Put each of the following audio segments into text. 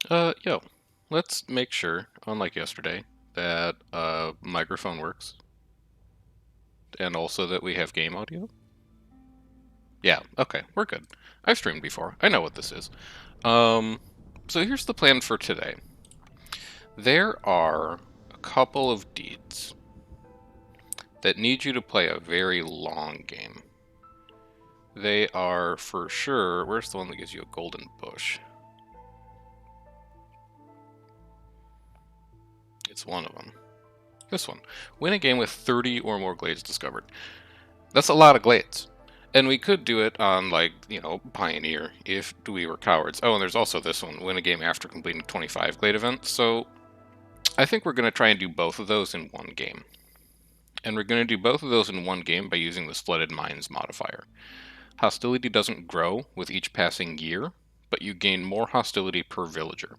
Yo, let's make sure, unlike yesterday, that microphone works, and also that we have game audio. Yeah, okay, we're good. I've streamed before. I know what this is. Um, so here's the plan for today. There are a couple of deeds that need you to play a very long game. They are for sure. Where's the one that gives you a golden bush? It's one of them. This one. Win a game with 30 or more glades discovered. That's a lot of glades. And we could do it on, like, Pioneer, if we were cowards. Oh, and there's also this one, win a game after completing 25 glade events. So I think we're going to try and do both of those in one game. And we're going to do both of those in one game by using this Flooded Mines modifier. Hostility doesn't grow with each passing year, but you gain more hostility per villager.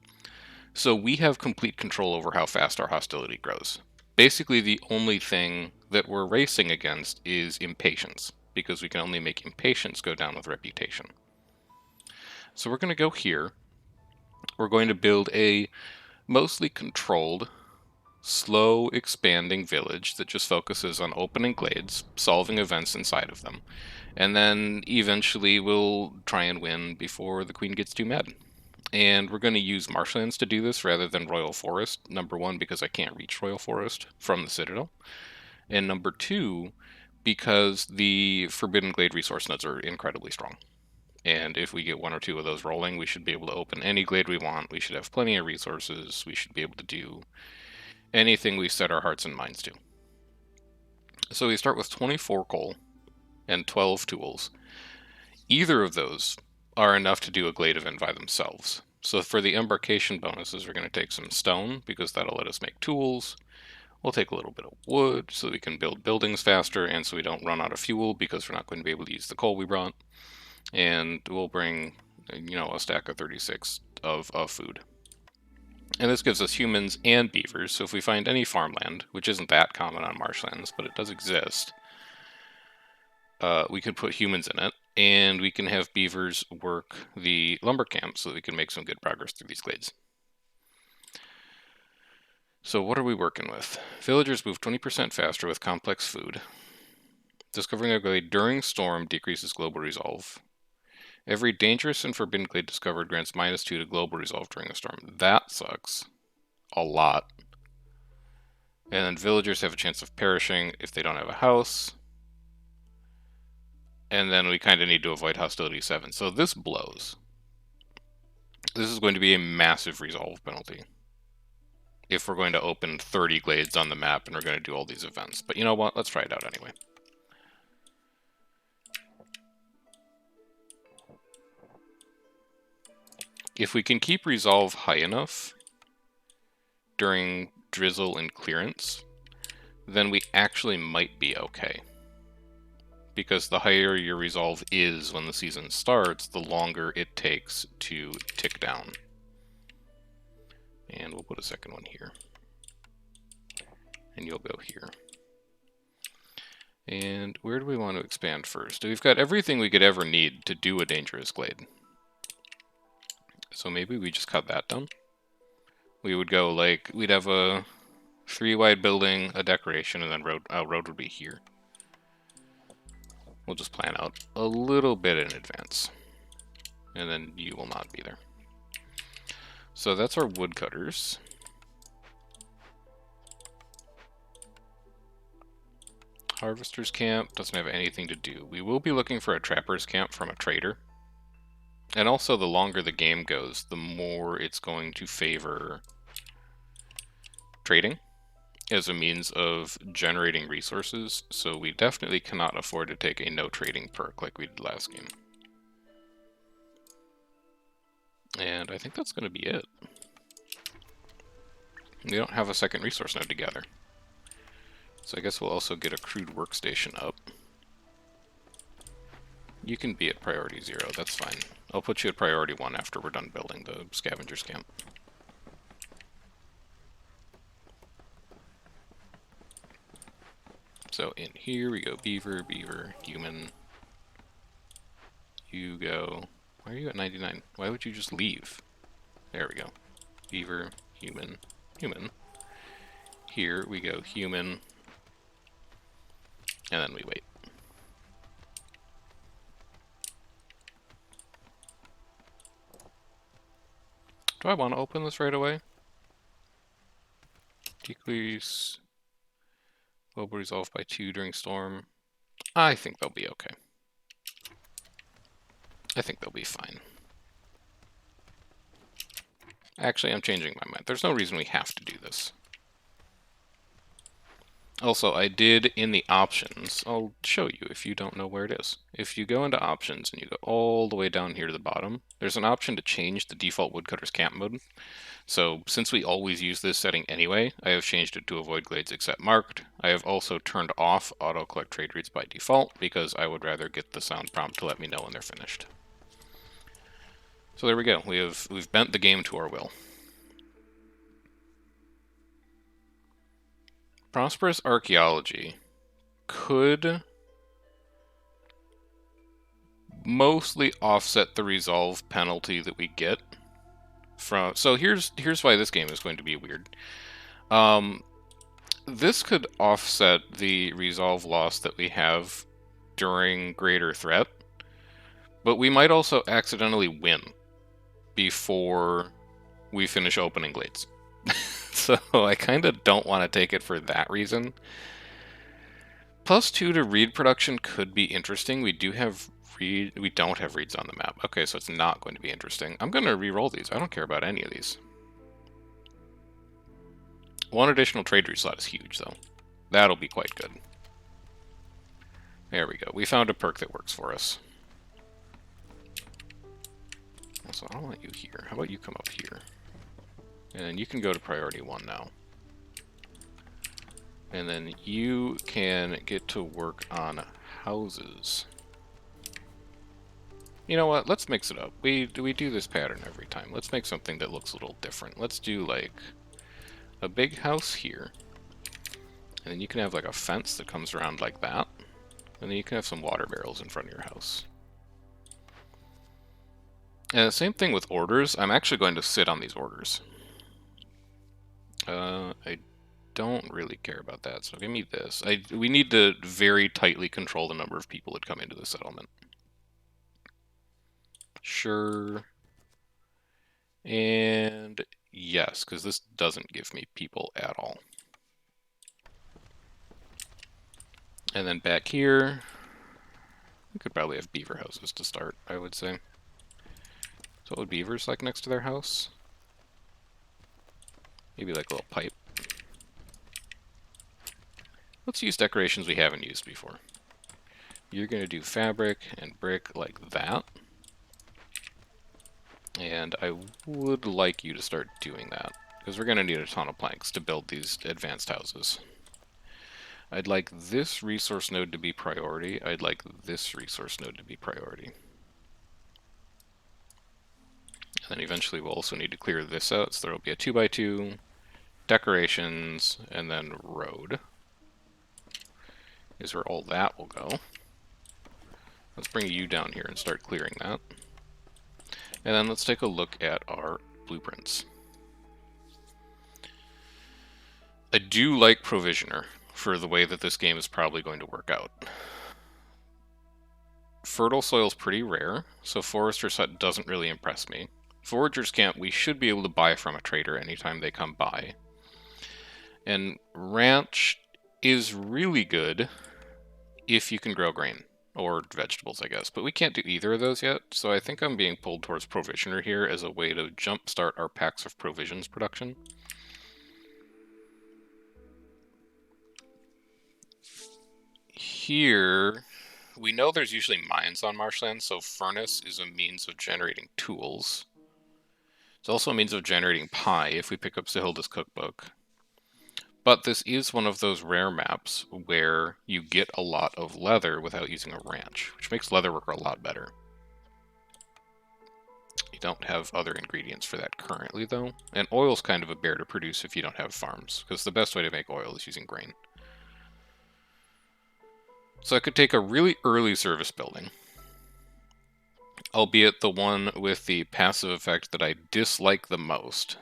So we have complete control over how fast our hostility grows. Basically, the only thing that we're racing against is impatience, because we can only make impatience go down with reputation. So we're going to go here. We're going to build a mostly controlled, slow expanding village that just focuses on opening glades, solving events inside of them, and then eventually we'll try and win before the queen gets too mad. And we're going to use Marshlands to do this rather than Royal Forest. Number one, because I can't reach Royal Forest from the Citadel. And number two, because the Forbidden Glade resource nodes are incredibly strong. And if we get one or two of those rolling, we should be able to open any glade we want. We should have plenty of resources. We should be able to do anything we set our hearts and minds to. So we start with 24 coal and 12 tools. Either of those are enough to do a glade event by themselves. So for the embarkation bonuses, we're going to take some stone, because that'll let us make tools. We'll take a little bit of wood, so we can build buildings faster, and so we don't run out of fuel, because we're not going to be able to use the coal we brought. And we'll bring, a stack of 36 of food. And this gives us humans and beavers, so if we find any farmland, which isn't that common on Marshlands, but it does exist, we could put humans in it, and we can have beavers work the lumber camp so that we can make some good progress through these glades. So what are we working with? Villagers move 20% faster with complex food. Discovering a glade during storm decreases global resolve. Every dangerous and forbidden glade discovered grants -2 to global resolve during a storm. That sucks. A lot. And then villagers have a chance of perishing if they don't have a house. And then we kind of need to avoid hostility 7. So this blows. This is going to be a massive resolve penalty if we're going to open 30 glades on the map and we're going to do all these events. But you know what? Let's try it out anyway. If we can keep resolve high enough during drizzle and clearance, then we actually might be okay. Because the higher your resolve is when the season starts, the longer it takes to tick down. And we'll put a second one here. And you'll go here. And where do we want to expand first? We've got everything we could ever need to do a dangerous glade. So maybe we just cut that down. We would go like, we'd have a 3-wide building, a decoration, and then road would be here. We'll just plan out a little bit in advance. And then you will not be there. So that's our woodcutters. Harvester's camp doesn't have anything to do. We will be looking for a trapper's camp from a trader. And also, the longer the game goes, the more it's going to favor trading as a means of generating resources. So we definitely cannot afford to take a no trading perk like we did last game. And I think that's going to be it. We don't have a second resource node together. So I guess we'll also get a crude workstation up. You can be at priority 0, that's fine. I'll put you at priority 1 after we're done building the scavenger's camp. So in here we go beaver, beaver, human. You go... Why are you at 99? Why would you just leave? There we go. beaver, human, human. Here we go human, and then we wait. Do I want to open this right away? Decrease global resolve by 2 during storm. I think they'll be okay. I think they'll be fine. Actually, I'm changing my mind. There's no reason we have to do this. Also, I did in the options, I'll show you if you don't know where it is. If you go into options and you go all the way down here to the bottom, there's an option to change the default woodcutter's camp mode. So since we always use this setting anyway, I have changed it to avoid glades except marked. I have also turned off auto collect trade routes by default because I would rather get the sound prompt to let me know when they're finished. So there we go. We've bent the game to our will. Prosperous archaeology could mostly offset the resolve penalty that we get from. So here's why this game is going to be weird. This could offset the resolve loss that we have during greater threat, but we might also accidentally win before we finish opening glades. So I kind of don't want to take it for that reason. +2 to read production could be interesting. We don't have reads on the map. Okay, so it's not going to be interesting. I'm going to re-roll these. I don't care about any of these. 1 additional trade route slot is huge, though. That'll be quite good. There we go. We found a perk that works for us. Also, I don't want you here. How about you come up here? And you can go to priority 1 now. And then you can get to work on houses. You know what? Let's mix it up. We do this pattern every time. Let's make something that looks a little different. Let's do like a big house here. And then you can have like a fence that comes around like that. And then you can have some water barrels in front of your house. And the same thing with orders. I'm actually going to sit on these orders. I don't really care about that, so give me this. We need to very tightly control the number of people that come into the settlement. Sure. And yes, because this doesn't give me people at all. And then back here, we could probably have beaver houses to start, I would say. So what would beavers like next to their house? Maybe like a little pipe. Let's use decorations we haven't used before. You're going to do fabric and brick like that. And I would like you to start doing that, because we're going to need a ton of planks to build these advanced houses. I'd like this resource node to be priority. I'd like this resource node to be priority. And then eventually we'll also need to clear this out, so there will be a 2x2, decorations, and then road is where all that will go. Let's bring you down here and start clearing that. And then let's take a look at our blueprints. I do like Provisioner for the way that this game is probably going to work out. Fertile soil is pretty rare, so Forester's Hut doesn't really impress me. Forager's Camp we should be able to buy from a trader anytime they come by. And Ranch is really good if you can grow grain. Or vegetables, I guess. But we can't do either of those yet, so I think I'm being pulled towards Provisioner here as a way to jumpstart our packs of provisions production. Here, we know there's usually mines on Marshlands, so Furnace is a means of generating tools. It's also a means of generating pie if we pick up Sahilda's cookbook. But this is one of those rare maps where you get a lot of leather without using a ranch, which makes leather work a lot better. You don't have other ingredients for that currently, though. And oil's kind of a bear to produce if you don't have farms, because the best way to make oil is using grain. So I could take a really early service building, albeit the one with the passive effect that I dislike the most.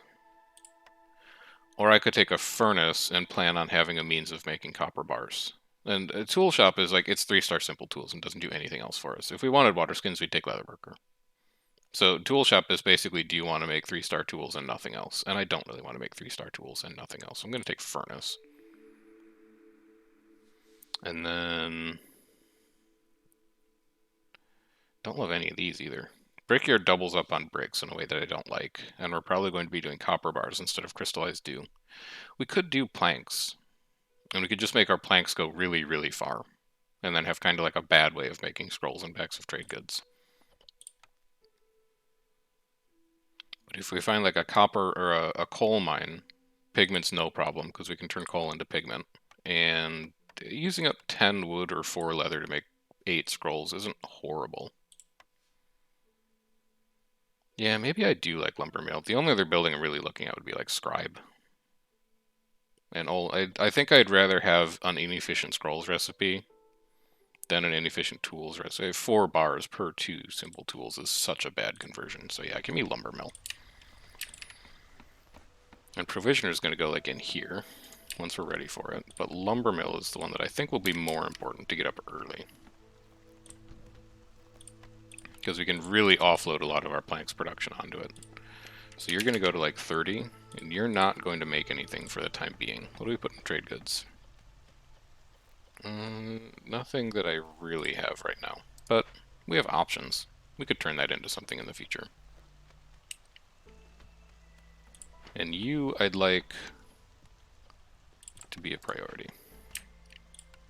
Or I could take a furnace and plan on having a means of making copper bars. And a tool shop is like, it's 3-star simple tools and doesn't do anything else for us. If we wanted water skins, we'd take leatherworker. So tool shop is basically, do you want to make 3-star tools and nothing else? And I don't really want to make 3-star tools and nothing else. So I'm going to take furnace. And then... don't love any of these either. Brickyard doubles up on bricks in a way that I don't like. And we're probably going to be doing copper bars instead of crystallized dew. We could do planks. And we could just make our planks go really, really far. And then have kind of like a bad way of making scrolls and packs of trade goods. But if we find like a copper or a coal mine, pigment's no problem because we can turn coal into pigment. And using up 10 wood or 4 leather to make 8 scrolls isn't horrible. Yeah, maybe I do like lumber mill. The only other building I'm really looking at would be like scribe. And I think I'd rather have an inefficient scrolls recipe than an inefficient tools recipe. 4 bars per 2 simple tools is such a bad conversion. So yeah, give me lumber mill. And provisioner is going to go like in here once we're ready for it. But lumber mill is the one that I think will be more important to get up early. Because we can really offload a lot of our planks production onto it. So you're going to go to like 30, and you're not going to make anything for the time being. What do we put in trade goods? Nothing that I really have right now, but we have options. We could turn that into something in the future. And you, I'd like to be a priority.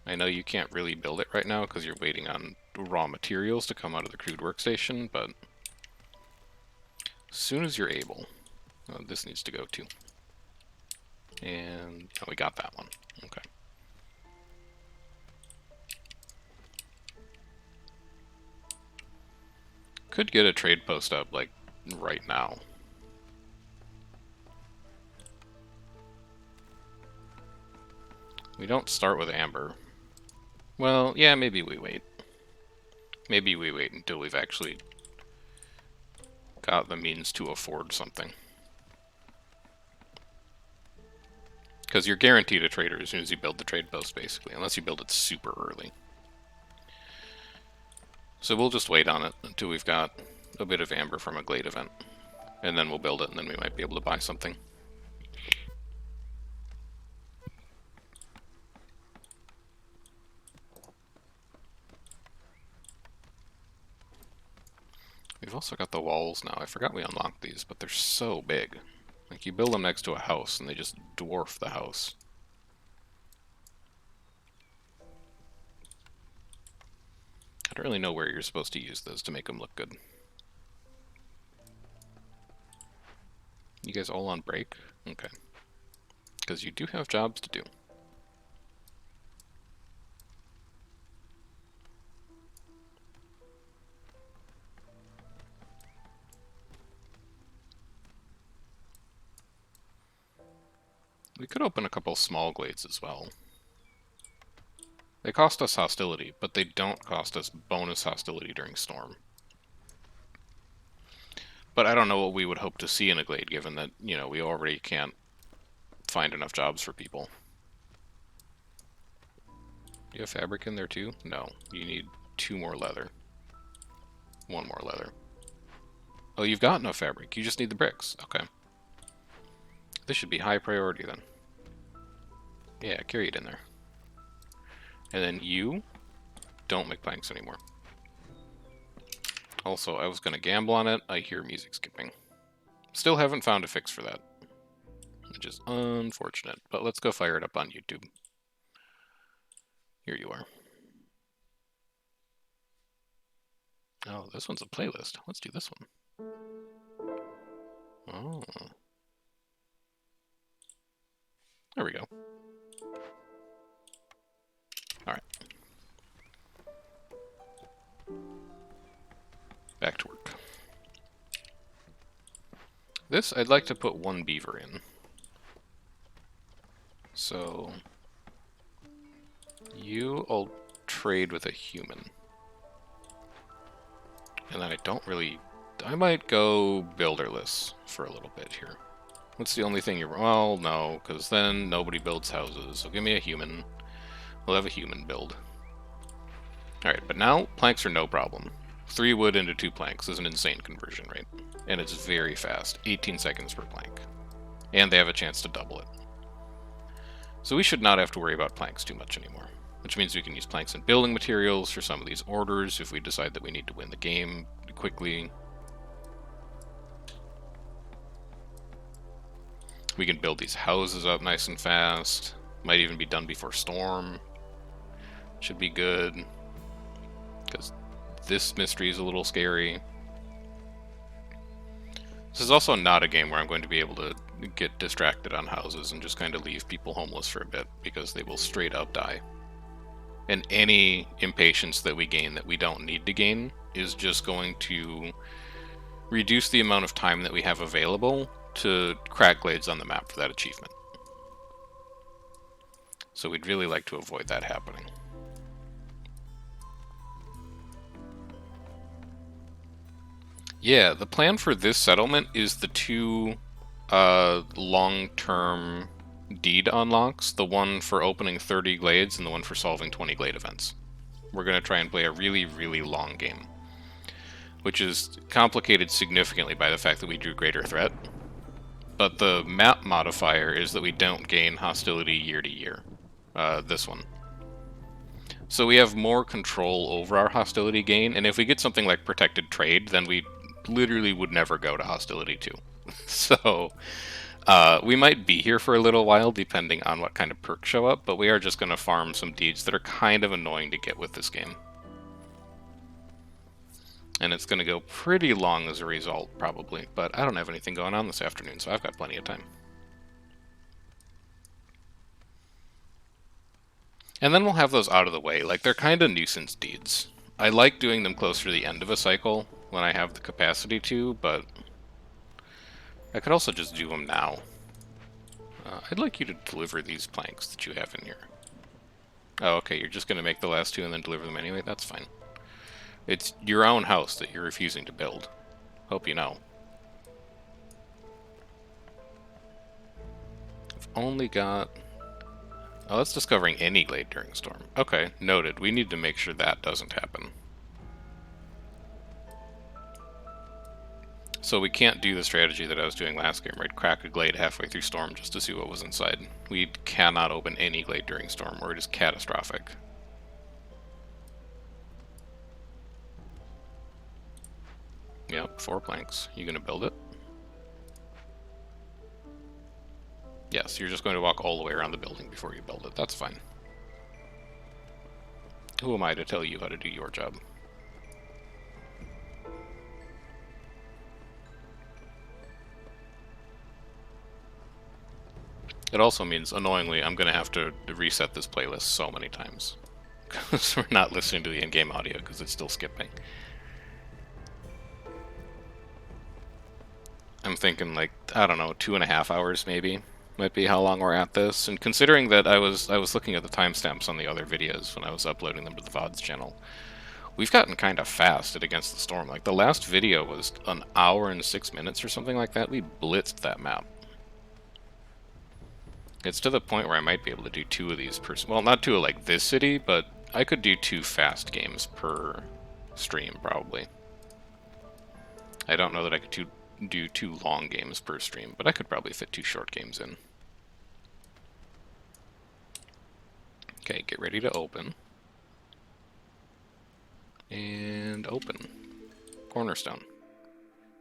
I know you can't really build it right now because you're waiting on raw materials to come out of the crude workstation, but as soon as you're able, this needs to go too. And oh, we got that one. Okay. Could get a trade post up like right now. We don't start with amber. Well, yeah, maybe we wait. Maybe we wait until we've actually got the means to afford something. Because you're guaranteed a trader as soon as you build the trade post, basically, unless you build it super early. So we'll just wait on it until we've got a bit of amber from a glade event. And then we'll build it, and then we might be able to buy something. We've also got the walls now. I forgot we unlocked these, but they're so big. Like, you build them next to a house, and they just dwarf the house. I don't really know where you're supposed to use those to make them look good. You guys all on break? Okay. Because you do have jobs to do. We could open a couple small glades as well. They cost us hostility, but they don't cost us bonus hostility during storm. But I don't know what we would hope to see in a glade, given that, you know, we already can't find enough jobs for people. Do you have fabric in there too? No. You need 2 more leather. 1 more leather. Oh, you've got enough fabric. You just need the bricks. Okay. This should be high priority then. Yeah, carry it in there. And then you don't make planks anymore. Also, I was going to gamble on it. I hear music skipping. Still haven't found a fix for that, which is unfortunate. But let's go fire it up on YouTube. Here you are. Oh, this one's a playlist. Let's do this one. Oh. There we go. Alright. Back to work. This, I'd like to put 1 beaver in. So... you'll trade with a human. And then I don't really... I might go builderless for a little bit here. What's the only thing you're... Well, no, because then nobody builds houses. So give me a human. We'll have a human build. Alright, but now planks are no problem. 3 wood into 2 planks is an insane conversion rate. And it's very fast. 18 seconds per plank. And they have a chance to double it. So we should not have to worry about planks too much anymore. Which means we can use planks and building materials for some of these orders if we decide that we need to win the game quickly. We can build these houses up nice and fast. Might even be done before storm. Should be good. Because this mystery is a little scary. This is also not a game where I'm going to be able to get distracted on houses and just kind of leave people homeless for a bit, because they will straight up die. And any impatience that we gain that we don't need to gain is just going to reduce the amount of time that we have available to crack glades on the map for that achievement. So we'd really like to avoid that happening. Yeah, the plan for this settlement is the 2 long-term deed unlocks, the one for opening 30 glades and the one for solving 20 glade events. We're going to try and play a really, really long game, which is complicated significantly by the fact that we drew Greater Threat. But the map modifier is that we don't gain hostility year to year. This one. So we have more control over our hostility gain, and if we get something like Protected Trade, then we literally would never go to hostility 2. So we might be here for a little while, depending on what kind of perks show up, but we are just going to farm some deeds that are kind of annoying to get with this game. And it's going to go pretty long as a result, probably, but I don't have anything going on this afternoon, so I've got plenty of time. And then we'll have those out of the way. Like, they're kind of nuisance deeds. I like doing them closer to the end of a cycle when I have the capacity to, but I could also just do them now. I'd like you to deliver these planks that you have in here. Oh, okay, you're just going to make the last 2 and then deliver them anyway? That's fine. It's your own house that you're refusing to build. Hope you know. I've only got... Oh, that's discovering any glade during storm. Okay, noted. We need to make sure that doesn't happen. So we can't do the strategy that I was doing last game, right? Crack a glade halfway through storm just to see what was inside. We cannot open any glade during storm, or it is catastrophic. Yep, 4 planks. You gonna build it? Yes, you're just going to walk all the way around the building before you build it. That's fine. Who am I to tell you how to do your job? It also means, annoyingly, I'm going to have to reset this playlist so many times. Because we're not listening to the in-game audio, because it's still skipping. I'm thinking, like, I don't know, 2.5 hours maybe might be how long we're at this. And considering that I was looking at the timestamps on the other videos when I was uploading them to the VODs channel, we've gotten kind of fast at Against the Storm. Like, the last video was an hour and 6 minutes or something like that. We blitzed that map. It's to the point where I might be able to do 2 of these per... Well, not 2 of, like, this city, but I could do 2 fast games per stream, probably. I don't know that I could do 2 long games per stream, but I could probably fit 2 short games in. Okay, get ready to open. And open. Cornerstone.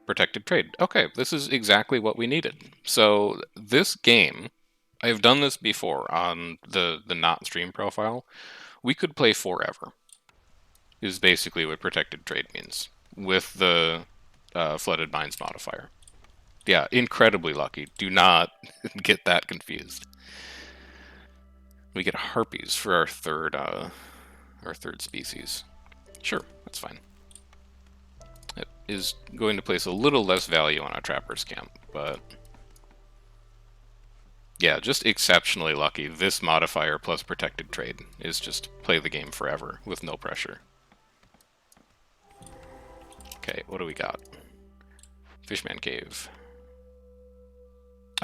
Protected trade. Okay, this is exactly what we needed. So this game, I've done this before on the not stream profile. We could play forever, is basically what protected trade means, with the flooded mines modifier. Yeah, incredibly lucky. Do not get that confused. We get harpies for our third species. Sure, that's fine. It is going to place a little less value on our trapper's camp, but yeah, just exceptionally lucky. This modifier plus protected trade is just play the game forever with no pressure. Okay, what do we got? Fishman Cave.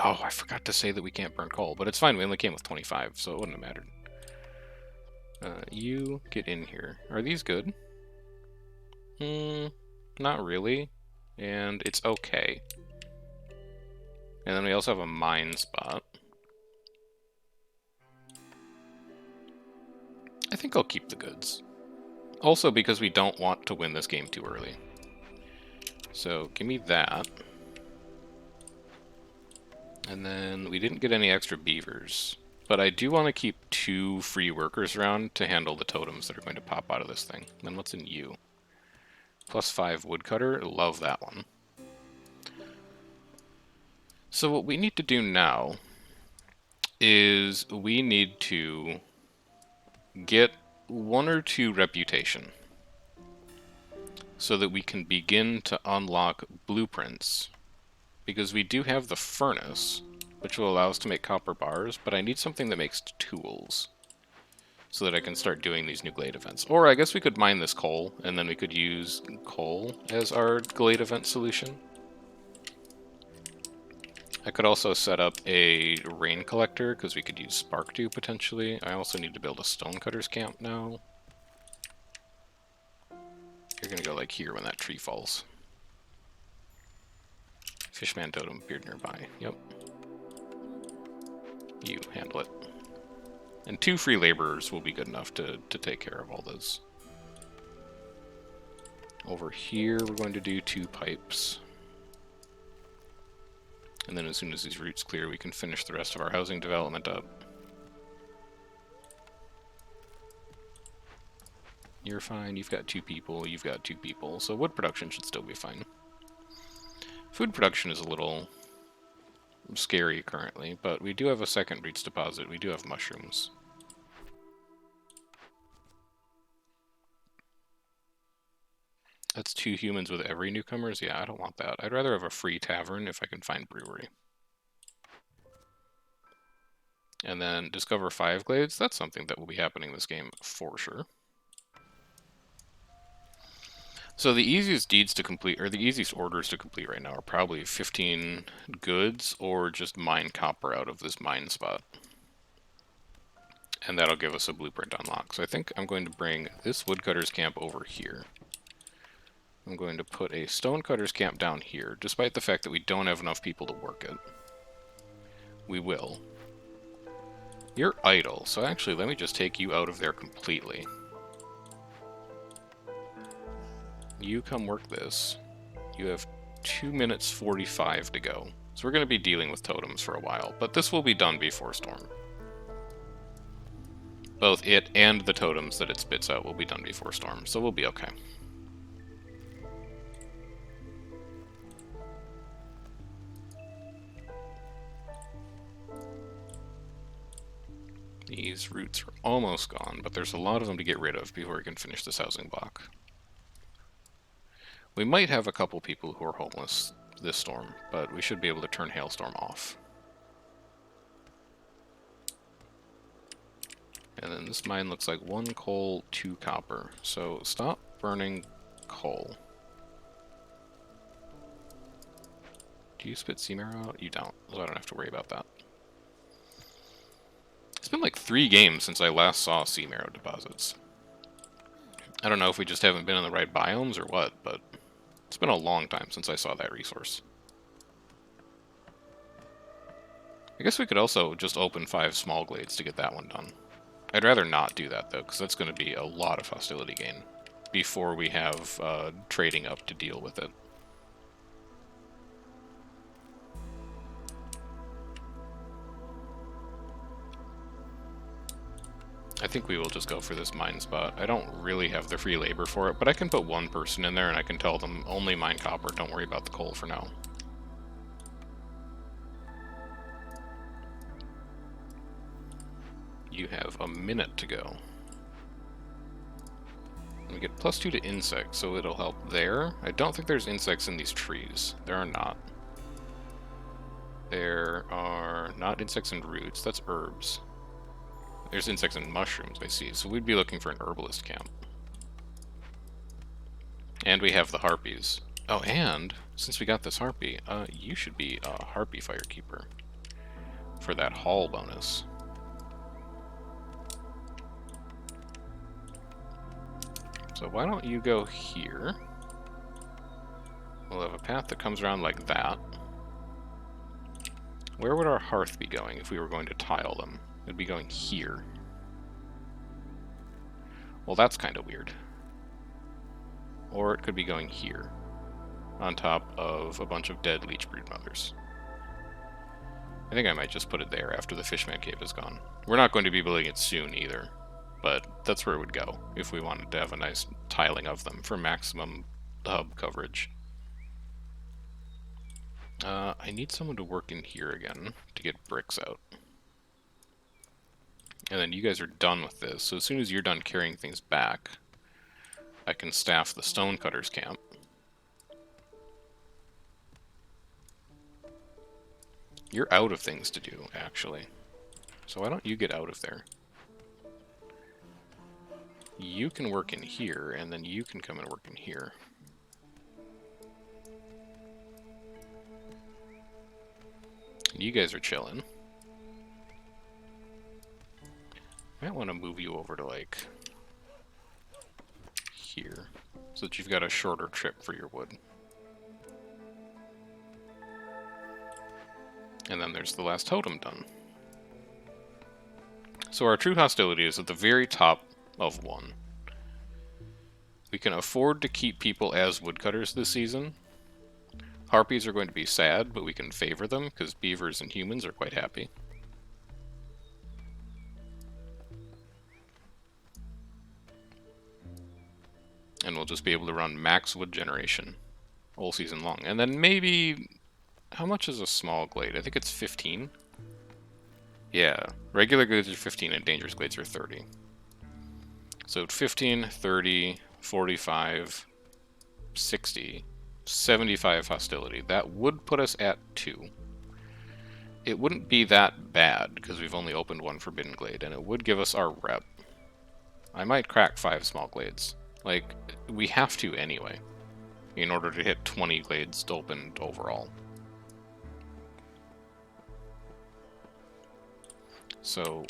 Oh, I forgot to say that we can't burn coal, but it's fine. We only came with 25, so it wouldn't have mattered. You get in here. Are these good? Not really. And it's okay. And then we also have a mine spot. I think I'll keep the goods. Also because we don't want to win this game too early. So give me that. And then we didn't get any extra beavers. But I do want to keep 2 free workers around to handle the totems that are going to pop out of this thing. And then what's in you? +5 woodcutter. Love that one. So what we need to do now is we need to get 1 or 2 reputation so that we can begin to unlock blueprints, because we do have the furnace, which will allow us to make copper bars, but I need something that makes tools so that I can start doing these new glade events. Or I guess we could mine this coal, and then we could use coal as our glade event solution. I could also set up a rain collector, because we could use spark dew potentially. I also need to build a stonecutters camp now. You're gonna go like here when that tree falls. Fishman totem appeared nearby. Yep. You handle it. And 2 free laborers will be good enough to take care of all those. Over here we're going to do 2 pipes. And then as soon as these routes clear, we can finish the rest of our housing development up. You're fine, you've got 2 people, you've got 2 people, so wood production should still be fine. Food production is a little scary currently, but we do have a second breach deposit, we do have mushrooms. That's 2 humans with every newcomers? Yeah, I don't want that. I'd rather have a free tavern if I can find brewery. And then discover 5 glades, that's something that will be happening in this game for sure. So the easiest deeds to complete, or the easiest orders to complete right now are probably 15 goods or just mine copper out of this mine spot. And that'll give us a blueprint unlock. So I think I'm going to bring this woodcutter's camp over here. I'm going to put a stonecutter's camp down here, despite the fact that we don't have enough people to work it. We will. You're idle, so actually let me just take you out of there completely. You come work this. You have 2 minutes 45 to go. So we're going to be dealing with totems for a while, but this will be done before storm. Both it and the totems that it spits out will be done before storm, so we'll be okay. These roots are almost gone, but there's a lot of them to get rid of before we can finish this housing block. We might have a couple people who are homeless this storm, but we should be able to turn Hailstorm off. And then this mine looks like 1 coal, 2 copper. So stop burning coal. Do you spit sea marrow out? You don't, so I don't have to worry about that. It's been like 3 games since I last saw sea marrow deposits. I don't know if we just haven't been in the right biomes or what, but it's been a long time since I saw that resource. I guess we could also just open 5 small glades to get that one done. I'd rather not do that, though, because that's going to be a lot of hostility gain before we have trading up to deal with it. I think we will just go for this mine spot. I don't really have the free labor for it, but I can put 1 person in there and I can tell them only mine copper, don't worry about the coal for now. You have a minute to go. And we get +2 to insects, so it'll help there. I don't think there's insects in these trees. There are not. There are not insects in roots, that's herbs. There's insects and mushrooms, I see. So we'd be looking for an herbalist camp. And we have the harpies. Oh, and since we got this harpy, you should be a harpy firekeeper. for that haul bonus. So why don't you go here? We'll have a path that comes around like that. Where would our hearth be going if we were going to tile them? It'd be going here. Well, that's kind of weird. Or it could be going here, on top of a bunch of dead leech brood mothers. I think I might just put it there after the Fishman Cave is gone. We're not going to be building it soon either, but that's where it would go if we wanted to have a nice tiling of them for maximum hub coverage. I need someone to work in here again to get bricks out. And then you guys are done with this, so as soon as you're done carrying things back, I can staff the stonecutters camp. You're out of things to do, actually. So why don't you get out of there? You can work in here, and then you can come and work in here. You guys are chilling. I might want to move you over to, like, here, so that you've got a shorter trip for your wood. And then there's the last totem done. So our true hostility is at the very top of 1. We can afford to keep people as woodcutters this season. Harpies are going to be sad, but we can favor them, because beavers and humans are quite happy. And we'll just be able to run max wood generation all season long. And then maybe... How much is a small glade? I think it's 15. Yeah, regular glades are 15 and dangerous glades are 30. So 15, 30, 45, 60, 75 hostility. That would put us at 2. It wouldn't be that bad, because we've only opened 1 forbidden glade, and it would give us our rep. I might crack 5 small glades. Like, we have to anyway, in order to hit 20 glades opened overall. So,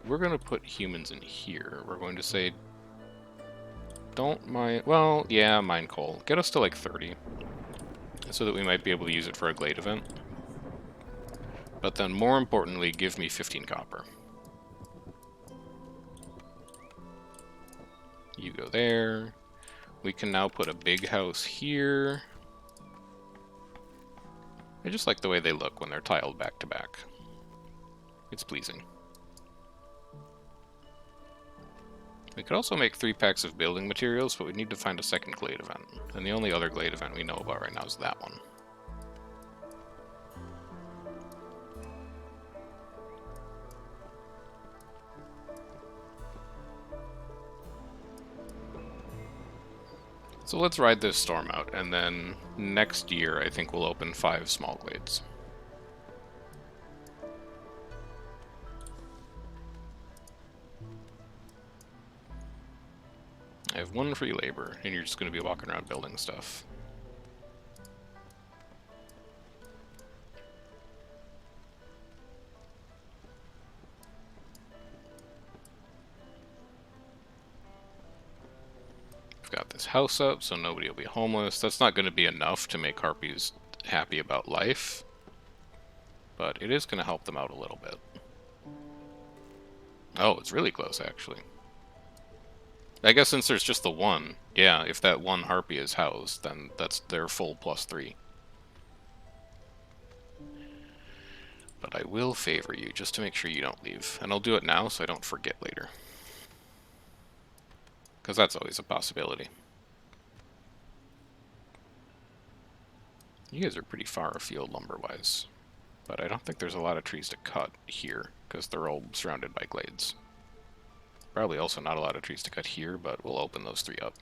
we're going to put humans in here. We're going to say, don't mine... Well, yeah, mine coal. Get us to like 30, so that we might be able to use it for a glade event. But then, more importantly, give me 15 copper. You go there. We can now put a big house here. I just like the way they look when they're tiled back to back. It's pleasing. We could also make 3 packs of building materials, but we need to find a second glade event. And the only other glade event we know about right now is that one. So let's ride this storm out, and then next year I think we'll open 5 small glades. I have 1 free labor, and you're just going to be walking around building stuff. We've got this house up, so nobody will be homeless. That's not going to be enough to make harpies happy about life, but it is going to help them out a little bit. Oh, it's really close, actually. I guess since there's just the 1, yeah, if that 1 harpy is housed, then that's their full +3. But I will favor you, just to make sure you don't leave. And I'll do it now, so I don't forget later. Because that's always a possibility. You guys are pretty far afield lumber-wise. But I don't think there's a lot of trees to cut here, because they're all surrounded by glades. Probably also not a lot of trees to cut here, but we'll open those 3 up.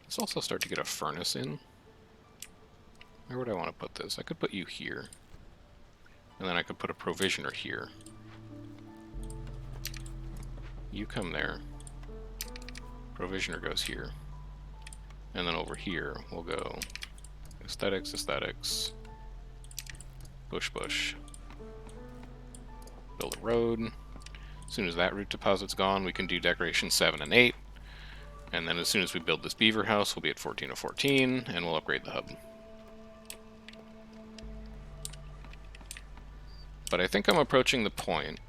Let's also start to get a furnace in. Where would I want to put this? I could put you here. And then I could put a provisioner here. You come there. Provisioner goes here. And then over here, we'll go Aesthetics, aesthetics. Bush, bush. Build a road. As soon as that root deposit's gone, we can do decoration 7 and 8. And then as soon as we build this beaver house, we'll be at 14 of 14, and we'll upgrade the hub. But I think I'm approaching the point,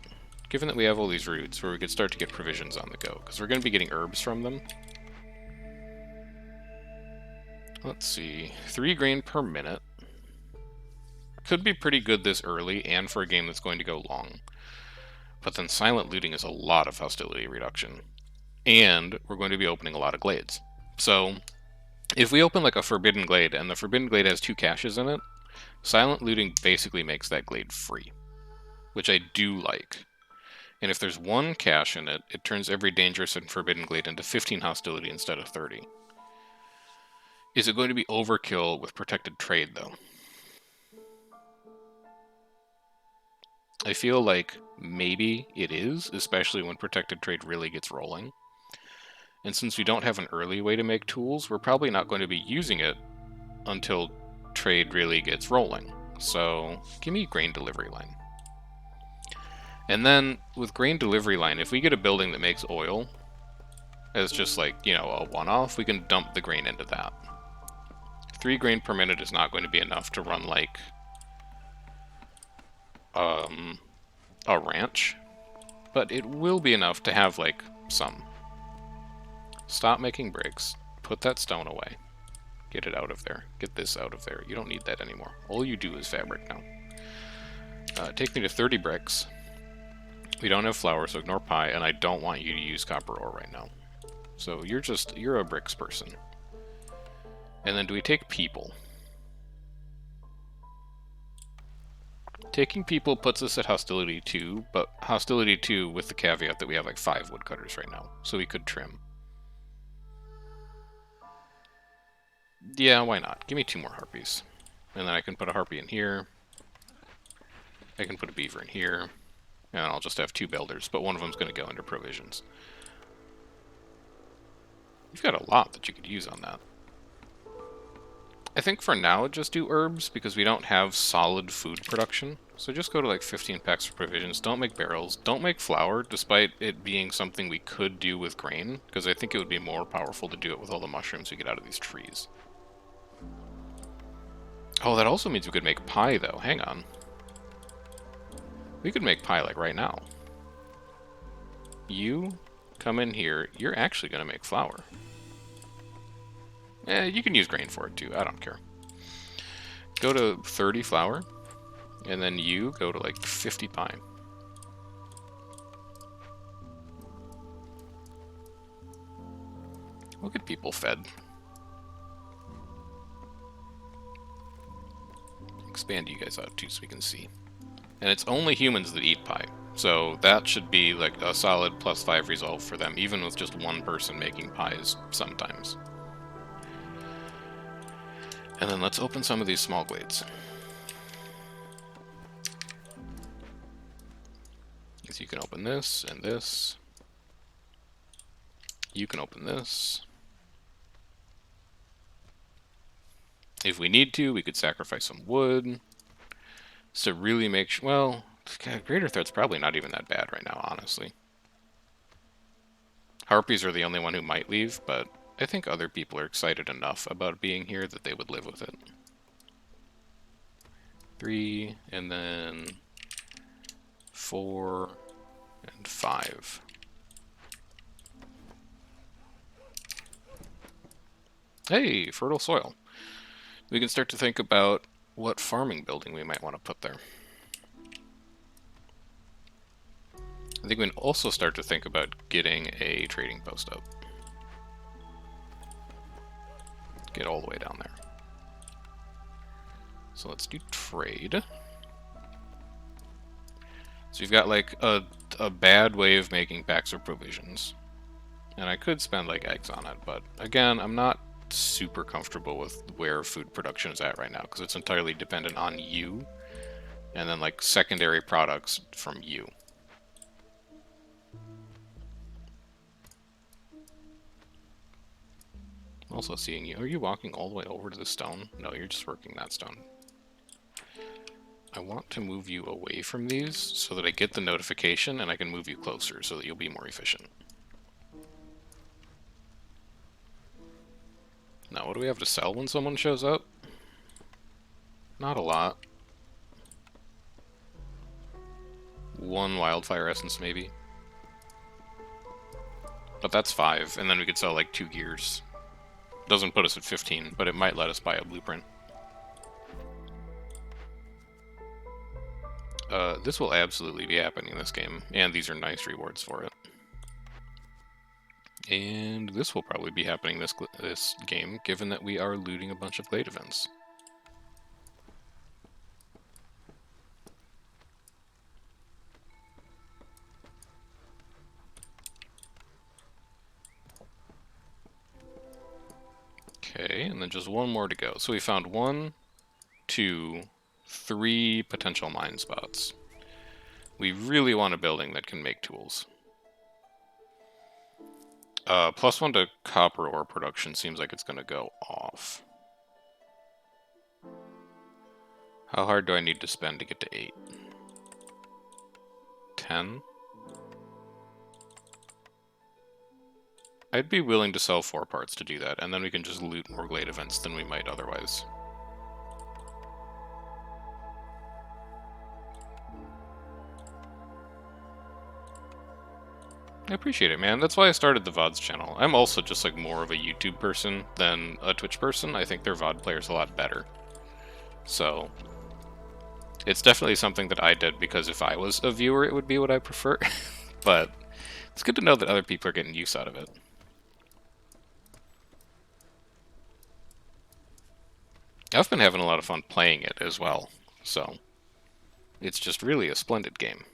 given that we have all these roots, where we could start to get provisions on the go, because we're going to be getting herbs from them. Let's see, 3 grain per minute. Could be pretty good this early, and for a game that's going to go long. But then silent looting is a lot of hostility reduction. And we're going to be opening a lot of glades. So, if we open like a forbidden glade, and the forbidden glade has 2 caches in it, silent looting basically makes that glade free. Which I do like. And if there's 1 cache in it, it turns every dangerous and forbidden glade into 15 hostility instead of 30. Is it going to be overkill with protected trade, though? I feel like maybe it is, especially when protected trade really gets rolling. And since we don't have an early way to make tools, we're probably not going to be using it until trade really gets rolling. So, give me grain delivery line. And then, with grain delivery line, if we get a building that makes oil, as just like, you know, a one-off, we can dump the grain into that. 3 grain per minute is not going to be enough to run, like, a ranch. But it will be enough to have, like, some. Stop making bricks. Put that stone away. Get it out of there. Get this out of there. You don't need that anymore. All you do is fabric now. Take me to 30 bricks. We don't have flour, so ignore pie, and I don't want you to use copper ore right now. So you're a bricks person. And then do we take people? Taking people puts us at hostility 2, but hostility 2 with the caveat that we have like 5 woodcutters right now, so we could trim. Yeah, why not? Give me 2 more harpies. And then I can put a harpy in here. I can put a beaver in here. And I'll just have 2 builders, but one of them's going to go into provisions. You've got a lot that you could use on that. I think for now, just do herbs, because we don't have solid food production. So just go to like 15 packs for provisions. Don't make barrels. Don't make flour, despite it being something we could do with grain, because I think it would be more powerful to do it with all the mushrooms we get out of these trees. Oh, that also means we could make pie, though. Hang on. We could make pie, like, right now. You come in here. You're actually going to make flour. You can use grain for it, too. I don't care. Go to 30 flour. And then you go to, like, 50 pie. We'll get people fed. Expand you guys out, too, so we can see. And it's only humans that eat pie. So that should be like a solid +5 resolve for them, even with just 1 person making pies sometimes. And then let's open some of these small glades. So you can open this and this. You can open this. If we need to, we could sacrifice some wood. So really make sure, well, greater threat's probably not even that bad right now, honestly. Harpies are the only one who might leave, but I think other people are excited enough about being here that they would live with it. 3, and then 4, and 5. Hey, fertile soil. We can start to think about what farming building we might want to put there. I think we can also start to think about getting a trading post up. Get all the way down there. So let's do trade. So you've got like a bad way of making packs of provisions. And I could spend like eggs on it, but again, I'm not super comfortable with where food production is at right now, because it's entirely dependent on you, and then like secondary products from you. Also seeing you. Are you walking all the way over to the stone? No, you're just working that stone. I want to move you away from these so that I get the notification and I can move you closer so that you'll be more efficient. Now, what do we have to sell when someone shows up? Not a lot. 1 wildfire essence, maybe. But that's 5, and then we could sell like 2 gears. Doesn't put us at 15, but it might let us buy a blueprint. This will absolutely be happening in this game, and these are nice rewards for it. And this will probably be happening this game, given that we are looting a bunch of glade events. Okay, and then just 1 more to go. So we found 1, 2, 3 potential mine spots. We really want a building that can make tools. +1 to copper ore production seems like it's going to go off. How hard do I need to spend to get to 8? 10? I'd be willing to sell 4 parts to do that, and then we can just loot more glade events than we might otherwise. I appreciate it, man. That's why I started the VODs channel. I'm also just like more of a YouTube person than a Twitch person. I think their VOD player's a lot better. So, it's definitely something that I did because if I was a viewer, it would be what I prefer. But it's good to know that other people are getting use out of it. I've been having a lot of fun playing it as well, so it's just really a splendid game.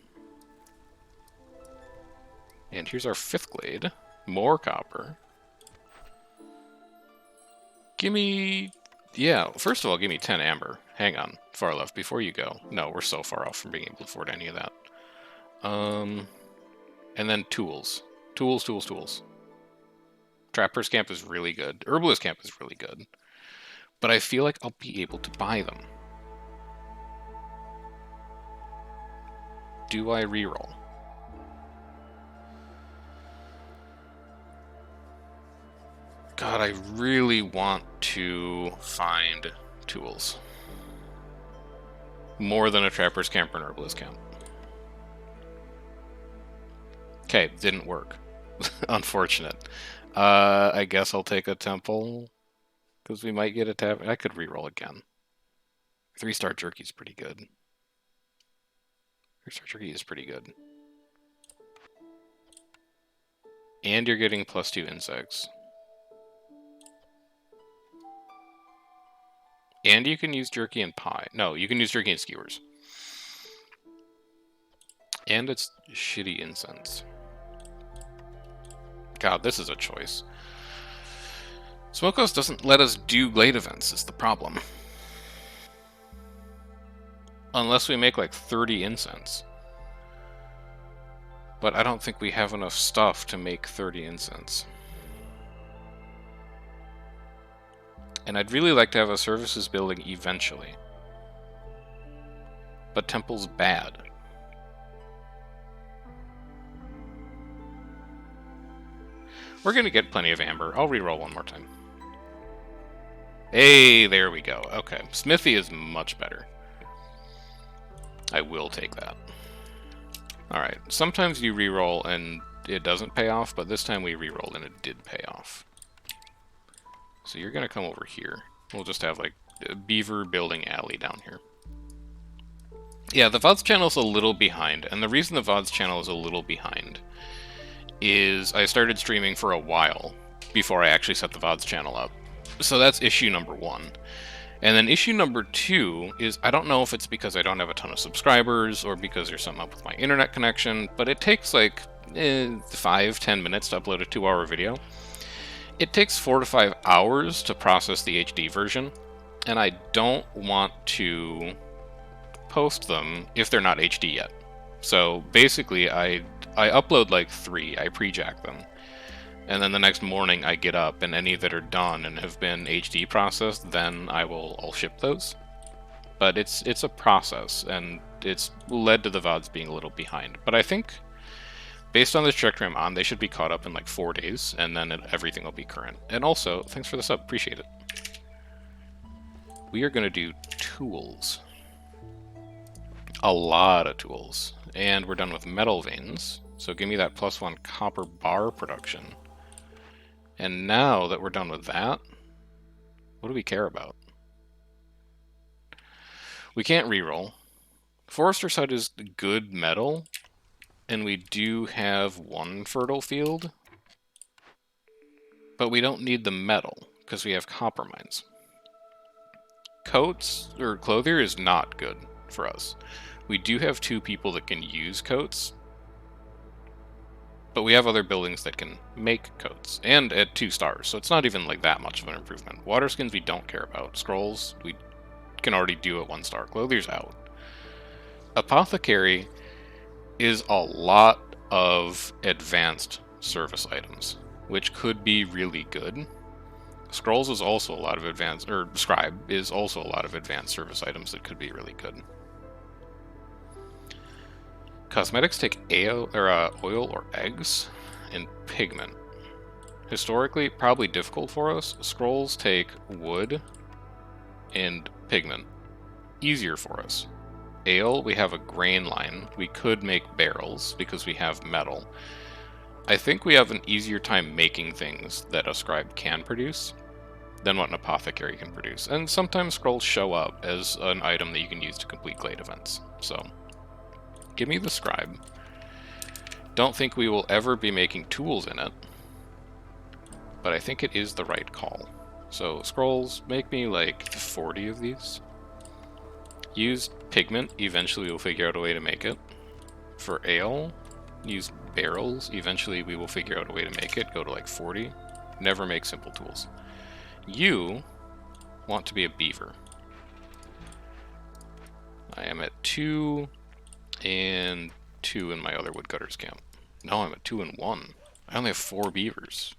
And here's our 5th glade. More copper. Gimme... Yeah, first of all, give me 10 amber. Hang on, far left, before you go. No, we're so far off from being able to afford any of that. And then tools. Tools, tools, tools. Trapper's Camp is really good. Herbalist Camp is really good. But I feel like I'll be able to buy them. Do I reroll? God, I really want to find tools. More than a Trapper's Camp or an Herbalist Camp. Okay, didn't work. Unfortunate. I guess I'll take a temple. Because we might get a tap. I could reroll again. 3-star jerky's pretty good. 3-star jerky is pretty good. And you're getting +2 insects. And you can use jerky and pie. No, you can use jerky and skewers. And it's shitty incense. God, this is a choice. Smokehouse doesn't let us do glade events, is the problem. Unless we make like 30 incense. But I don't think we have enough stuff to make 30 incense. And I'd really like to have a services building eventually. But temple's bad. We're gonna get plenty of amber. I'll reroll 1 more time. Hey, there we go. Okay, Smithy is much better. I will take that. Alright, sometimes you reroll and it doesn't pay off, but this time we rerolled and it did pay off. So you're gonna come over here. We'll just have like a beaver building alley down here. Yeah, the VODs channel is a little behind, and the reason the VODs channel is a little behind is I started streaming for a while before I actually set the VODs channel up. So that's issue number 1. And then issue number 2 is, I don't know if it's because I don't have a ton of subscribers or because there's something up with my internet connection, but it takes like 5-10 minutes to upload a 2-hour video. It takes 4 to 5 hours to process the HD version, and I don't want to post them if they're not HD yet. So basically I upload like 3, I pre-jack them. And then the next morning I get up, and any that are done and have been HD processed, then I'll ship those. But it's a process, and it's led to the VODs being a little behind. But I think, based on the trajectory I'm on, they should be caught up in like 4 days, and then everything will be current. And also, thanks for the sub, appreciate it. We are going to do tools. A lot of tools. And we're done with metal veins, so give me that +1 copper bar production. And now that we're done with that, what do we care about? We can't reroll. Forester side is good metal, and we do have 1 fertile field, but we don't need the metal because we have copper mines. Coats or clothier is not good for us. We do have 2 people that can use coats, but we have other buildings that can make coats, and at 2 stars, so it's not even like that much of an improvement. Water skins we don't care about. Scrolls we can already do at 1 star. Clothier's out. Apothecary is a lot of advanced service items, which could be really good. Scrolls is also a lot of advanced, or Scribe is also a lot of advanced service items that could be really good. Cosmetics take oil or eggs, and pigment. Historically, probably difficult for us. Scrolls take wood and pigment. Easier for us. Ale, we have a grain line. We could make barrels because we have metal. I think we have an easier time making things that a scribe can produce than what an apothecary can produce. And sometimes scrolls show up as an item that you can use to complete glade events. So, give me the scribe. Don't think we will ever be making tools in it, but I think it is the right call. So, scrolls, make me like 40 of these. Use pigment, eventually we'll figure out a way to make it. For ale, use barrels, eventually we will figure out a way to make it, go to like 40. Never make simple tools. You want to be a beaver. I am at 2 and 2 in my other woodcutters camp. No, I'm at 2 and 1. I only have 4 beavers.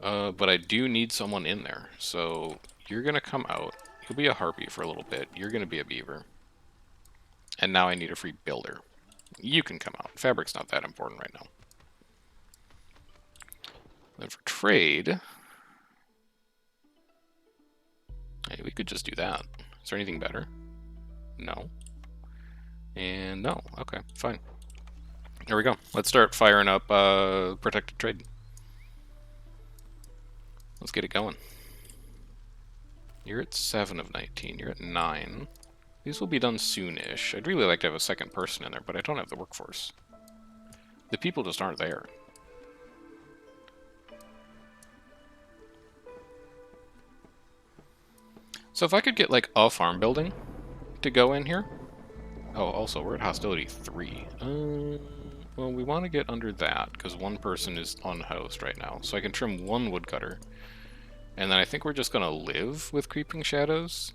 But I do need someone in there, so you're gonna come out. You'll be a harpy for a little bit. You're gonna be a beaver. And now I need a free builder. You can come out. Fabric's not that important right now. Then for trade, hey, we could just do that. Is there anything better? No. And no. Okay, fine. There we go. Let's start firing up protected trade. Let's get it going. You're at 7 of 19. You're at 9. These will be done soon-ish. I'd really like to have a second person in there, but I don't have the workforce. The people just aren't there. So if I could get like a farm building to go in here. Oh, also we're at hostility 3. Well, we want to get under that because 1 person is unhoused right now. So I can trim 1 woodcutter. And then I think we're just going to live with creeping shadows.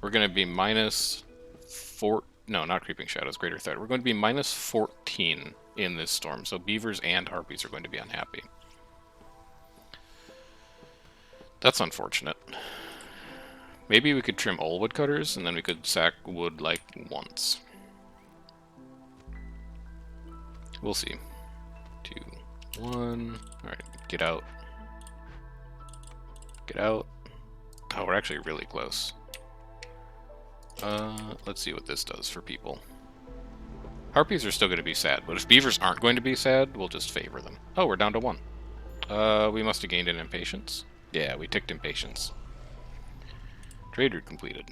We're going to be -4... No, not creeping shadows, greater threat. We're going to be -14 in this storm. So beavers and harpies are going to be unhappy. That's unfortunate. Maybe we could trim all woodcutters, and then we could sack wood, like, once. We'll see. 2, 1... Alright, get out. Get out. Oh, we're actually really close. Let's see what this does for people. Harpies are still going to be sad, but if beavers aren't going to be sad, we'll just favor them. Oh, we're down to 1. We must have gained an impatience. Yeah, we ticked impatience. Trade route completed.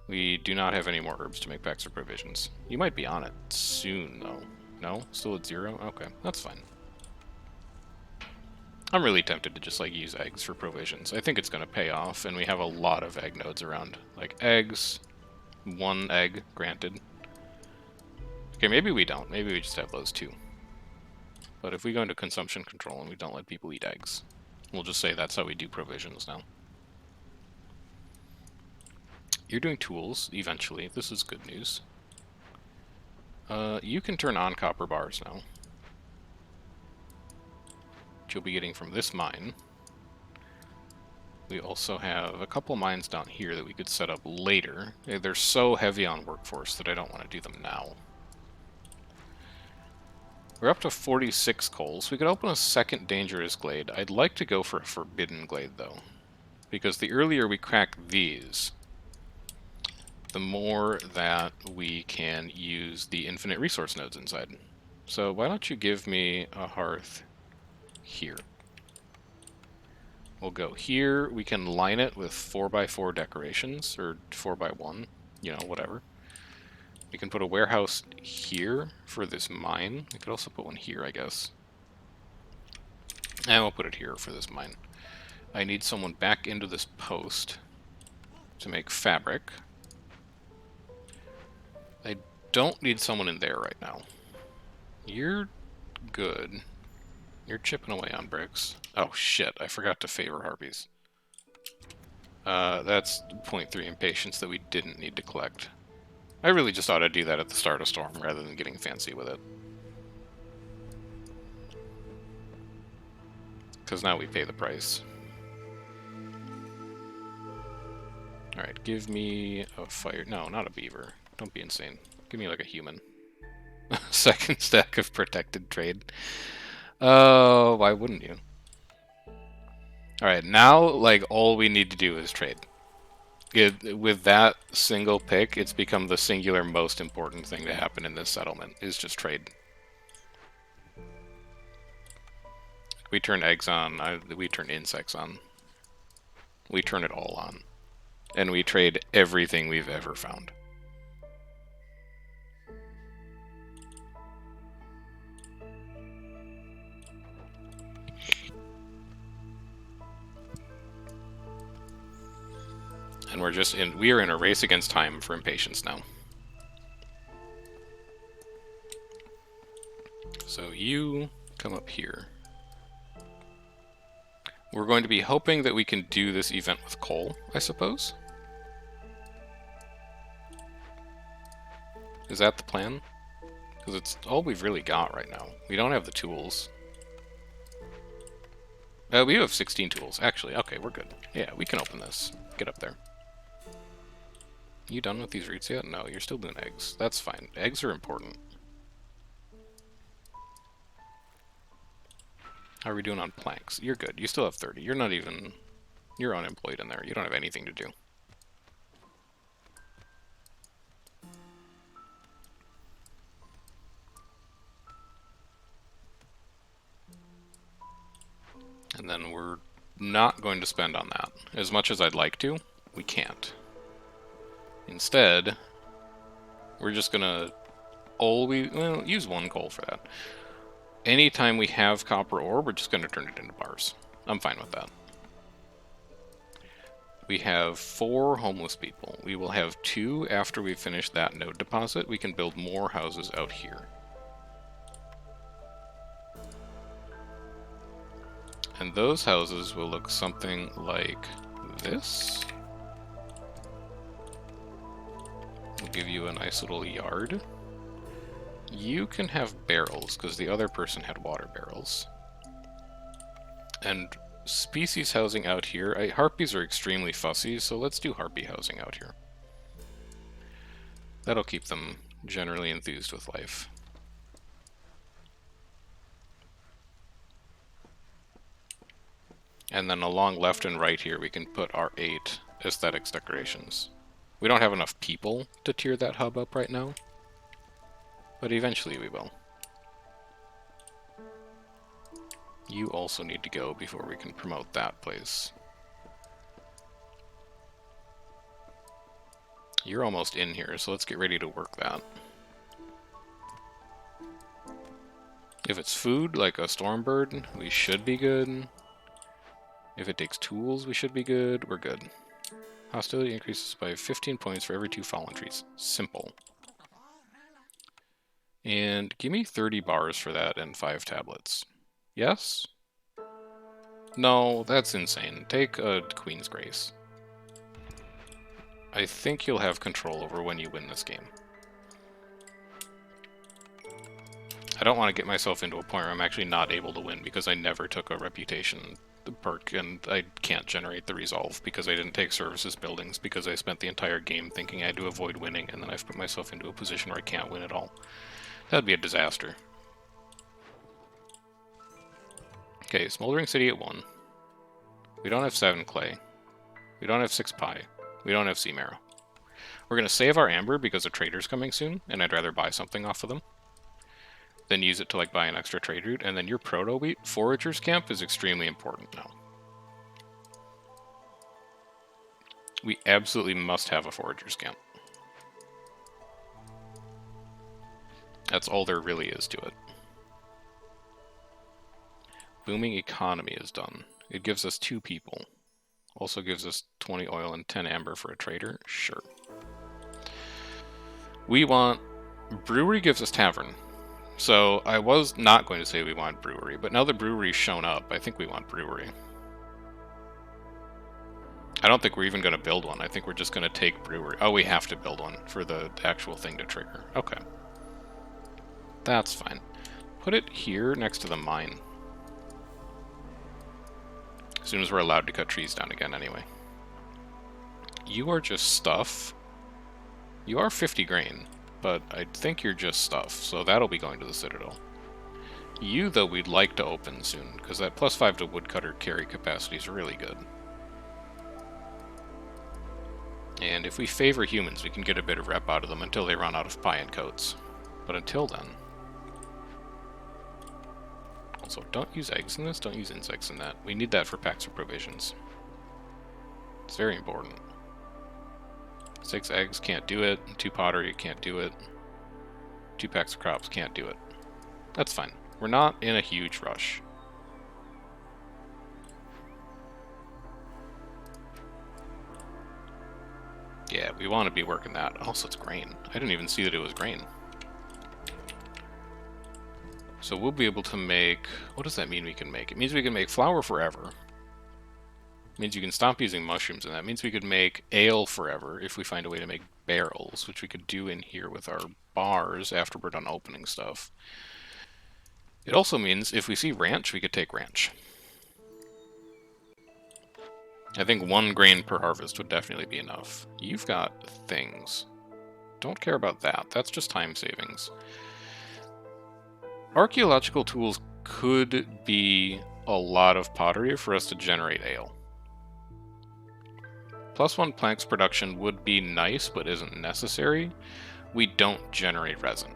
We do not have any more herbs to make packs or provisions. You might be on it soon, though. No? Still at 0? Okay, that's fine. I'm really tempted to just, like, use eggs for provisions. I think it's going to pay off, and we have a lot of egg nodes around. Like, eggs, 1 egg, granted. Okay, maybe we don't. Maybe we just have those 2. But if we go into consumption control and we don't let people eat eggs, we'll just say that's how we do provisions now. You're doing tools, eventually. This is good news. You can turn on copper bars now. which you'll be getting from this mine. We also have a couple mines down here that we could set up later. They're so heavy on workforce that I don't want to do them now. We're up to 46 coals. We could open a second dangerous glade. I'd like to go for a forbidden glade, though, because the earlier we crack these, the more that we can use the infinite resource nodes inside. So why don't you give me a hearth here? We'll go here. We can line it with 4x4 decorations, or 4x1, you know, whatever. We can put a warehouse here for this mine. We could also put one here, I guess. And we'll put it here for this mine. I need someone back into this post to make fabric. I don't need someone in there right now. You're good. You're chipping away on bricks. Oh shit, I forgot to favor harpies. That's 0.3 impatience that we didn't need to collect. I really just ought to do that at the start of Storm rather than getting fancy with it. Because now we pay the price. Alright, give me a fire... No, not a beaver. Don't be insane. Give me like a human. Second stack of protected trade. Oh, why wouldn't you? Alright, now, like, all we need to do is trade. With that single pick, it's become the singular most important thing to happen in this settlement, is just trade. We turn eggs on, we turn insects on. We turn it all on. And we trade everything we've ever found. And we are in a race against time for impatience now. So you come up here. We're going to be hoping that we can do this event with coal, I suppose. Is that the plan? Because it's all we've really got right now. We don't have the tools. We have 16 tools, actually. Okay, we're good. Yeah, we can open this. Get up there. You done with these roots yet? No, you're still doing eggs. That's fine. Eggs are important. How are we doing on planks? You're good. You still have 30. You're not even... You're unemployed in there. You don't have anything to do. And then we're not going to spend on that. As much as I'd like to, we can't. Instead, we're just gonna use one coal for that. Anytime we have copper ore, we're just gonna turn it into bars. I'm fine with that. We have 4 homeless people. We will have 2 after we finish that node deposit. We can build more houses out here. And those houses will look something like this. We'll give you a nice little yard. You can have barrels, because the other person had water barrels. And species housing out here. Harpies are extremely fussy, so let's do harpy housing out here. That'll keep them generally enthused with life. And then along left and right here, we can put our 8 aesthetics decorations. We don't have enough people to tier that hub up right now, but eventually we will. You also need to go before we can promote that place. You're almost in here, so let's get ready to work that. If it's food, like a stormbird, we should be good. If it takes tools, we should be good. We're good. Hostility increases by 15 points for every 2 fallen trees. Simple. And give me 30 bars for that and 5 tablets. Yes? No, that's insane. Take a Queen's Grace. I think you'll have control over when you win this game. I don't want to get myself into a point where I'm actually not able to win because I never took a reputation perk and I can't generate the resolve because I didn't take services buildings because I spent the entire game thinking I had to avoid winning, and then I've put myself into a position where I can't win at all. That'd be a disaster. Okay, Smoldering City at 1. We don't have 7 clay. We don't have 6 pie. We don't have sea marrow. We're going to save our amber because a trader's coming soon, and I'd rather buy something off of them then use it to like buy an extra trade route. And then your proto wheat forager's camp is extremely important now. We absolutely must have a forager's camp. That's all there really is to it. Booming economy is done. It gives us 2 people. Also gives us 20 oil and 10 amber for a trader. Sure. We want... Brewery gives us tavern. So I was not going to say we want brewery, but now the brewery's shown up, I think we want brewery. I don't think we're even going to build one. I think we're just going to take brewery. Oh, we have to build one for the actual thing to trigger. Okay. That's fine. Put it here next to the mine. As soon as we're allowed to cut trees down again anyway. You are just stuff. You are 50 grain. But I think you're just stuff, so that'll be going to the Citadel. You, though, we'd like to open soon, because that +5 to woodcutter carry capacity is really good. And if we favor humans, we can get a bit of rep out of them until they run out of pie and coats. But until then... Also, don't use eggs in this, don't use insects in that. We need that for packs of provisions. It's very important. 6 eggs, can't do it. 2 pottery, can't do it. 2 packs of crops, can't do it. That's fine. We're not in a huge rush. Yeah, we want to be working that. Also, it's grain. I didn't even see that it was grain. So we'll be able to make... What does that mean we can make? It means we can make flour forever. It means you can stop using mushrooms, and that means we could make ale forever if we find a way to make barrels, which we could do in here with our bars after we're done opening stuff. It also means if we see ranch, we could take ranch. I think 1 grain per harvest would definitely be enough. You've got things. Don't care about that. That's just time savings. Archaeological tools could be a lot of pottery for us to generate ale. +1 planks production would be nice, but isn't necessary. We don't generate resin.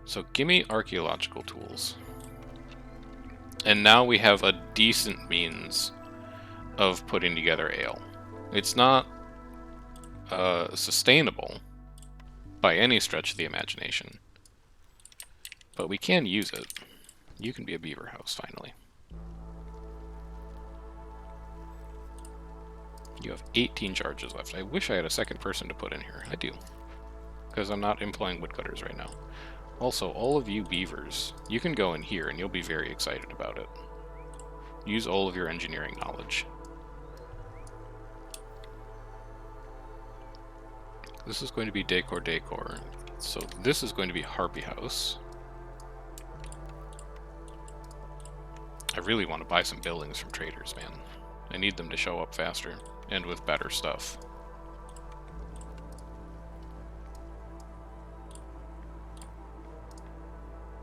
So give me archaeological tools. And now we have a decent means of putting together ale. It's not sustainable by any stretch of the imagination. But we can use it. You can be a beaver house, finally. You have 18 charges left. I wish I had a second person to put in here. I do. Because I'm not employing woodcutters right now. Also, all of you beavers, you can go in here and you'll be very excited about it. Use all of your engineering knowledge. This is going to be decor. So this is going to be Harpy House. I really want to buy some buildings from traders, man. I need them to show up faster. And with better stuff.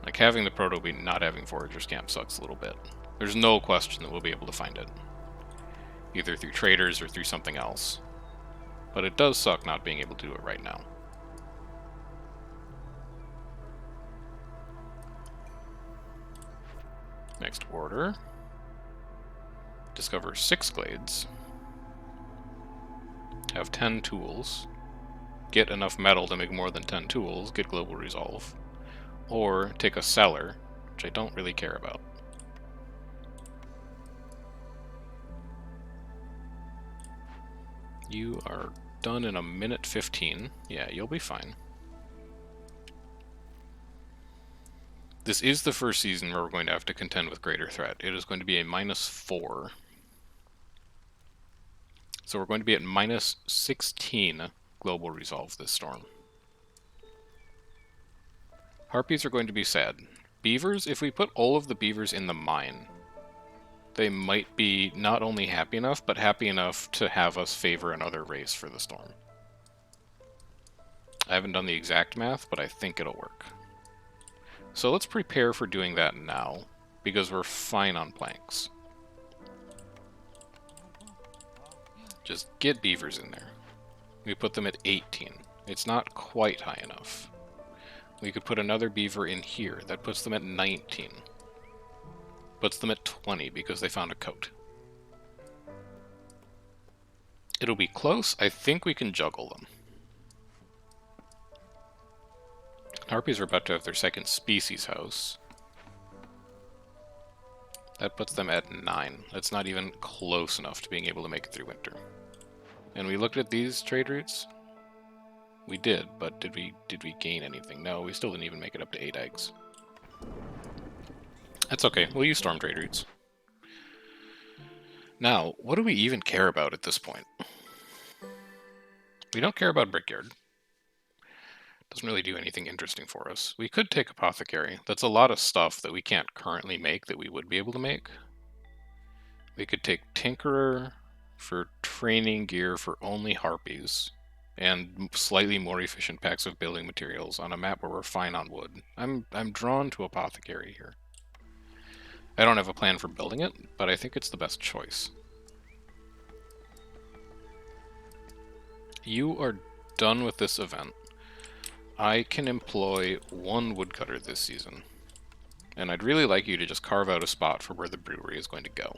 Like, having the proto wheat and not having foragers camp sucks a little bit. There's no question that we'll be able to find it. Either through traders or through something else. But it does suck not being able to do it right now. Next order. Discover 6 glades. Have 10 tools, get enough metal to make more than 10 tools, get global resolve, or take a cellar, which I don't really care about. You are done in 1:15. Yeah, you'll be fine. This is the first season where we're going to have to contend with greater threat. It is going to be a -4. So we're going to be at -16 global resolve this storm. Harpies are going to be sad. Beavers, if we put all of the beavers in the mine, they might be not only happy enough, but happy enough to have us favor another race for the storm. I haven't done the exact math, but I think it'll work. So let's prepare for doing that now, because we're fine on planks. Just get beavers in there. We put them at 18. It's not quite high enough. We could put another beaver in here. That puts them at 19. Puts them at 20 because they found a coat. It'll be close. I think we can juggle them. Harpies are about to have their second species house. That puts them at 9. That's not even close enough to being able to make it through winter. And we looked at these trade routes. We did, but did we gain anything? No, we still didn't even make it up to 8 eggs. That's okay. We'll use storm trade routes. Now, what do we even care about at this point? We don't care about Brickyard. Doesn't really do anything interesting for us. We could take Apothecary. That's a lot of stuff that we can't currently make that we would be able to make. We could take Tinkerer for training gear for only Harpies, and slightly more efficient packs of building materials on a map where we're fine on wood. I'm drawn to Apothecary here. I don't have a plan for building it, but I think it's the best choice. You are done with this event. I can employ 1 woodcutter this season, and I'd really like you to just carve out a spot for where the brewery is going to go.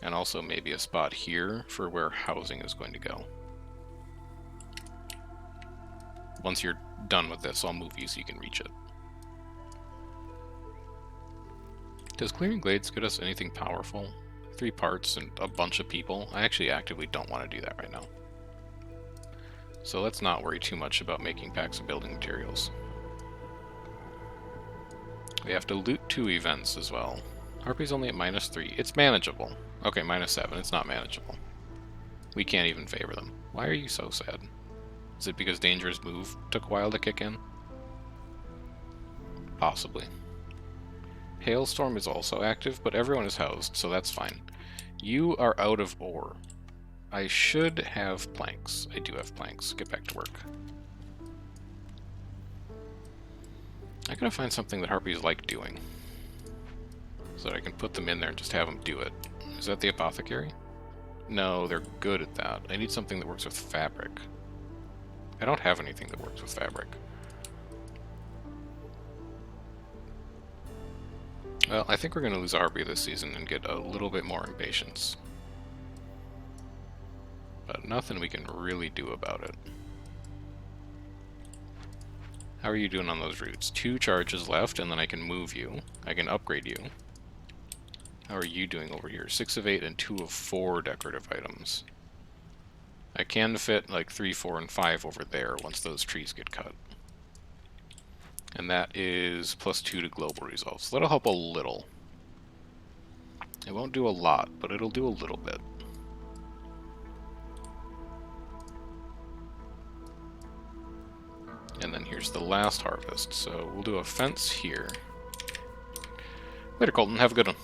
And also maybe a spot here for where housing is going to go. Once you're done with this, I'll move you so you can reach it. Does clearing glades get us anything powerful? 3 parts and a bunch of people? I actually actively don't want to do that right now. So let's not worry too much about making packs of building materials. We have to loot 2 events as well. Harpy's only at -3. It's manageable. Okay, -7. It's not manageable. We can't even favor them. Why are you so sad? Is it because Dangerous Move took a while to kick in? Possibly. Hailstorm is also active, but everyone is housed, so that's fine. You are out of ore. I should have planks. I do have planks. Get back to work. I gotta find something that Harpies like doing, so that I can put them in there and just have them do it. Is that the Apothecary? No, they're good at that. I need something that works with fabric. I don't have anything that works with fabric. Well, I think we're going to lose a Harpy this season and get a little bit more impatience. But nothing we can really do about it. How are you doing on those routes? 2 charges left, and then I can move you. I can upgrade you. How are you doing over here? 6 of 8 and 2 of 4 decorative items. I can fit like 3, 4, and 5 over there once those trees get cut. And that is +2 to global results. That'll help a little. It won't do a lot, but it'll do a little bit. And then here's the last harvest, so we'll do a fence here. Later, Colton. Have a good one.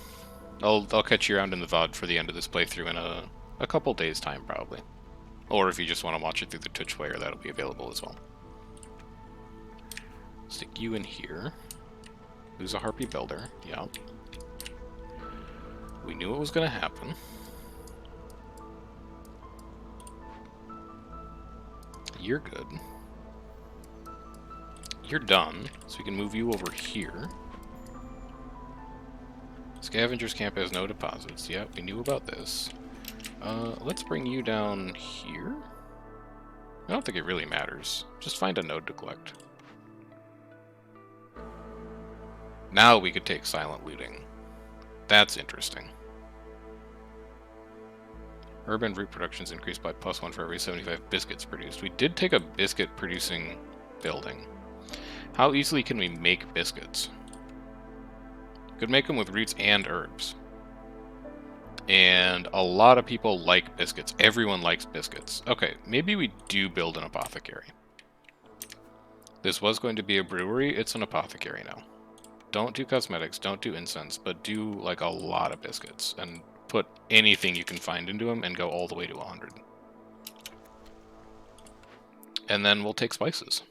I'll catch you around in the VOD for the end of this playthrough in a couple days' time, probably. Or if you just want to watch it through the Twitch player, that'll be available as well. Stick you in here. Lose a Harpy Builder. Yep. We knew it was going to happen. You're good. You're done, so we can move you over here. Scavenger's Camp has no deposits. Yep, we knew about this. Let's bring you down here. I don't think it really matters. Just find a node to collect. Now we could take silent looting. That's interesting. Urban root production's increased by +1 for every 75 biscuits produced. We did take a biscuit producing building. How easily can we make biscuits? Could make them with roots and herbs. And a lot of people like biscuits. Everyone likes biscuits. Okay, maybe we do build an apothecary. This was going to be a brewery. It's an apothecary now. Don't do cosmetics, don't do incense, but do like a lot of biscuits and put anything you can find into them and go all the way to 100. And then we'll take spices.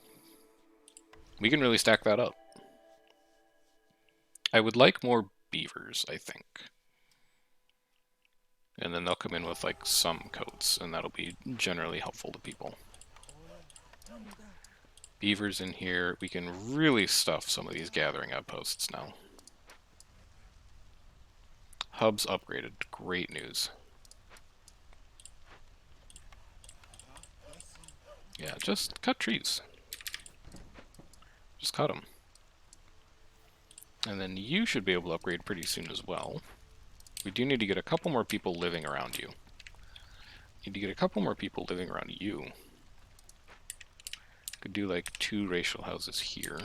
We can really stack that up. I would like more beavers, I think. And then they'll come in with like some coats, and that'll be generally helpful to people. Beavers in here. We can really stuff some of these gathering outposts now. Hubs upgraded. Great news. Yeah, just cut trees. Just cut them. And then you should be able to upgrade pretty soon as well. We do need to get a couple more people living around you. Need to get a couple more people living around you. Could do like 2 racial houses here.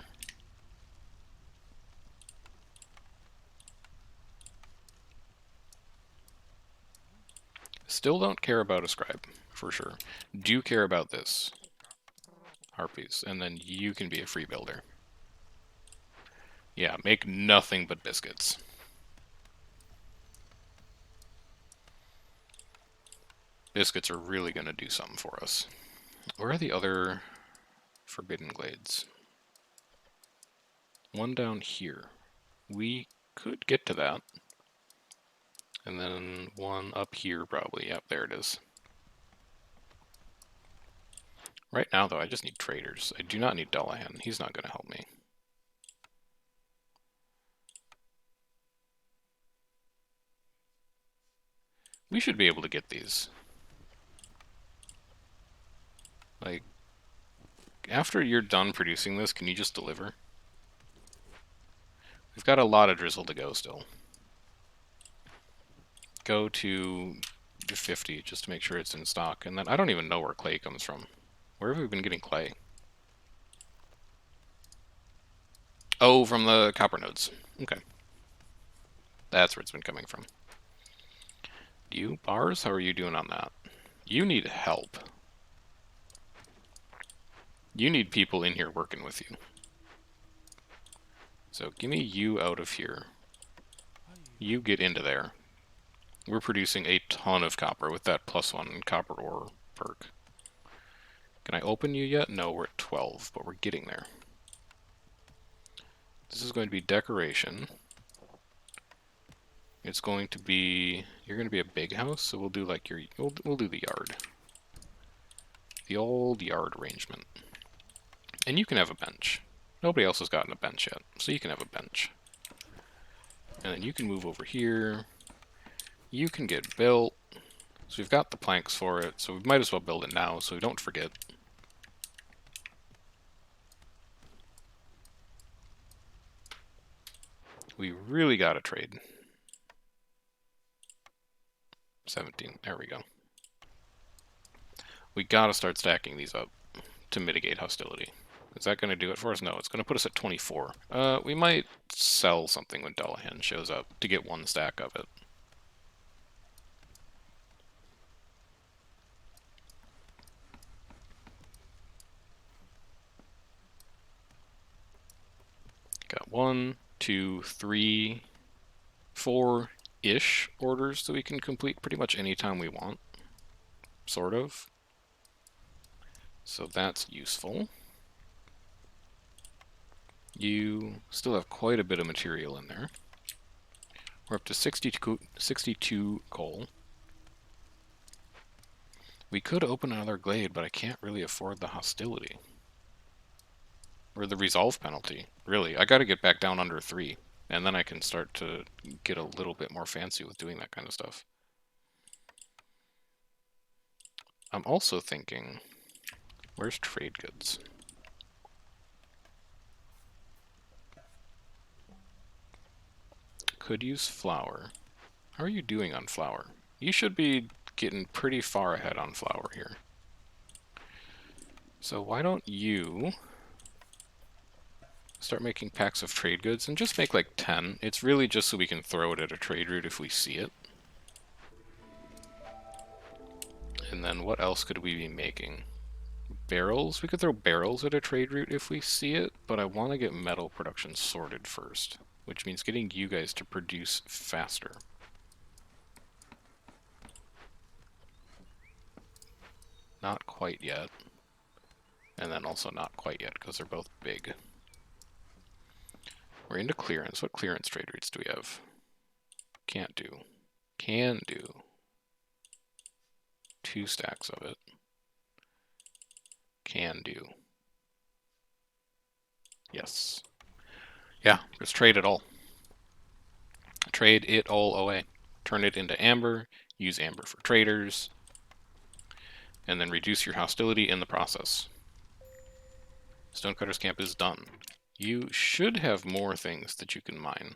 Still don't care about a scribe, for sure. Do care about this. Harpies. And then you can be a free builder. Yeah, make nothing but biscuits. Biscuits are really going to do something for us. Where are the other forbidden glades? One down here. We could get to that. And then one up here probably. Yep, there it is. Right now, though, I just need traders. I do not need Dullahan. He's not going to help me. We should be able to get these. Like, after you're done producing this, can you just deliver? We've got a lot of drizzle to go still. Go to 50 just to make sure it's in stock. And then I don't even know where clay comes from. Where have we been getting clay? Oh, from the copper nodes. Okay. That's where it's been coming from. You, Bars, how are you doing on that? You need help. You need people in here working with you. So give me you out of here. You get into there. We're producing a ton of copper with that +1 copper ore perk. Can I open you yet? No, we're at 12, but we're getting there. This is going to be decoration. It's going to be... You're going to be a big house, so we'll do like your... We'll do the yard. The old yard arrangement. And you can have a bench. Nobody else has gotten a bench yet, so you can have a bench. And then you can move over here. You can get built. So we've got the planks for it, so we might as well build it now so we don't forget. We really gotta trade. 17, there we go. We gotta start stacking these up to mitigate hostility. Is that gonna do it for us? No, it's gonna put us at 24. We might sell something when Dullahan shows up to get 1 stack of it. Got 1, 2, 3, 4-ish orders that we can complete pretty much any time we want. Sort of. So that's useful. You still have quite a bit of material in there. We're up to 62 coal. We could open another glade, but I can't really afford the hostility. Or the resolve penalty, really. I gotta get back down under 3, and then I can start to get a little bit more fancy with doing that kind of stuff. I'm also thinking, where's trade goods? Could use flour. How are you doing on flour? You should be getting pretty far ahead on flour here. So why don't you start making packs of trade goods and just make like 10. It's really just so we can throw it at a trade route if we see it. And then what else could we be making? barrels. We could throw barrels at a trade route if we see it, but I want to get metal production sorted first, which means getting you guys to produce faster. Not quite yet. And then also not quite yet, because they're both big. We're into clearance. What clearance trade routes do we have? Can't do. Can do. 2 stacks of it. Can do. Yes. Yeah, just trade it all. Trade it all away. Turn it into amber, use amber for traders, and then reduce your hostility in the process. Stonecutter's camp is done. You should have more things that you can mine.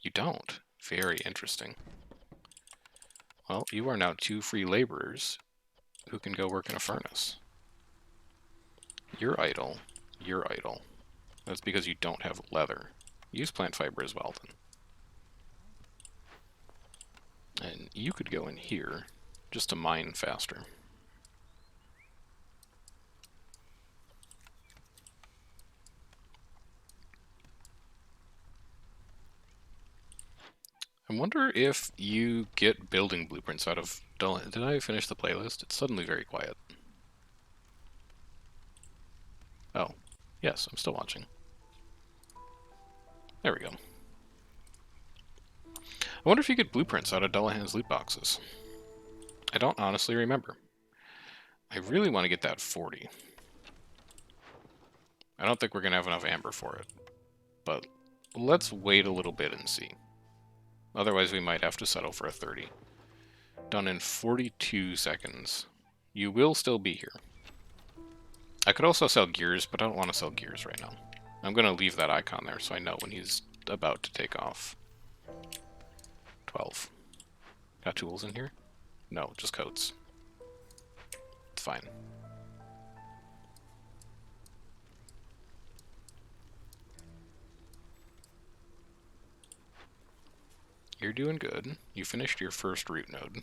You don't. Very interesting. Well, you are now 2 free laborers who can go work in a furnace. You're idle. You're idle. That's because you don't have leather. Use plant fiber as well, then. And you could go in here just to mine faster. I wonder if you get building blueprints out of Dullahan. Did I finish the playlist? It's suddenly very quiet. Oh, yes, I'm still watching. There we go. I wonder if you get blueprints out of Dullahan's loot boxes. I don't honestly remember. I really want to get that 40. I don't think we're going to have enough amber for it, but let's wait a little bit and see. Otherwise, we might have to settle for a 30. Done in 42 seconds. You will still be here. I could also sell gears, but I don't want to sell gears right now. I'm going to leave that icon there so I know when he's about to take off. 12. Got tools in here? No, just coats. It's fine. You're doing good. You finished your first root node.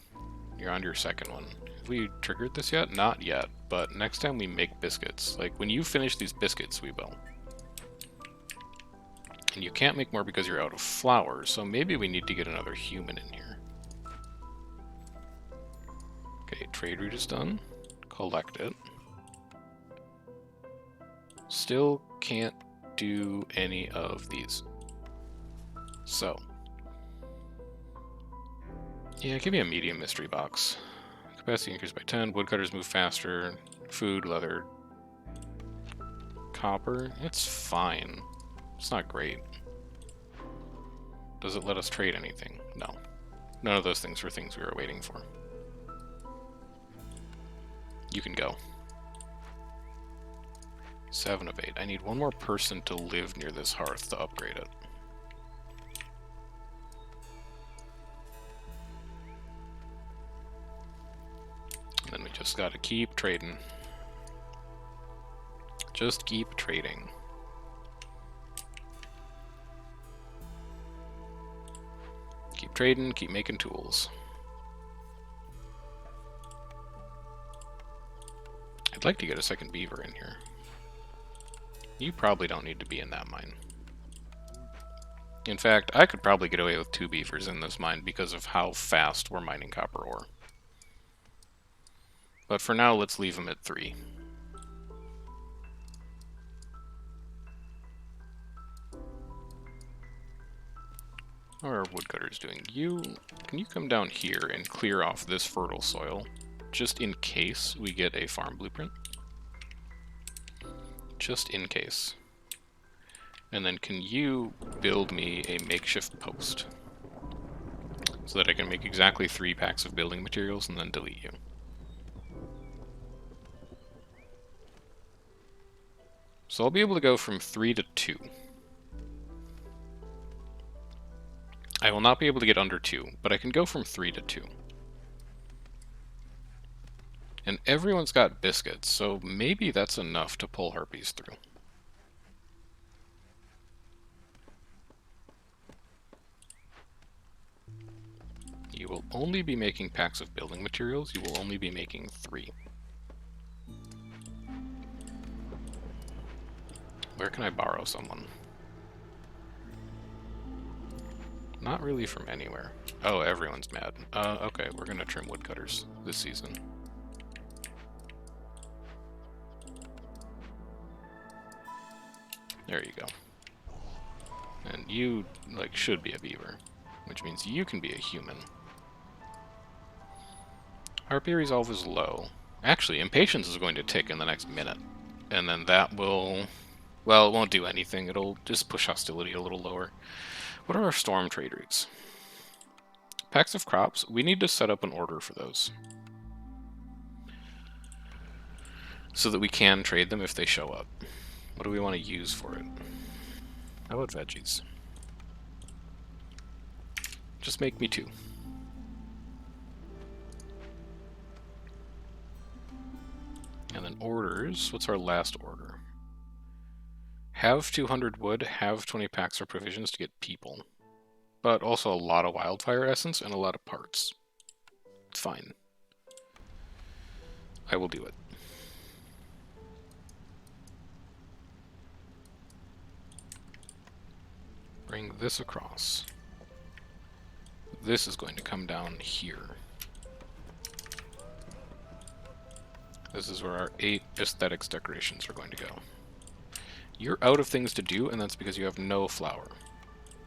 You're on your second one. Have we triggered this yet? Not yet, but next time we make biscuits. Like, when you finish these biscuits, we will. And you can't make more because you're out of flour, so maybe we need to get another human in here. Okay, trade route is done. Collect it. Still can't do any of these. So. Yeah, give me a medium mystery box. Capacity increased by 10. Woodcutters move faster. Food, leather, copper. It's fine. It's not great. Does it let us trade anything? No. None of those things were things we were waiting for. You can go. 7 of 8. I need one more person to live near this hearth to upgrade it. And then we just gotta keep trading. Just keep trading. Keep trading, keep making tools. I'd like to get a second beaver in here. You probably don't need to be in that mine. In fact, I could probably get away with 2 beavers in this mine because of how fast we're mining copper ore. But for now, let's leave them at 3. How are our woodcutters doing? Can you come down here and clear off this fertile soil, just in case we get a farm blueprint? Just in case. And then can you build me a makeshift post? So that I can make exactly 3 packs of building materials and then delete you. So I'll be able to go from 3 to 2. I will not be able to get under 2, but I can go from 3 to 2. And everyone's got biscuits, so maybe that's enough to pull harpies through. You will only be making packs of building materials. You will only be making 3. Where can I borrow someone? Not really from anywhere. Oh, everyone's mad. Okay, we're gonna trim woodcutters this season. There you go. And you, like, should be a beaver, which means you can be a human. Harpy resolve is low. Actually, impatience is going to tick in the next minute. And then that will... Well, it won't do anything. It'll just push hostility a little lower. What are our storm trade routes? Packs of crops. We need to set up an order for those, so that we can trade them if they show up. What do we want to use for it? How about veggies? Just make me 2. And then orders. What's our last order? Have 200 wood, have 20 packs or provisions to get people. But also a lot of wildfire essence and a lot of parts. It's fine. I will do it. Bring this across. This is going to come down here. This is where our 8 aesthetics decorations are going to go. You're out of things to do, and that's because you have no flour.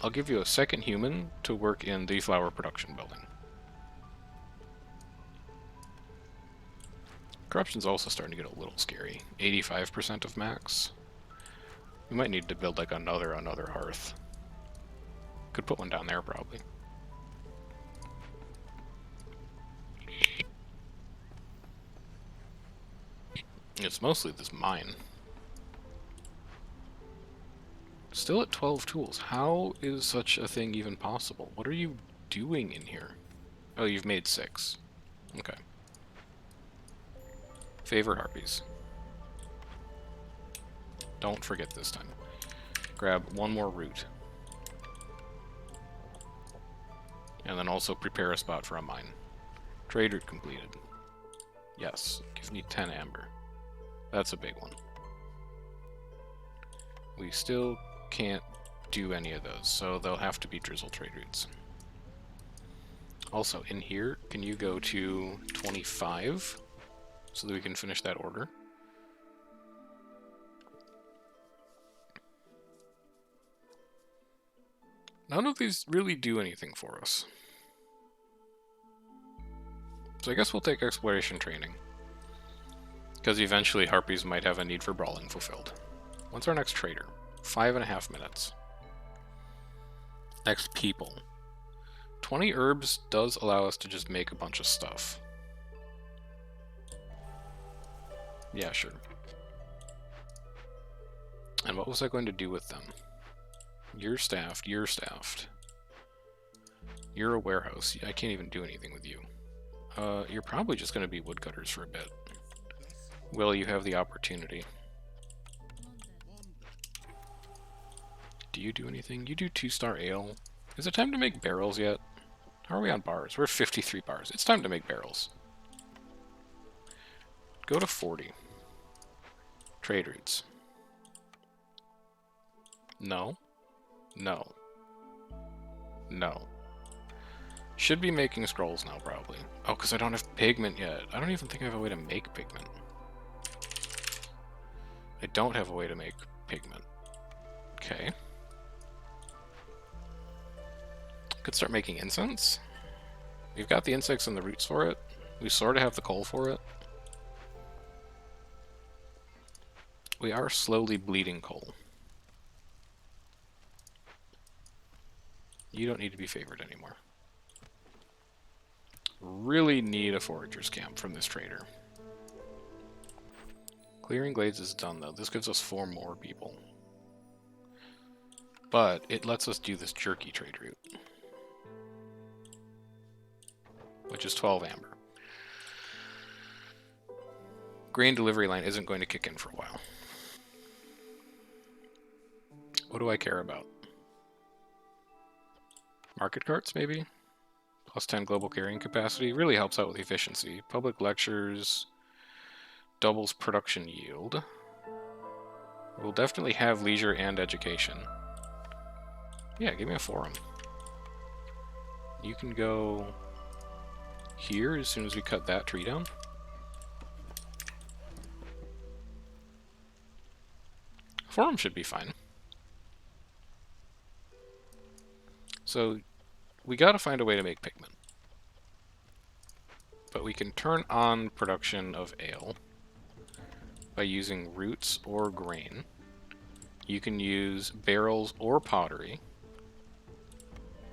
I'll give you a second human to work in the flour production building. Corruption's also starting to get a little scary. 85% of max. We might need to build like another hearth. Could put one down there probably. It's mostly this mine. Still at 12 tools. How is such a thing even possible? What are you doing in here? Oh, you've made 6. Okay. Favor harpies. Don't forget this time. Grab one more root. And then also prepare a spot for a mine. Trade route completed. Yes, give me 10 amber. That's a big one. We still can't do any of those, so they'll have to be drizzle trade routes. Also, in here, can you go to 25 so that we can finish that order? None of these really do anything for us. So I guess we'll take exploration training, because eventually harpies might have a need for brawling fulfilled. When's our next trader? 5.5 minutes. Next people. 20 herbs does allow us to just make a bunch of stuff. Yeah, sure. And what was I going to do with them? You're staffed, you're staffed. You're a warehouse. I can't even do anything with you. You're probably just going to be woodcutters for a bit. Will you have the opportunity? Do you do anything? You do 2-star ale. Is it time to make barrels yet? How are we on bars? We're 53 bars. It's time to make barrels. Go to 40. Trade routes. No. No. No. Should be making scrolls now, probably. Oh, because I don't have pigment yet. I don't even think I have a way to make pigment. I don't have a way to make pigment. Okay. Could start making incense. We've got the insects and the roots for it. We sort of have the coal for it. We are slowly bleeding coal. You don't need to be favored anymore. Really need a forager's camp from this trader. Clearing glades is done though. This gives us 4 more people. But it lets us do this jerky trade route, which is 12 amber. Grain delivery line isn't going to kick in for a while. What do I care about? Market carts, maybe? Plus 10 global carrying capacity. Really helps out with efficiency. Public lectures doubles production yield. We'll definitely have leisure and education. Yeah, give me a forum. You can go here as soon as we cut that tree down. Forum should be fine. So we gotta find a way to make pigment. But we can turn on production of ale by using roots or grain. You can use barrels or pottery.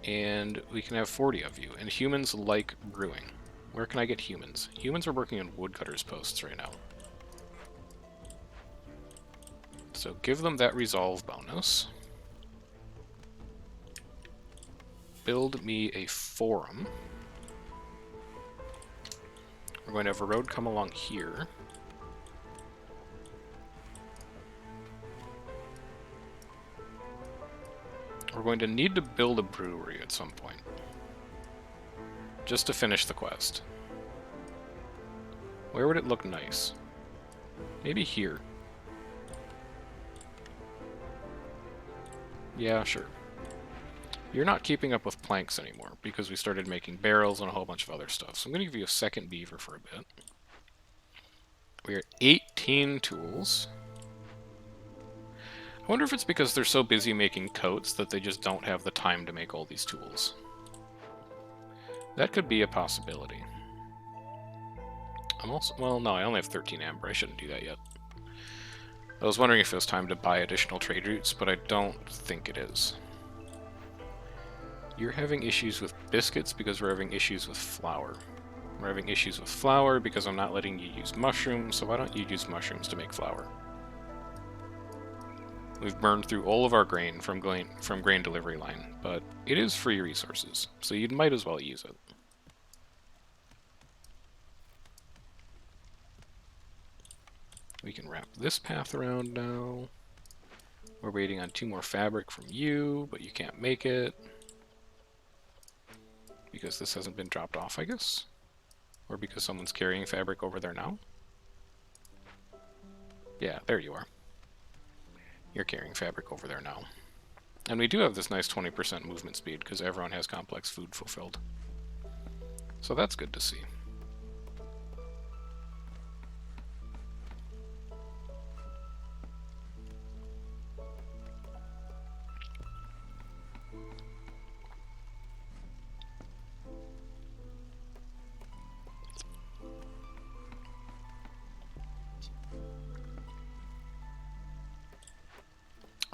And we can have 40 of you. And humans like brewing. Where can I get humans? Humans are working on woodcutters' posts right now. So give them that resolve bonus. Build me a forum. We're going to have a road come along here. We're going to need to build a brewery at some point. Just to finish the quest. Where would it look nice? Maybe here. Yeah, sure. You're not keeping up with planks anymore, because we started making barrels and a whole bunch of other stuff. So I'm going to give you a second beaver for a bit. We're at 18 tools. I wonder if it's because they're so busy making coats that they just don't have the time to make all these tools. That could be a possibility. I'm also... well, no, I only have 13 amber. I shouldn't do that yet. I was wondering if it was time to buy additional trade routes, but I don't think it is. You're having issues with biscuits because we're having issues with flour. We're having issues with flour because I'm not letting you use mushrooms, so why don't you use mushrooms to make flour? We've burned through all of our grain from grain delivery line, but it is free resources, so you might as well use it. We can wrap this path around now. We're waiting on 2 more fabric from you, but you can't make it. Because this hasn't been dropped off, I guess? Or because someone's carrying fabric over there now? Yeah, there you are. You're carrying fabric over there now. And we do have this nice 20% movement speed, because everyone has complex food fulfilled. So that's good to see.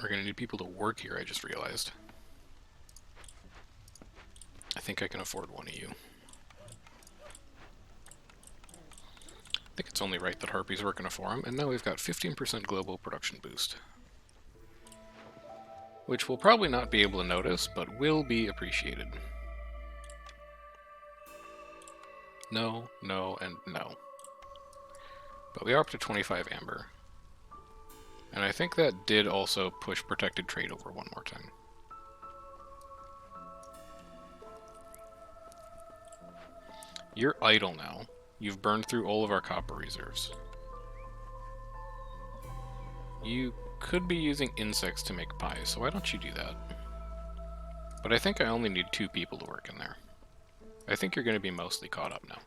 We're going to need people to work here, I just realized. I think I can afford one of you. I think it's only right that Harpy's working a forum, and now we've got 15% global production boost. Which we'll probably not be able to notice, but will be appreciated. No, no, and no. But we are up to 25 amber. And I think that did also push protected trade over one more time. You're idle now. You've burned through all of our copper reserves. You could be using insects to make pies, so why don't you do that? But I think I only need 2 people to work in there. I think you're going to be mostly caught up now.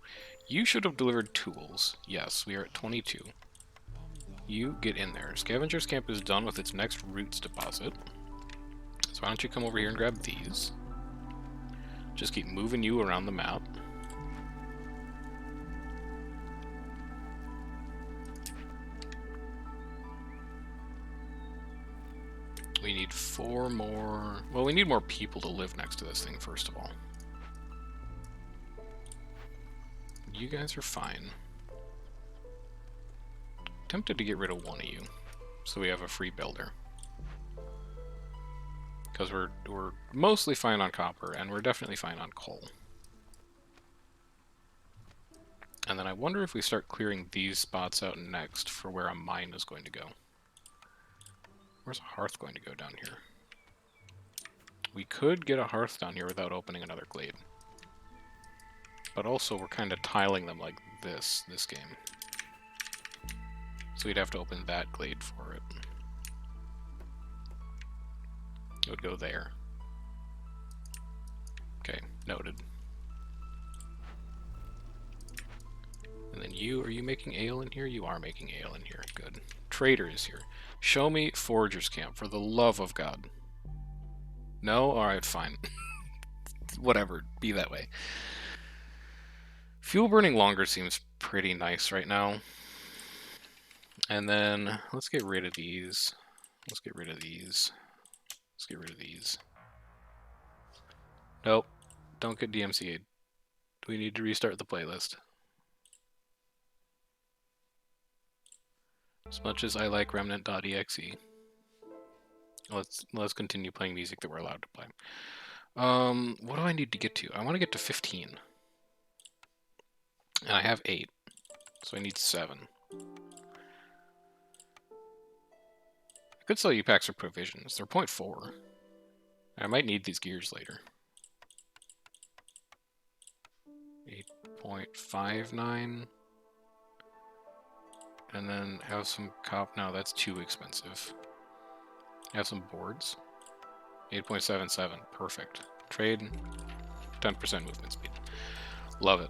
You should have delivered tools. Yes, we are at 22. You get in there. Scavenger's Camp is done with its next roots deposit. So why don't you come over here and grab these? Just keep moving you around the map. We need 4 more... well, we need more people to live next to this thing, first of all. You guys are fine. Tempted to get rid of one of you, so we have a free builder. Because we're mostly fine on copper, and we're definitely fine on coal. And then I wonder if we start clearing these spots out next for where a mine is going to go. Where's a hearth going to go down here? We could get a hearth down here without opening another glade. But also we're kind of tiling them like this game. So we'd have to open that glade for it. It would go there. Okay, noted. And then you, are you making ale in here? You are making ale in here. Good. Trader is here. Show me Forager's Camp, for the love of God. No? Alright, fine. Whatever, be that way. Fuel burning longer seems pretty nice right now. And then, let's get rid of these. Let's get rid of these. Let's get rid of these. Nope. Don't get DMCA'd. We need to restart the playlist. As much as I like remnant.exe, let's continue playing music that we're allowed to play. What do I need to get to? I want to get to 15. And I have 8. So I need 7. I could sell you packs for provisions. They're 0.4. I might need these gears later. 8.59. And then have some no, that's too expensive. Have some boards. 8.77, perfect. Trade, 10% movement speed. Love it.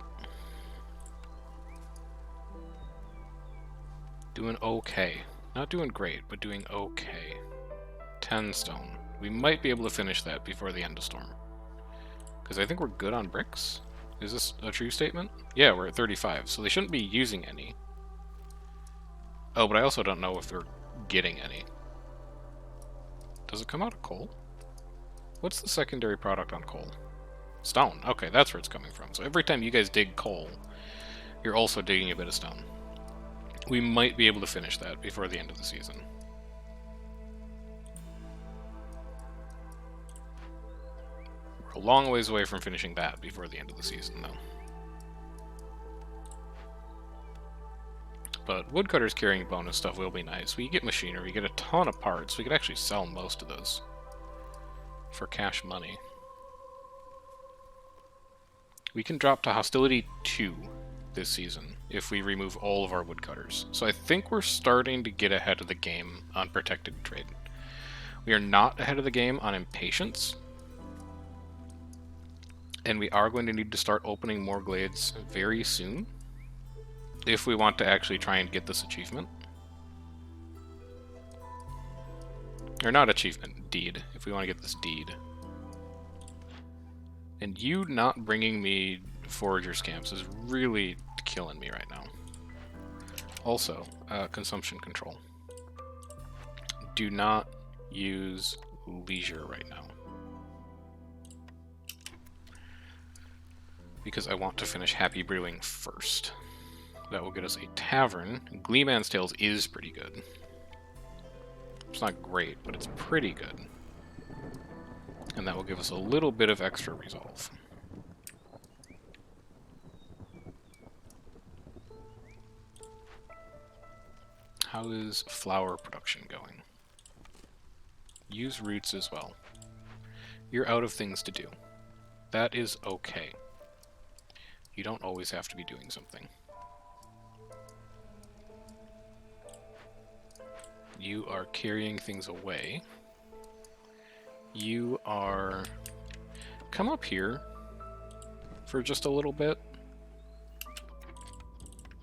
Doing okay. Not doing great, but doing okay. 10 stone. We might be able to finish that before the end of storm. Because I think we're good on bricks. Is this a true statement? Yeah, we're at 35, so they shouldn't be using any. Oh, but I also don't know if they're getting any. Does it come out of coal? What's the secondary product on coal? Stone. Okay, that's where it's coming from. So every time you guys dig coal, you're also digging a bit of stone. We might be able to finish that before the end of the season. We're a long ways away from finishing that before the end of the season, though. But woodcutters carrying bonus stuff will be nice. We get machinery, we get a ton of parts. We could actually sell most of those for cash money. We can drop to hostility 2 this season if we remove all of our woodcutters. So I think we're starting to get ahead of the game on protected trade. We are not ahead of the game on impatience. And we are going to need to start opening more glades very soon if we want to actually try and get this achievement. Or not achievement, deed, if we want to get this deed. And you not bringing me foragers camps is really killing me right now. Also, consumption control. Do not use leisure right now. Because I want to finish Happy Brewing first. That will get us a tavern. Gleeman's Tales is pretty good. It's not great, but it's pretty good. And that will give us a little bit of extra resolve. How is flour production going? Use roots as well. You're out of things to do. That is okay. You don't always have to be doing something. You are carrying things away. You are... Come up here for just a little bit.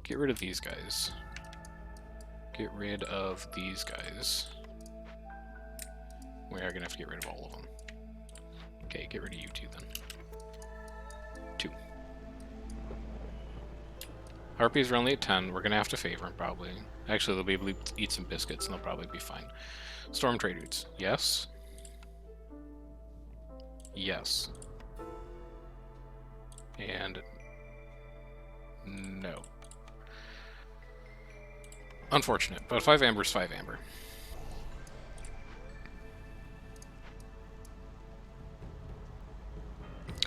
Get rid of these guys. Get rid of these guys. We are going to have to get rid of all of them. Okay, get rid of you two then. 2. Harpies are only at 10. We're going to have to favor them, probably. Actually, they'll be able to eat some biscuits, and they'll probably be fine. Storm trade routes. Yes. Yes. And... no. Unfortunate, but 5 amber is 5 amber.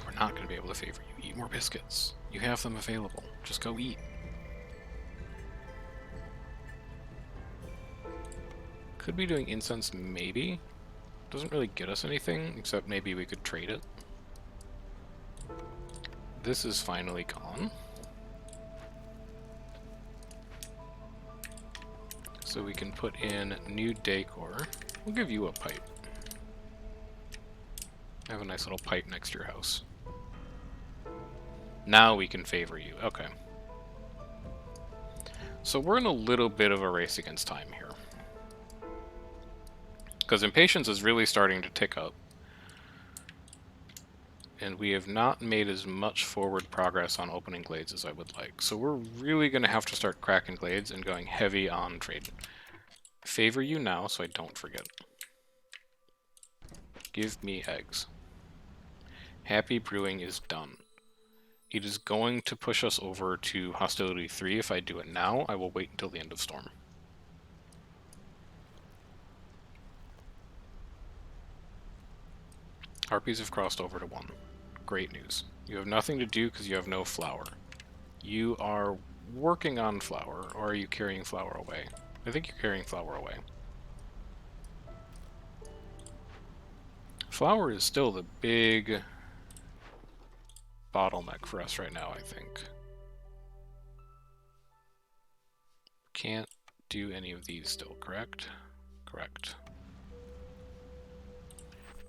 We're not going to be able to favor you. Eat more biscuits. You have them available. Just go eat. Could be doing incense, maybe. Doesn't really get us anything, except maybe we could trade it. This is finally gone. So we can put in new decor. We'll give you a pipe. I have a nice little pipe next to your house. Now we can favor you. Okay. So we're in a little bit of a race against time here. Because impatience is really starting to tick up. And we have not made as much forward progress on opening glades as I would like. So we're really going to have to start cracking glades and going heavy on trade. Favor you now so I don't forget. Give me eggs. Happy Brewing is done. It is going to push us over to Hostility 3. If I do it now, I will wait until the end of Storm. Harpies have crossed over to 1. Great news. You have nothing to do because you have no flour. You are working on flour, or are you carrying flour away? I think you're carrying flour away. Flour is still the big bottleneck for us right now, I think. Can't do any of these still, correct? Correct.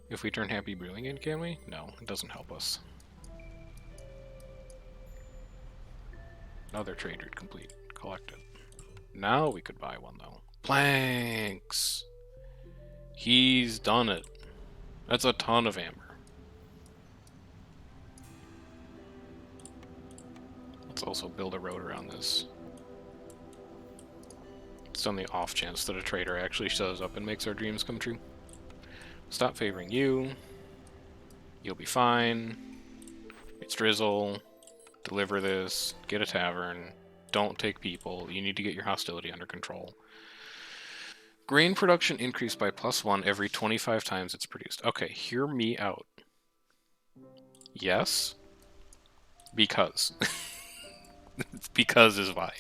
If we turn Happy Brewing in, can we? No, it doesn't help us. Another trade route complete. Collected. Now we could buy one, though. Planks! He's done it. That's a ton of amber. Let's also build a road around this. It's on the off chance that a trader actually shows up and makes our dreams come true. Stop favoring you. You'll be fine. It's drizzle. Deliver this. Get a tavern. Don't take people. You need to get your hostility under control. Grain production increased by +1 every 25 times it's produced. Okay, hear me out. Yes. Because. Because is why.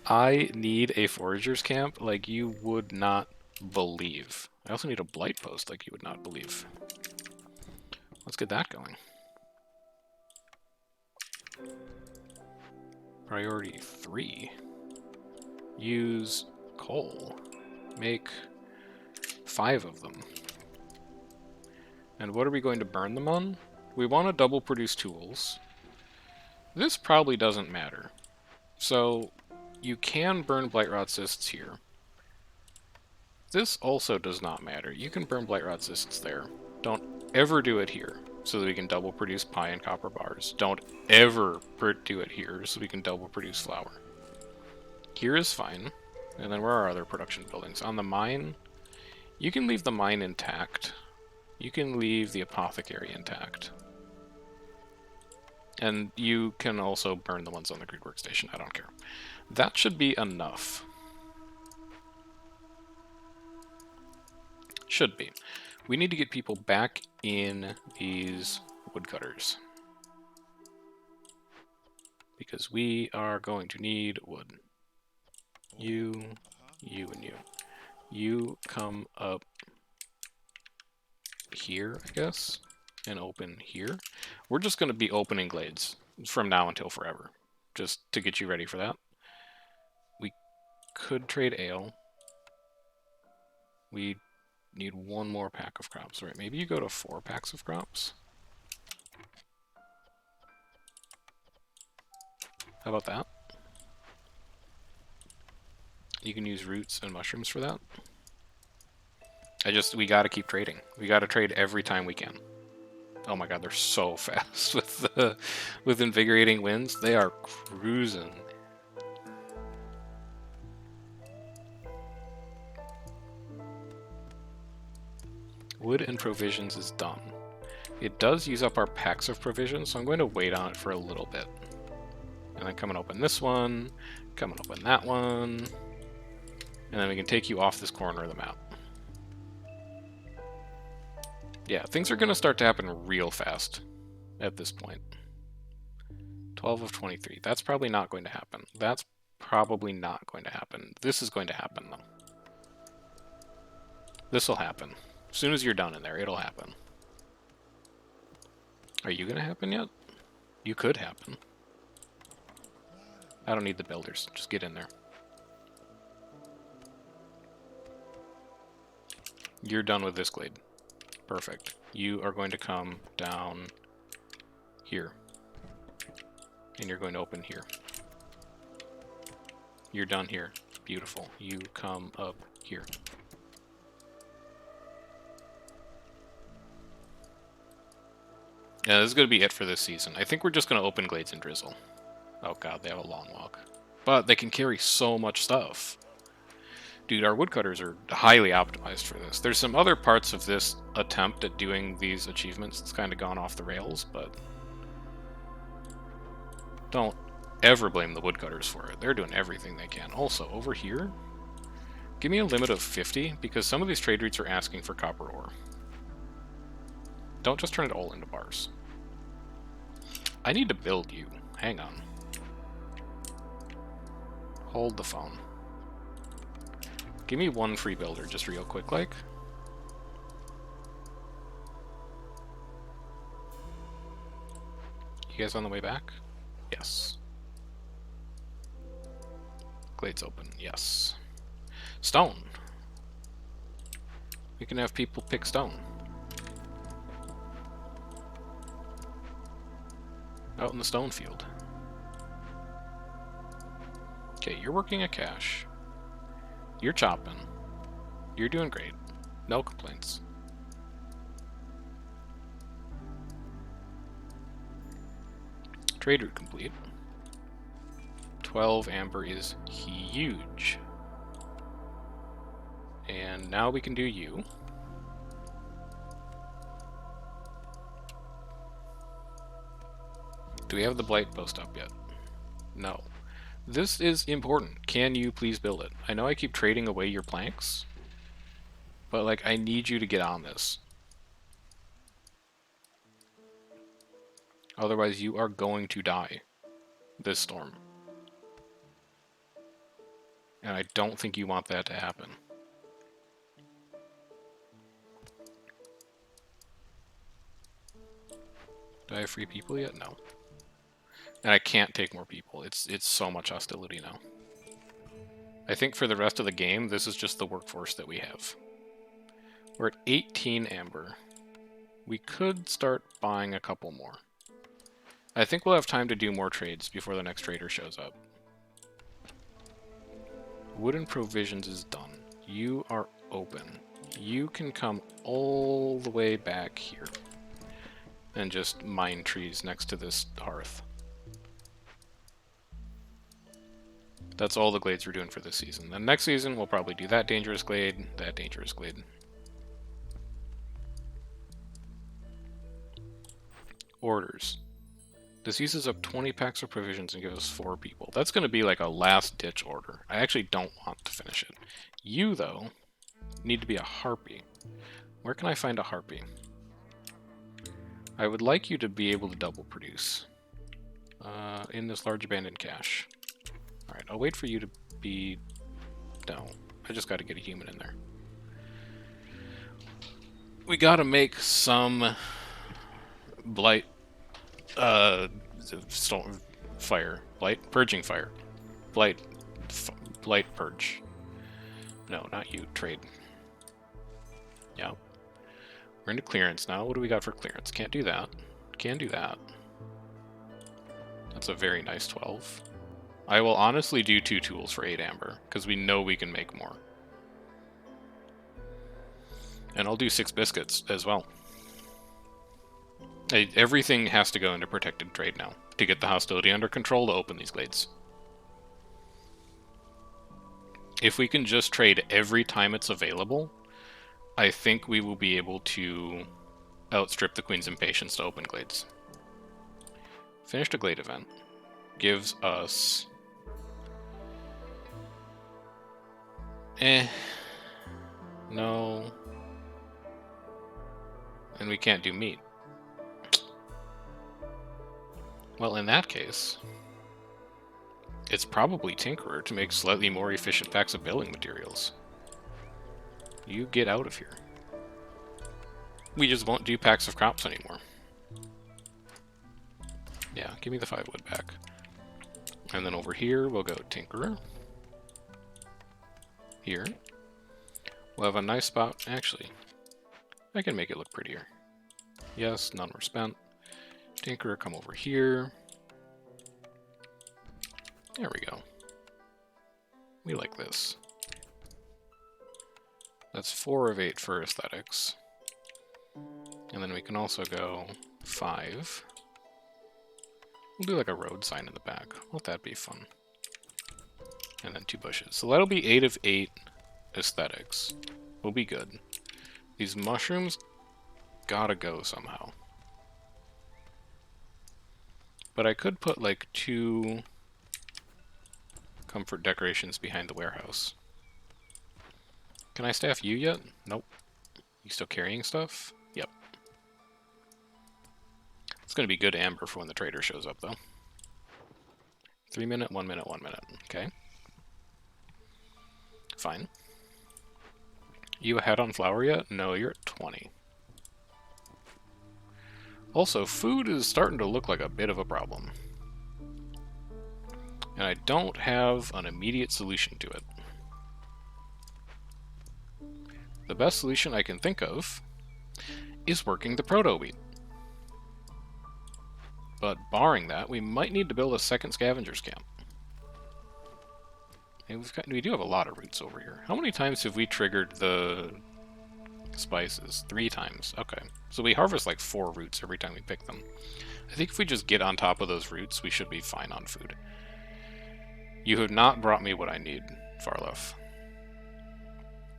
I need a forager's camp like you would not believe. I also need a blight post like you would not believe. Let's get that going. Priority 3. Use coal. Make 5 of them. And what are we going to burn them on? We want to double produce tools. This probably doesn't matter. So you can burn Blightrot Cysts here. This also does not matter. You can burn Blightrot Cysts there. Don't ever do it here, so that we can double produce pie and copper bars. Don't ever do it here, so we can double produce flour. Here is fine. And then where are our other production buildings? On the mine, you can leave the mine intact. You can leave the apothecary intact. And you can also burn the ones on the grid workstation. I don't care. That should be enough. Should be. We need to get people back in these woodcutters. Because we are going to need wood. You, and you. You come up here, I guess, and open here. We're just going to be opening glades from now until forever, just to get you ready for that. We could trade ale. We need 1 more pack of crops, right? Maybe you go to 4 packs of crops. How about that? You can use roots and mushrooms for that. We gotta keep trading. We gotta trade every time we can. Oh my god, they're so fast with invigorating winds. They are cruising. Wood and provisions is done. It does use up our packs of provisions, so I'm going to wait on it for a little bit. And then come and open this one, come and open that one, and then we can take you off this corner of the map. Yeah, things are going to start to happen real fast at this point. 12 of 23. That's probably not going to happen. That's probably not going to happen. This is going to happen, though. This will happen. As soon as you're done in there, it'll happen. Are you going to happen yet? You could happen. I don't need the builders. Just get in there. You're done with this glade. Perfect. You are going to come down here. And you're going to open here. You're done here. Beautiful. You come up here. Yeah, this is going to be it for this season. I think we're just going to open glades and drizzle. Oh god, they have a long walk. But they can carry so much stuff. Dude, our woodcutters are highly optimized for this. There's some other parts of this attempt at doing these achievements that's kind of gone off the rails, but don't ever blame the woodcutters for it. They're doing everything they can. Also, over here, give me a limit of 50, because some of these trade routes are asking for copper ore. Don't just turn it all into bars. I need to build you. Hang on. Hold the phone. Give me one free builder, just real quick, like. You guys on the way back? Yes. Glades open, yes. Stone. We can have people pick stone. Out in the stone field. Okay, you're working a cache. You're chopping. You're doing great. No complaints. Trade route complete. 12 amber is huge. And now we can do you. Do we have the blight post up yet? No. This is important. Can you please build it? I know I keep trading away your planks, but like I need you to get on this. Otherwise you are going to die this storm. And I don't think you want that to happen. Do I have free people yet? No. And I can't take more people. It's so much hostility now. I think for the rest of the game, this is just the workforce that we have. We're at 18 amber. We could start buying a couple more. I think we'll have time to do more trades before the next trader shows up. Wooden provisions is done. You are open. You can come all the way back here and just mine trees next to this hearth. That's all the glades we're doing for this season. Then next season, we'll probably do that dangerous glade, that dangerous glade. Orders. This uses up 20 packs of provisions and gives us 4 people. That's going to be like a last-ditch order. I actually don't want to finish it. You, though, need to be a harpy. Where can I find a harpy? I would like you to be able to double produce. In this large abandoned cache. Alright, I'll wait for you to be... No, I just got to get a human in there. We got to make some blight... fire. Blight? Purging fire. Blight purge. No, not you. Trade. Yeah. We're into clearance now. What do we got for clearance? Can't do that. Can do that. That's a very nice 12. I will honestly do 2 tools for 8 amber, because we know we can make more. And I'll do 6 biscuits as well. Everything has to go into protected trade now, to get the hostility under control to open these glades. If we can just trade every time it's available, I think we will be able to outstrip the Queen's impatience to open glades. Finished a glade event. Gives us... No. And we can't do meat. Well, in that case, it's probably Tinkerer to make slightly more efficient packs of building materials. You get out of here. We just won't do packs of crops anymore. Yeah, give me the 5 wood back. And then over here, we'll go Tinkerer. Here. We'll have a nice spot. Actually, I can make it look prettier. Yes, none were spent. Tinkerer, come over here. There we go. We like this. That's 4 of 8 for aesthetics. And then we can also go 5. We'll do like a road sign in the back. Won't that be fun? And then 2 bushes. So that'll be 8 of 8 aesthetics. We'll be good. These mushrooms gotta go somehow. But I could put like 2 comfort decorations behind the warehouse. Can I staff you yet? Nope. You still carrying stuff? Yep. It's gonna be good amber for when the trader shows up, though. 3 minute, 1 minute, 1 minute. Okay. Fine. You ahead on flour yet? No, you're at 20. Also, food is starting to look like a bit of a problem. And I don't have an immediate solution to it. The best solution I can think of is working the proto-wheat. But barring that, we might need to build a second scavengers camp. And we do have a lot of roots over here. How many times have we triggered the spices? 3 times. Okay. So we harvest like 4 roots every time we pick them. I think if we just get on top of those roots, we should be fine on food. You have not brought me what I need, Farlof.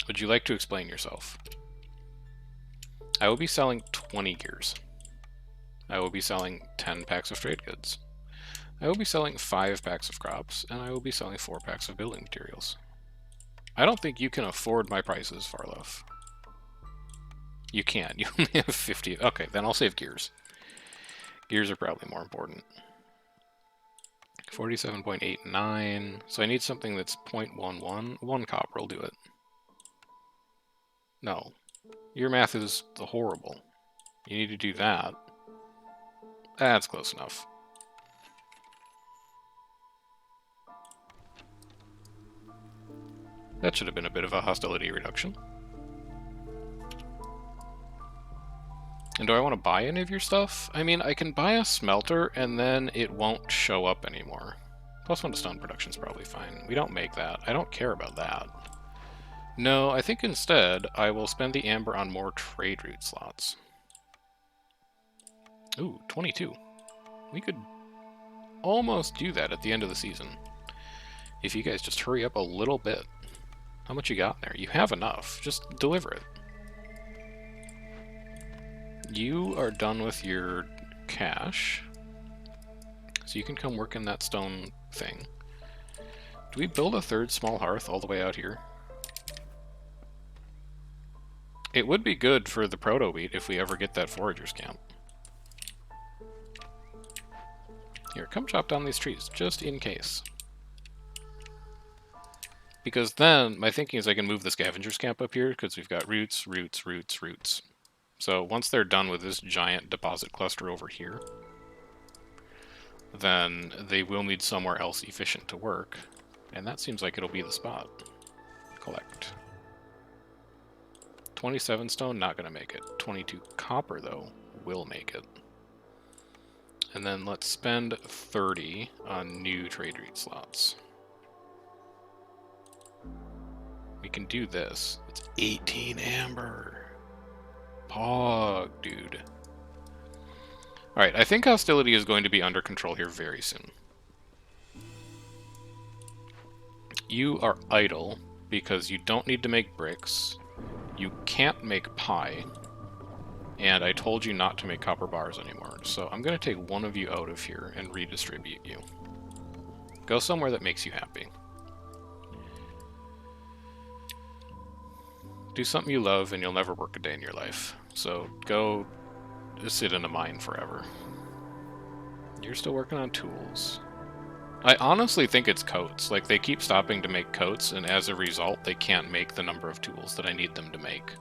Would you like to explain yourself? I will be selling 20 gears. I will be selling 10 packs of trade goods. I will be selling 5 packs of crops, and I will be selling 4 packs of building materials. I don't think you can afford my prices, Farlof. You can. You only have 50. Okay, then I'll save gears. Gears are probably more important. 47.89. So I need something that's 0.11. 1 copper will do it. No. Your math is horrible. You need to do that. That's close enough. That should have been a bit of a hostility reduction. And do I want to buy any of your stuff? I mean, I can buy a smelter, and then it won't show up anymore. +1 to stone production is probably fine. We don't make that. I don't care about that. No, I think instead I will spend the amber on more trade route slots. Ooh, 22. We could almost do that at the end of the season. If you guys just hurry up a little bit. How much you got in there? You have enough. Just deliver it. You are done with your cash. So you can come work in that stone thing. Do we build a 3rd small hearth all the way out here? It would be good for the proto-wheat if we ever get that foragers camp. Here, come chop down these trees, just in case. Because then, my thinking is I can move the scavengers camp up here, because we've got roots, roots, roots, roots. So once they're done with this giant deposit cluster over here, then they will need somewhere else efficient to work, and that seems like it'll be the spot. Collect. 27 stone, not going to make it. 22 copper, though, will make it. And then let's spend 30 on new trade route slots. We can do this. It's 18 amber. Pog, dude. Alright, I think hostility is going to be under control here very soon. You are idle because you don't need to make bricks. You can't make pie. And I told you not to make copper bars anymore. So I'm going to take one of you out of here and redistribute you. Go somewhere that makes you happy. Do something you love and you'll never work a day in your life. So go sit in a mine forever. You're still working on tools. I honestly think it's coats. Like, they keep stopping to make coats, and as a result, they can't make the number of tools that I need them to make.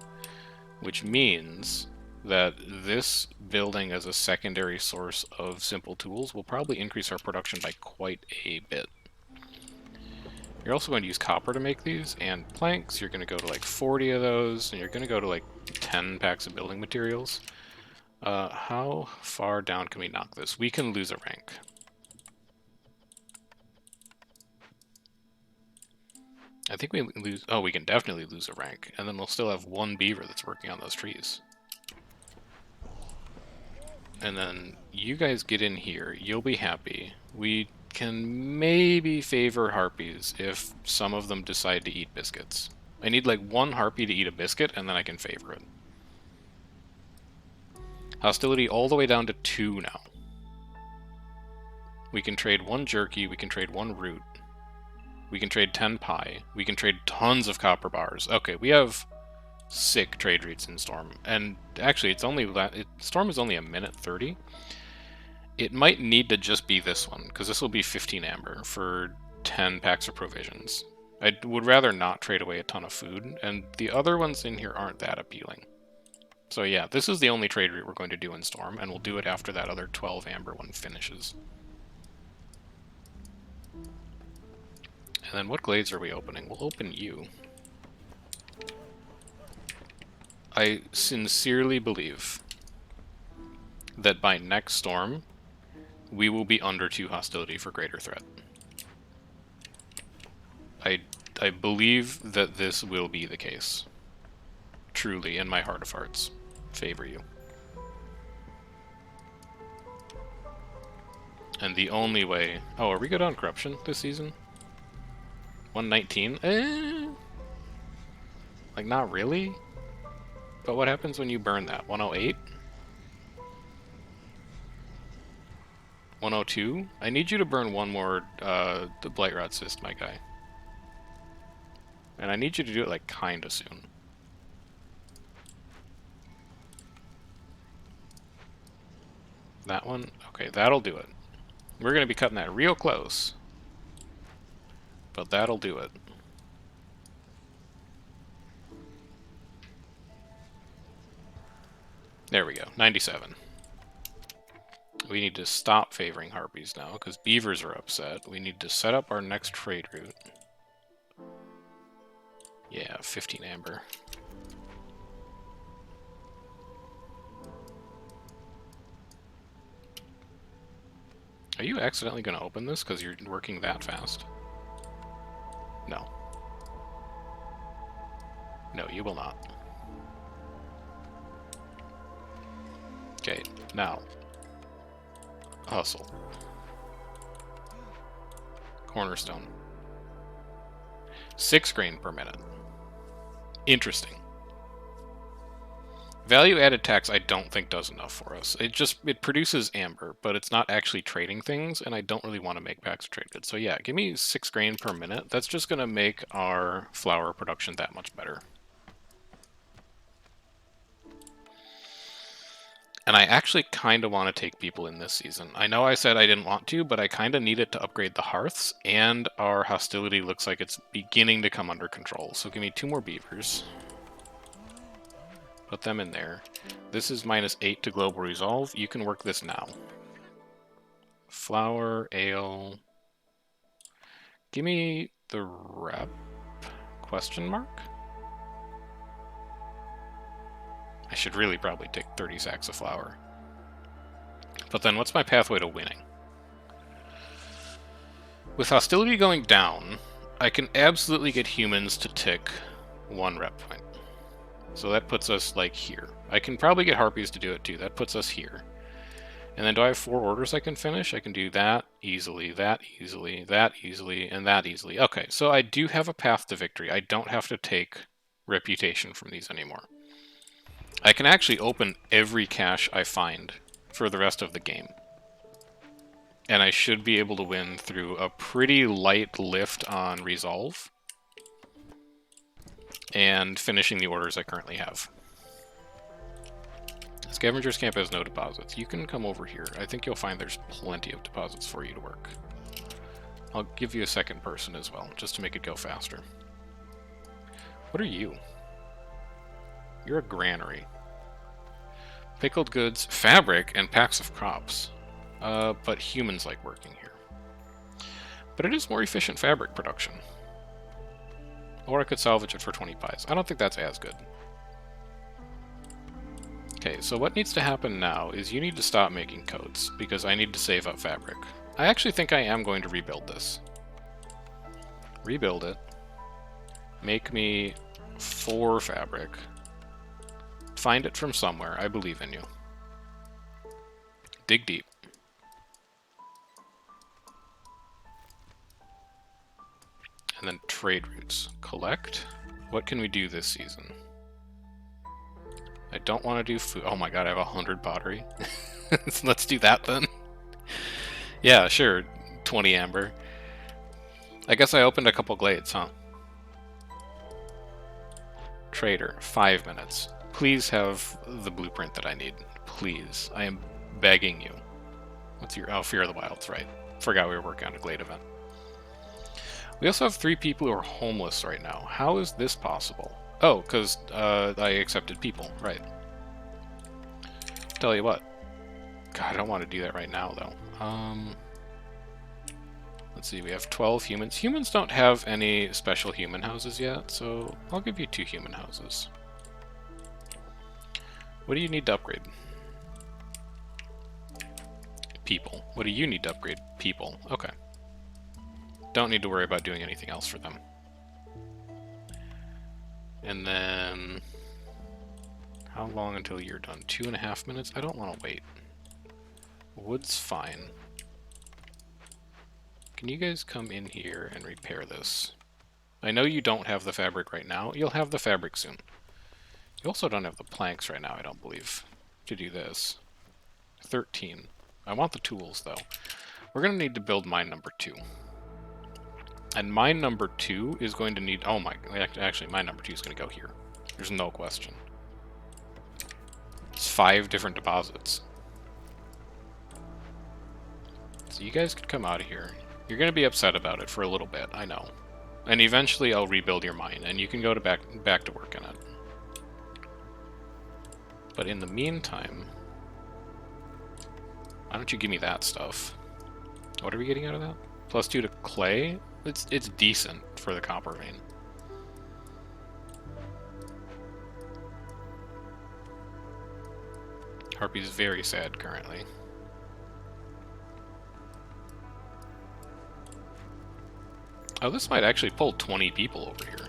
Which means that this building as a secondary source of simple tools will probably increase our production by quite a bit. You're also going to use copper to make these, and planks. You're going to go to like 40 of those, and you're going to go to like 10 packs of building materials. How far down can we knock this? We can lose a rank. I think we lose... Oh, we can definitely lose a rank, and then we'll still have one beaver that's working on those trees. And then you guys get in here. You'll be happy. We can maybe favor harpies if some of them decide to eat biscuits. I need like one harpy to eat a biscuit, and then I can favor it. Hostility all the way down to 2 now. We can trade 1 jerky, we can trade 1 root. We can trade 10 pie. We can trade tons of copper bars. Okay, we have sick trade routes in Storm. And actually, it's only Storm is only a minute 30. It might need to just be this one, because this will be 15 amber for 10 packs of provisions. I would rather not trade away a ton of food, and the other ones in here aren't that appealing. So yeah, this is the only trade route we're going to do in Storm, and we'll do it after that other 12 amber one finishes. And then what glades are we opening? We'll open you. I sincerely believe that by next Storm, we will be under 2 hostility for greater threat. I believe that this will be the case. Truly, in my heart of hearts. Favor you. And the only way... Oh, are we good on corruption this season? 119? Like, not really? But what happens when you burn that? 108? 102? I need you to burn one more the Blightrot Cyst, my guy. And I need you to do it, like, kinda soon. That one? Okay, that'll do it. We're gonna be cutting that real close. But that'll do it. There we go, 97. We need to stop favoring harpies now, because beavers are upset. We need to set up our next trade route. Yeah, 15 amber. Are you accidentally going to open this because you're working that fast? No. No, you will not. Okay, now. Hustle. Cornerstone. 6 grain per minute. Interesting. Value-added tax I don't think does enough for us. It produces amber, but it's not actually trading things, and I don't really want to make packs of trade goods. So yeah, give me 6 grain per minute. That's just going to make our flour production that much better. And I actually kind of want to take people in this season. I know I said I didn't want to, but I kind of need it to upgrade the hearths, and our hostility looks like it's beginning to come under control. So give me 2 more beavers. Put them in there. This is -8 to global resolve. You can work this now. Flour, ale. Give me the rep? Question mark? I should really probably take 30 sacks of flour. But then what's my pathway to winning? With hostility going down, I can absolutely get humans to tick 1 rep point. So that puts us, like, here. I can probably get harpies to do it, too. That puts us here. And then do I have 4 orders I can finish? I can do that easily, that easily, that easily, and that easily. Okay, so I do have a path to victory. I don't have to take reputation from these anymore. I can actually open every cache I find for the rest of the game. And I should be able to win through a pretty light lift on resolve. And finishing the orders I currently have. Scavenger's Camp has no deposits. You can come over here. I think you'll find there's plenty of deposits for you to work. I'll give you a second person as well, just to make it go faster. What are you? You're a granary. Pickled goods, fabric, and packs of crops. But humans like working here. But it is more efficient fabric production. Or I could salvage it for 20 pies. I don't think that's as good. Okay, so what needs to happen now is you need to stop making coats, because I need to save up fabric. I actually think I am going to rebuild this. Rebuild it. Make me 4 fabric. Find it from somewhere. I believe in you. Dig deep. And then trade routes. Collect. What can we do this season? I don't want to do food. Oh my god, I have 100 pottery. So let's do that then. Yeah, sure. 20 amber. I guess I opened a couple glades, huh? Trader, 5 minutes. Please have the blueprint that I need. Please. I am begging you. What's your... Oh, Fear of the Wilds, right. Forgot we were working on a glade event. We also have 3 people who are homeless right now. How is this possible? Oh, because I accepted people, right. Tell you what. God, I don't want to do that right now, though. Let's see, we have 12 humans. Humans don't have any special human houses yet, so I'll give you 2 human houses. What do you need to upgrade? People. What do you need to upgrade? People. Okay. Don't need to worry about doing anything else for them. And then... How long until you're done? 2.5 minutes? I don't want to wait. Wood's fine. Can you guys come in here and repair this? I know you don't have the fabric right now. You'll have the fabric soon. You also don't have the planks right now, I don't believe, to do this. 13. I want the tools, though. We're going to need to build mine number 2. And mine number 2 is going to need... Oh my... Actually, mine number 2 is going to go here. There's no question. It's 5 different deposits. So you guys could come out of here. You're going to be upset about it for a little bit, I know. And eventually I'll rebuild your mine, and you can go to back to work in it. But in the meantime... Why don't you give me that stuff? What are we getting out of that? +2 to clay? It's decent for the copper vein. Harpy's very sad currently. Oh, this might actually pull 20 people over here.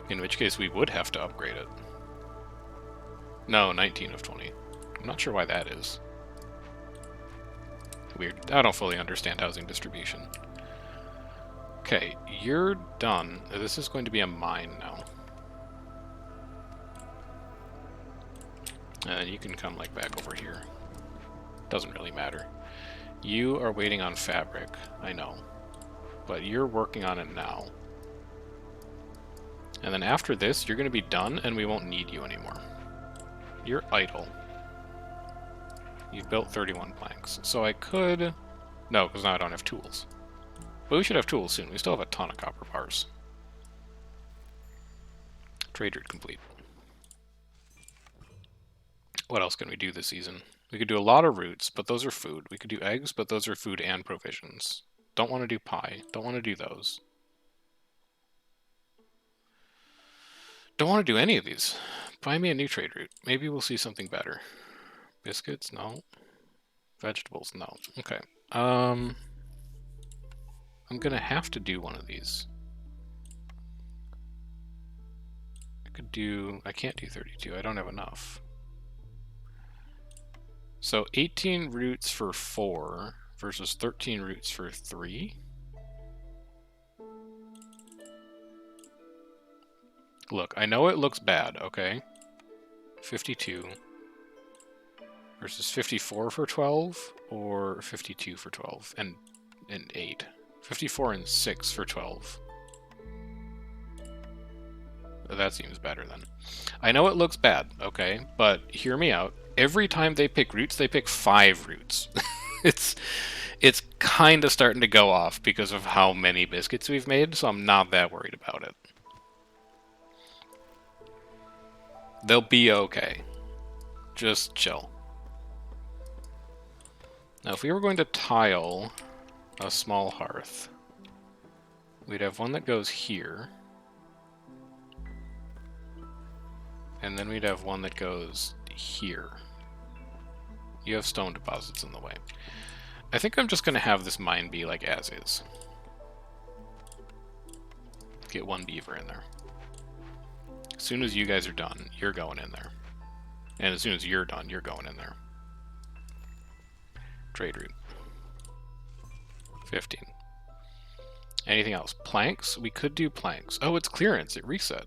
In which case we would have to upgrade it. No, 19 of 20. I'm not sure why that is. Weird. I don't fully understand housing distribution. Okay, you're done. This is going to be a mine now. And you can come like back over here. Doesn't really matter. You are waiting on fabric, I know. But you're working on it now. And then after this, you're going to be done and we won't need you anymore. You're idle. You've built 31 planks. So I could... No, because now I don't have tools. But we should have tools soon. We still have a ton of copper bars. Trade route complete. What else can we do this season? We could do a lot of roots, but those are food. We could do eggs, but those are food and provisions. Don't want to do pie. Don't want to do those. Don't want to do any of these. Buy me a new trade route. Maybe we'll see something better. Biscuits? No. Vegetables? No. Okay. I'm gonna have to do one of these. I can't do 32. I don't have enough. So 18 roots for 4 versus 13 roots for 3. Look, I know it looks bad, okay? 52 versus 54 for 12 or 52 for 12 and 8. 54 and 6 for 12. That seems better then. I know it looks bad, okay? But hear me out. Every time they pick roots, they pick 5 roots. It's kind of starting to go off because of how many biscuits we've made, so I'm not that worried about it. They'll be okay. Just chill. Now, if we were going to tile a small hearth, we'd have one that goes here. And then we'd have one that goes here. You have stone deposits in the way. I think I'm just going to have this mine be like as is. Get one beaver in there. As soon as you guys are done, you're going in there. And as soon as you're done, you're going in there. Trade route. 15. Anything else? Planks? We could do planks. Oh, it's clearance. It reset.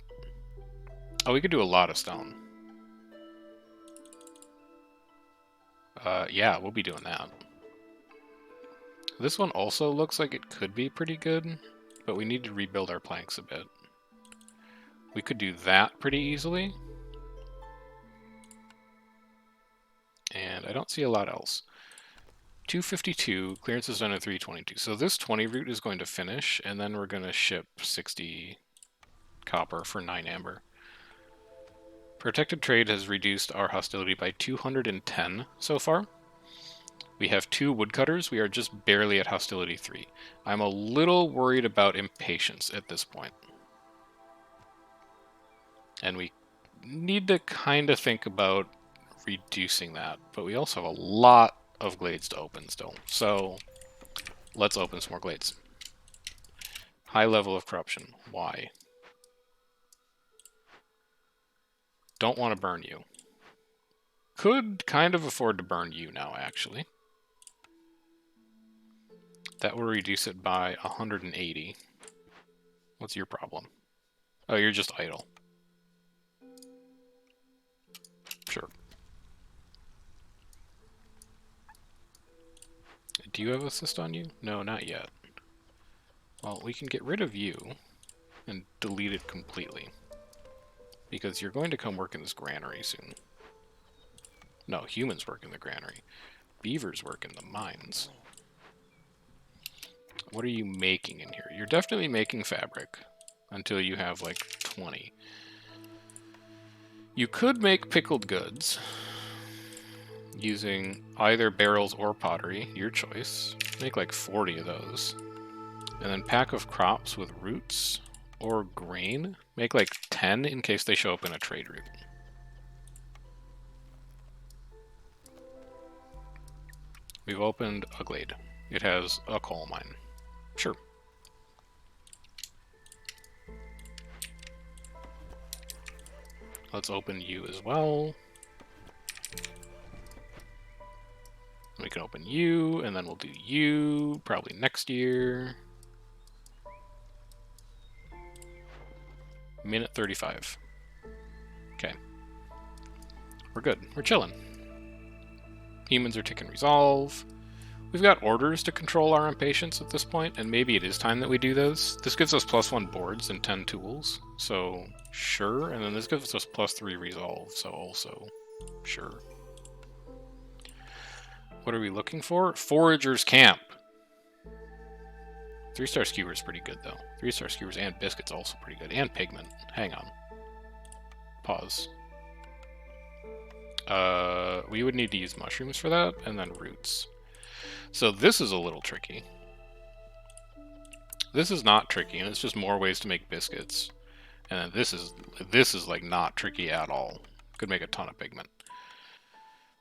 Oh, we could do a lot of stone. Yeah, we'll be doing that. This one also looks like it could be pretty good, but we need to rebuild our planks a bit. We could do that pretty easily. And I don't see a lot else. 252, clearance is done at 322. So this 20 route is going to finish, and then we're going to ship 60 copper for 9 amber. Protected trade has reduced our hostility by 210 so far. We have 2 woodcutters. We are just barely at hostility 3. I'm a little worried about impatience at this point. And we need to kind of think about reducing that. But we also have a lot of glades to open still. So let's open some more glades. High level of corruption. Why? Don't want to burn you. Could kind of afford to burn you now, actually. That will reduce it by 180. What's your problem? Oh, you're just idle. Sure. Do you have assist on you? No, not yet. Well, we can get rid of you and delete it completely. Because you're going to come work in this granary soon. No, humans work in the granary. Beavers work in the mines. What are you making in here? You're definitely making fabric. Until you have like 20. You could make pickled goods. Using either barrels or pottery. Your choice. Make like 40 of those. And then pack of crops with roots or grain. Make like 10 in case they show up in a trade route. We've opened a glade. It has a coal mine. Sure. Let's open you as well. We can open you, and then we'll do you probably next year. Minute 35. Okay. We're good. We're chilling. Humans are taking resolve. We've got orders to control our impatience at this point, and maybe it is time that we do those. This gives us +1 boards and 10 tools, so sure. And then this gives us +3 resolve, so also sure. What are we looking for? Forager's Camp. 3-star skewer is pretty good, though. 3-star skewers and biscuits also pretty good. And pigment. Hang on. Pause. We would need to use mushrooms for that, and then roots. So this is a little tricky. This is not tricky, and it's just more ways to make biscuits. And then this is like not tricky at all. Could make a ton of pigment.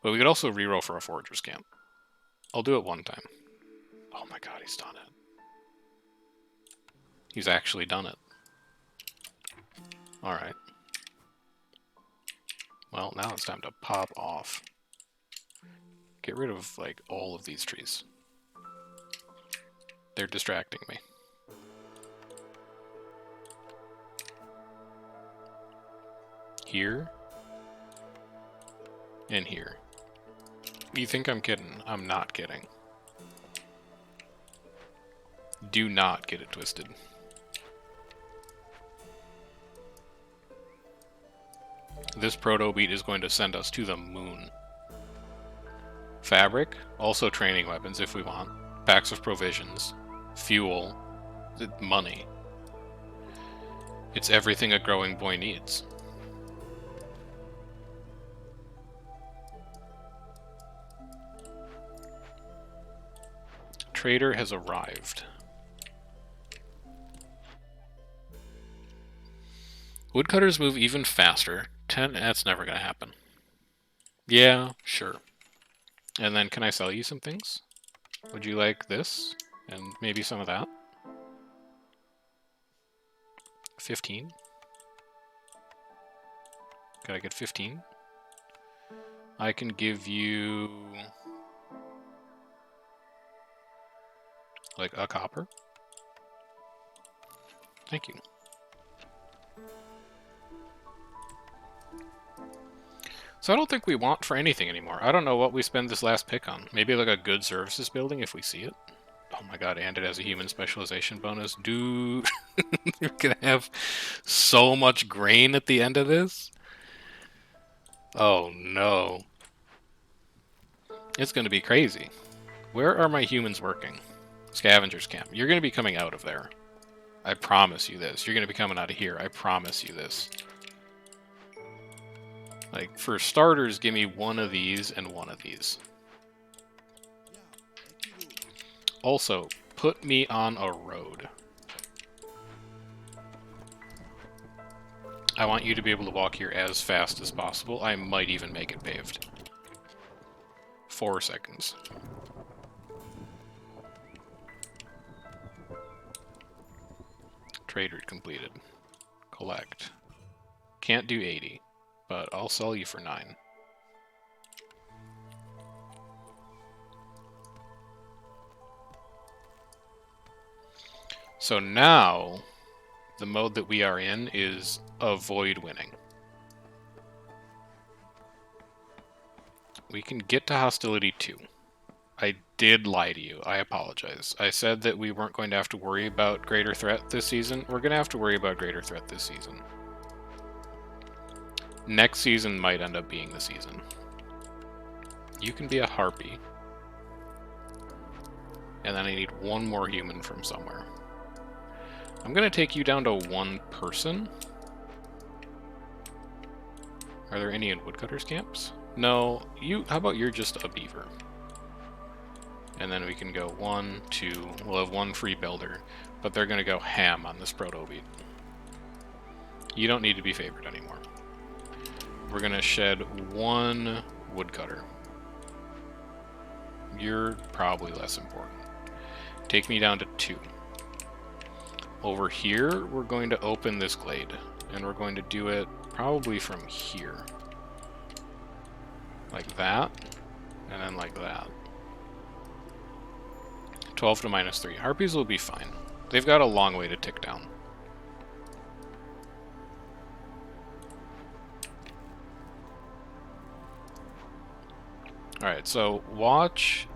But we could also reroll for a Forager's Camp. I'll do it one time. Oh my god, he's done it. He's actually done it. Alright. Well, now it's time to pop off. Get rid of, like, all of these trees. They're distracting me. Here. And here. You think I'm kidding? I'm not kidding. Do not get it twisted. This proto beat is going to send us to the moon. Fabric, also training weapons if we want. Packs of provisions. Fuel. Money. It's everything a growing boy needs. Trader has arrived. Woodcutters move even faster. 10, that's never going to happen. Yeah, sure. And then can I sell you some things? Would you like this? And maybe some of that? 15? Could I get 15? I can give you... like a copper? Thank you. So I don't think we want for anything anymore. I don't know what we spend this last pick on. Maybe like a good services building if we see it. Oh my god, and it has a human specialization bonus. Dude, you're gonna have so much grain at the end of this? Oh no. It's gonna be crazy. Where are my humans working? Scavengers camp. You're gonna be coming out of there. I promise you this. You're gonna be coming out of here. I promise you this. Like, for starters, give me one of these and one of these. Also, put me on a road. I want you to be able to walk here as fast as possible. I might even make it paved. 4 seconds. Trade route completed. Collect. Can't do 80, but I'll sell you for 9. So now, the mode that we are in is avoid winning. We can get to hostility 2. I did lie to you. I apologize. I said that we weren't going to have to worry about greater threat this season. We're going to have to worry about greater threat this season. Next season might end up being the season. You can be a harpy. And then I need one more human from somewhere. I'm going to take you down to 1 person. Are there any in woodcutters camps? No, how about you're just a beaver? And then we can go 1, 2, we'll have 1 free builder, but they're going to go ham on this proto-beat. You don't need to be favored anymore. We're going to shed 1 woodcutter. You're probably less important. Take me down to 2. Over here, we're going to open this glade, and we're going to do it probably from here. Like that, and then like that. 12 to -3. Harpies will be fine. They've got a long way to tick down. Alright, so watch,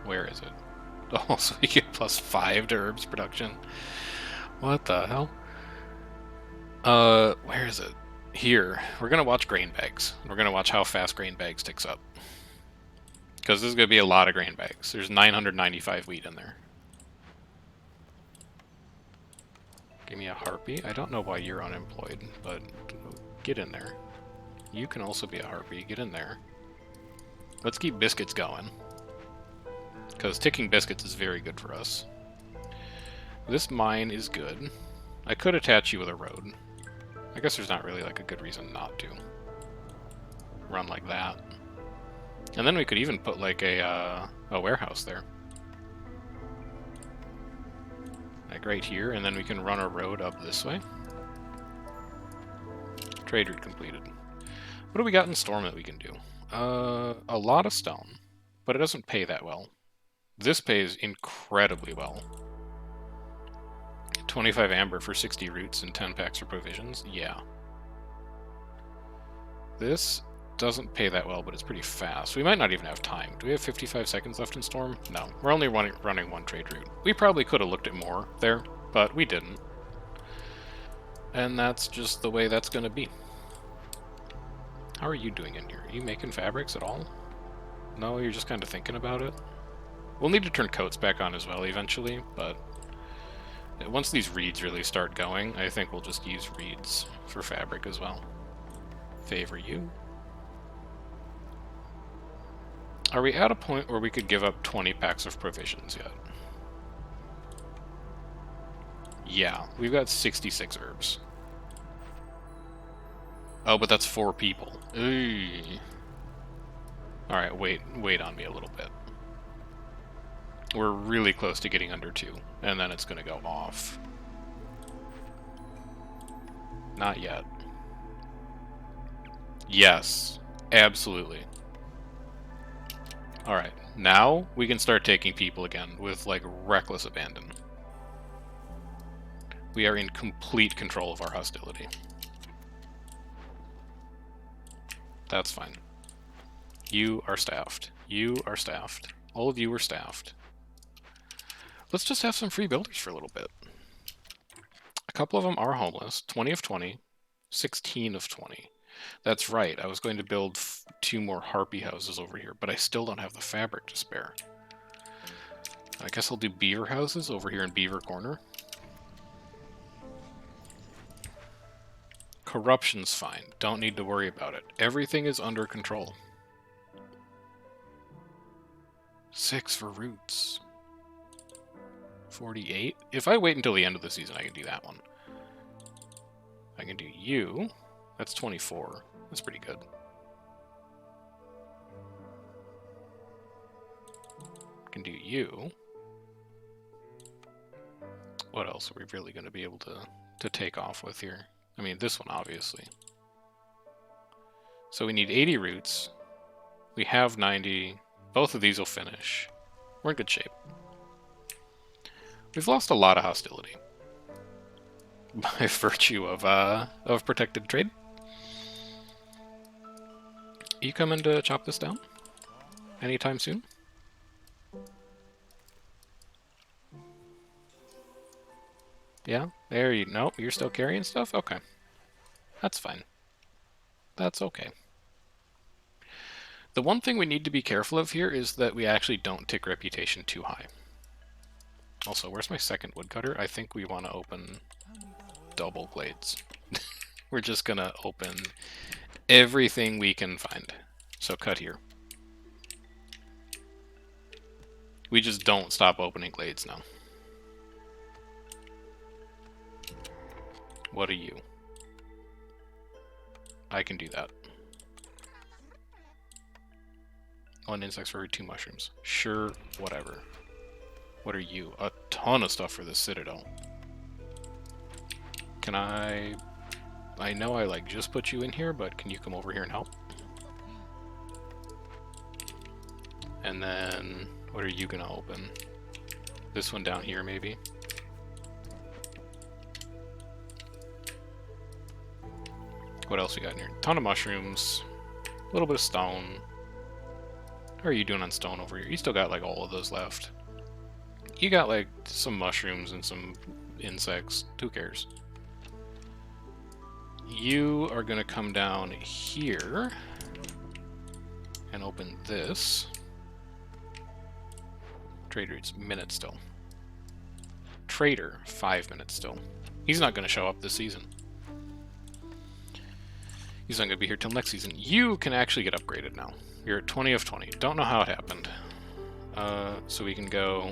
where is it? Oh, so you get +5 to herbs production. What the hell? Where is it? Here. We're gonna watch grain bags. We're gonna watch how fast grain bags ticks up. Because this is gonna be a lot of grain bags. There's 995 wheat in there. Give me a harpy. I don't know why you're unemployed, but get in there. You can also be a harpy. Get in there. Let's keep biscuits going. Because ticking biscuits is very good for us. This mine is good. I could attach you with a road. I guess there's not really like a good reason not to. Run like that. And then we could even put like a warehouse there. Like right here, and then we can run a road up this way. Trade route completed. What do we got in Storm that we can do? A lot of stone, but it doesn't pay that well. This pays incredibly well. 25 amber for 60 roots and 10 packs for provisions. Yeah. This doesn't pay that well, but it's pretty fast. We might not even have time. Do we have 55 seconds left in Storm? No. We're only running 1 trade route. We probably could have looked at more there, but we didn't. And that's just the way that's going to be. How are you doing in here? Are you making fabrics at all? No, you're just kind of thinking about it? We'll need to turn coats back on as well eventually, but once these reeds really start going, I think we'll just use reeds for fabric as well. Favor you. Are we at a point where we could give up 20 packs of provisions yet? Yeah, we've got 66 herbs. Oh, but that's 4 people. Alright, wait on me a little bit. We're really close to getting under 2, and then it's going to go off. Not yet. Yes, absolutely. Alright, now we can start taking people again with, like, reckless abandon. We are in complete control of our hostility. That's fine. You are staffed. You are staffed. All of you are staffed. Let's just have some free builders for a little bit. A couple of them are homeless. 20 of 20. 16 of 20. That's right. I was going to build 2 more harpy houses over here, but I still don't have the fabric to spare. I guess I'll do beaver houses over here in Beaver Corner. Corruption's fine. Don't need to worry about it. Everything is under control. 6 for roots. 48. If I wait until the end of the season, I can do that one. I can do you. That's 24. That's pretty good. I can do you. What else are we really going to be able to take off with here? I mean, this one, obviously. So we need 80 roots. We have 90. Both of these will finish. We're in good shape. We've lost a lot of hostility. By virtue of protected trade. You coming to chop this down? Anytime soon? Yeah? There you... No, you're still carrying stuff? Okay. That's fine. That's okay. The one thing we need to be careful of here is that we actually don't tick reputation too high. Also, where's my second woodcutter? I think we want to open double glades. We're just gonna open everything we can find. So cut here. We just don't stop opening glades now. What are you? I can do that. 1 insects for every 2 mushrooms. Sure, whatever. What are you? A ton of stuff for this citadel. Can I know I like just put you in here, but can you come over here and help? And then, what are you gonna open? This one down here, maybe? What else we got in here? Ton of mushrooms, a little bit of stone. How are you doing on stone over here? You still got like all of those left. You got like some mushrooms and some insects. Who cares? You are going to come down here and open this. Trader, it's minutes still. Trader, 5 minutes still. He's not going to show up this season. He's not going to be here till next season. You can actually get upgraded now. You're at 20 of 20. Don't know how it happened. So we can go...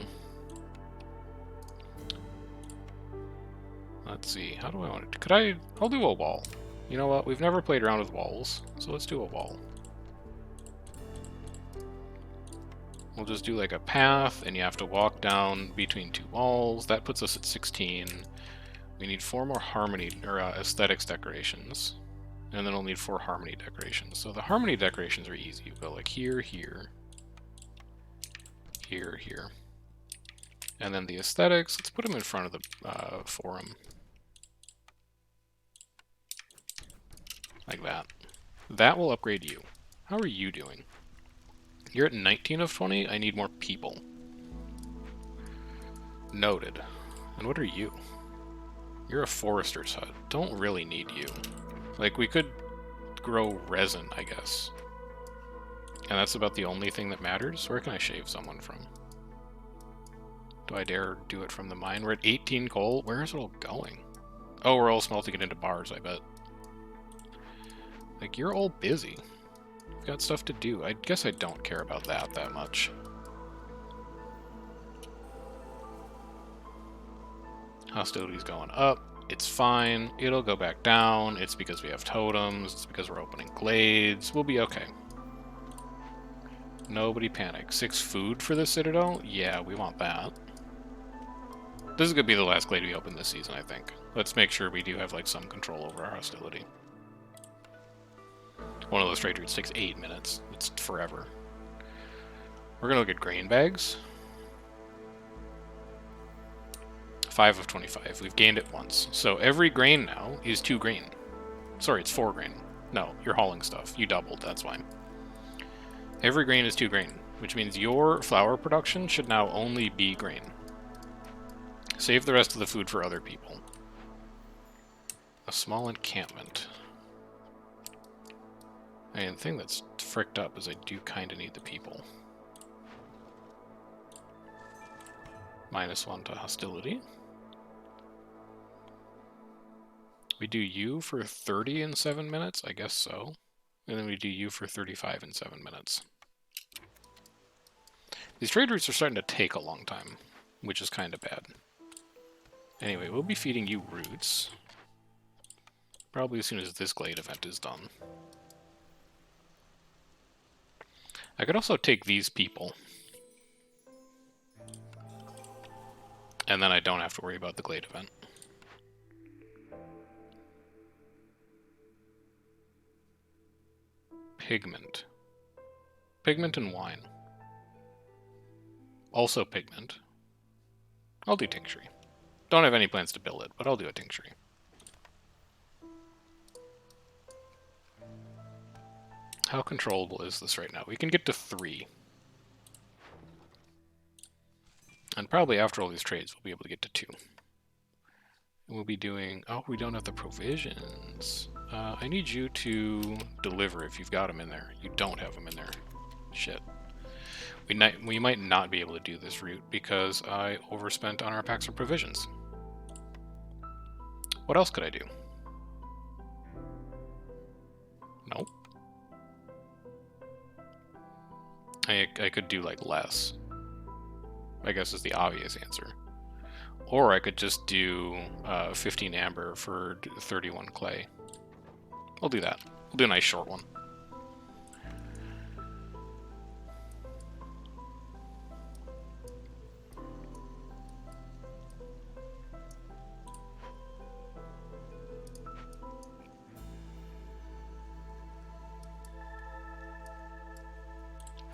Let's see. How do I want it? I'll do a wall. You know what? We've never played around with walls, so let's do a wall. We'll just do like a path, and you have to walk down between 2 walls. That puts us at 16. We need 4 more harmony or aesthetics decorations. And then we'll need 4 harmony decorations. So the harmony decorations are easy. You go like here, here, here, here. And then the aesthetics, let's put them in front of the forum. Like that. That will upgrade you. How are you doing? You're at 19 of 20. I need more people. Noted. And what are you? You're a forester's hut. Don't really need you. Like, we could grow resin, I guess. And that's about the only thing that matters. Where can I shave someone from? Do I dare do it from the mine? We're at 18 coal. Where is it all going? Oh, we're all smelting it into bars, I bet. Like, you're all busy. You've got stuff to do. I guess I don't care about that much. Hostility's going up. It's fine. It'll go back down. It's because we have totems. It's because we're opening glades. We'll be okay. Nobody panic. 6 food for the Citadel? Yeah, we want that. This is going to be the last glade we open this season, I think. Let's make sure we do have, like, some control over our hostility. One of those trade routes takes 8 minutes. It's forever. We're going to look at grain bags. 5 of 25. We've gained it once. So every grain now is 2 grain. Sorry, it's 4 grain. No, you're hauling stuff. You doubled, that's why. Every grain is 2 grain, which means your flour production should now only be grain. Save the rest of the food for other people. A small encampment. And the thing that's fricked up is I do kind of need the people. -1 to hostility. We do you for 30 in 7 minutes? I guess so. And then we do you for 35 in 7 minutes. These trade routes are starting to take a long time, which is kind of bad. Anyway, we'll be feeding you roots. Probably as soon as this glade event is done. I could also take these people. And then I don't have to worry about the glade event. Pigment. Pigment and wine. Also pigment. I'll do tincture. Don't have any plans to build it, but I'll do a tincture. How controllable is this right now? We can get to 3. And probably after all these trades, we'll be able to get to 2. And we'll be doing... Oh, we don't have the provisions. I need you to deliver if you've got them in there. You don't have them in there. Shit. We might not be able to do this route because I overspent on our packs of provisions. What else could I do? Nope. I could do, like, less. I guess is the obvious answer. Or I could just do 15 amber for 31 clay. I'll do that. We'll do a nice short one.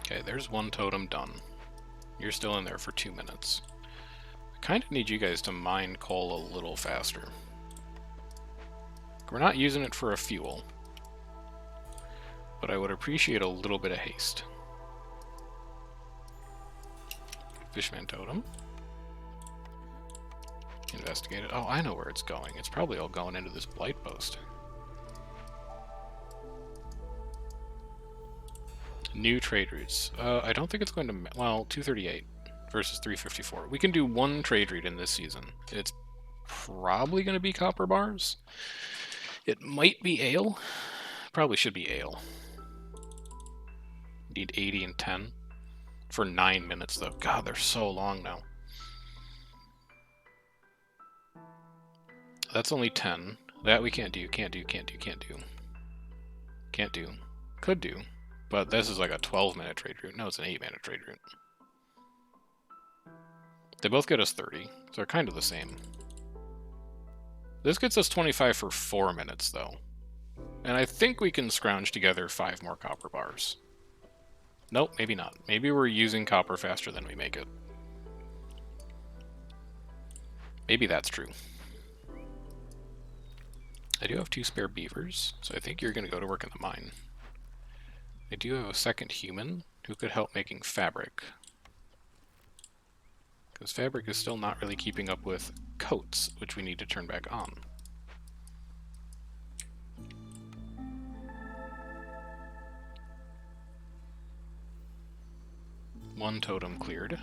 Okay, there's 1 totem done. You're still in there for 2 minutes. I kind of need you guys to mine coal a little faster. We're not using it for a fuel, but I would appreciate a little bit of haste. Fishman totem. Investigate it. Oh, I know where it's going. It's probably all going into this blight post. New trade routes. I don't think it's going to... Well, 238 versus 354. We can do 1 trade route in this season. It's probably going to be copper bars. It might be ale. Probably should be ale. Need 80 and 10. For 9 minutes, though. God, they're so long now. That's only 10. That we can't do. Can't do. Can't do. Can't do. Can't do. Could do. But this is like a 12-minute trade route. No, it's an 8-minute trade route. They both get us 30, so they're kind of the same. This gets us 25 for 4 minutes, though. And I think we can scrounge together 5 more copper bars. Nope, maybe not. Maybe we're using copper faster than we make it. Maybe that's true. I do have 2 spare beavers, so I think you're going to go to work in the mine. I do have a second human who could help making fabric. Because fabric is still not really keeping up with coats, which we need to turn back on. One totem cleared.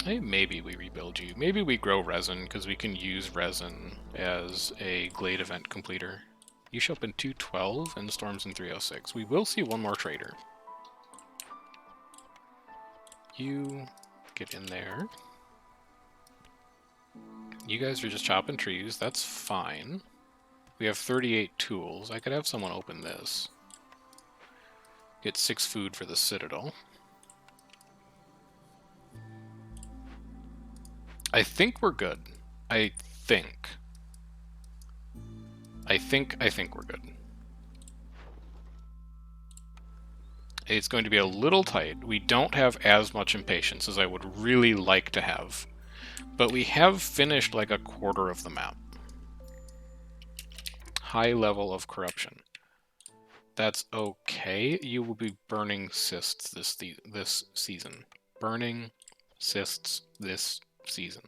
Hey, maybe we rebuild you. Maybe we grow resin, because we can use resin as a glade event completer. You show up in 212 and storms in 306. We will see 1 more trader. You Get in there. You guys are just chopping trees. That's fine. We have 38 tools. I could have someone open this. Get 6 food for the Citadel. I think we're good. I think we're good. It's going to be a little tight. We don't have as much impatience as I would really like to have. But we have finished like a quarter of the map. High level of corruption. That's okay. You will be burning cysts this season. Burning cysts this season.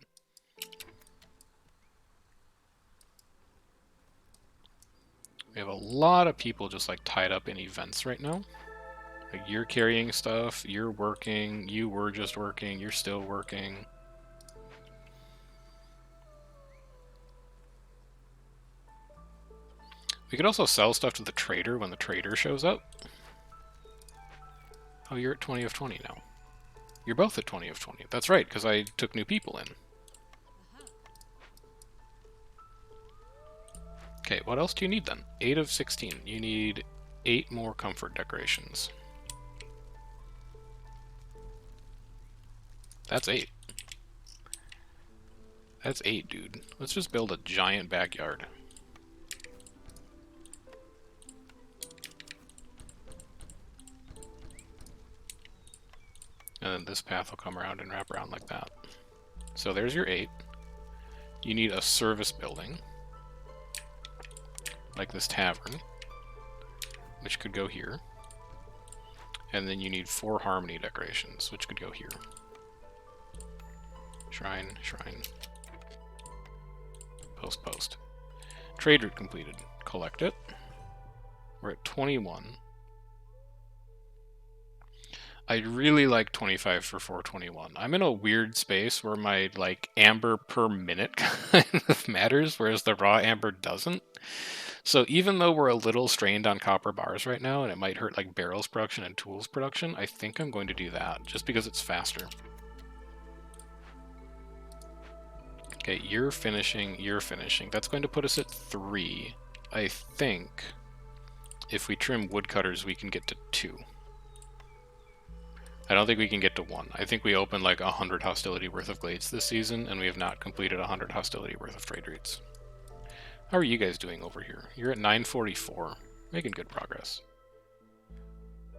We have a lot of people just like tied up in events right now. Like you're carrying stuff, you're working, you were just working, you're still working. We could also sell stuff to the trader when the trader shows up. Oh, you're at 20 of 20 now. You're both at 20 of 20. That's right, because I took new people in. Okay, what else do you need then? 8 of 16. You need 8 more comfort decorations. That's 8. That's 8, dude. Let's just build a giant backyard. And then this path will come around and wrap around like that. So there's your 8. You need a service building. Like this tavern. Which could go here. And then you need 4 harmony decorations, which could go here. Shrine, shrine. Post, post. Trade route completed. Collect it. We're at 21. I'd really like 25 for 421. I'm in a weird space where my like amber per minute kind of matters, whereas the raw amber doesn't. So even though we're a little strained on copper bars right now, and it might hurt like barrels production and tools production, I think I'm going to do that, just because it's faster. Okay, you're finishing, you're finishing. That's going to put us at 3. I think if we trim woodcutters, we can get to 2. I don't think we can get to 1. I think we opened like 100 hostility worth of glades this season, and we have not completed 100 hostility worth of trade routes. How are you guys doing over here? You're at 944. Making good progress.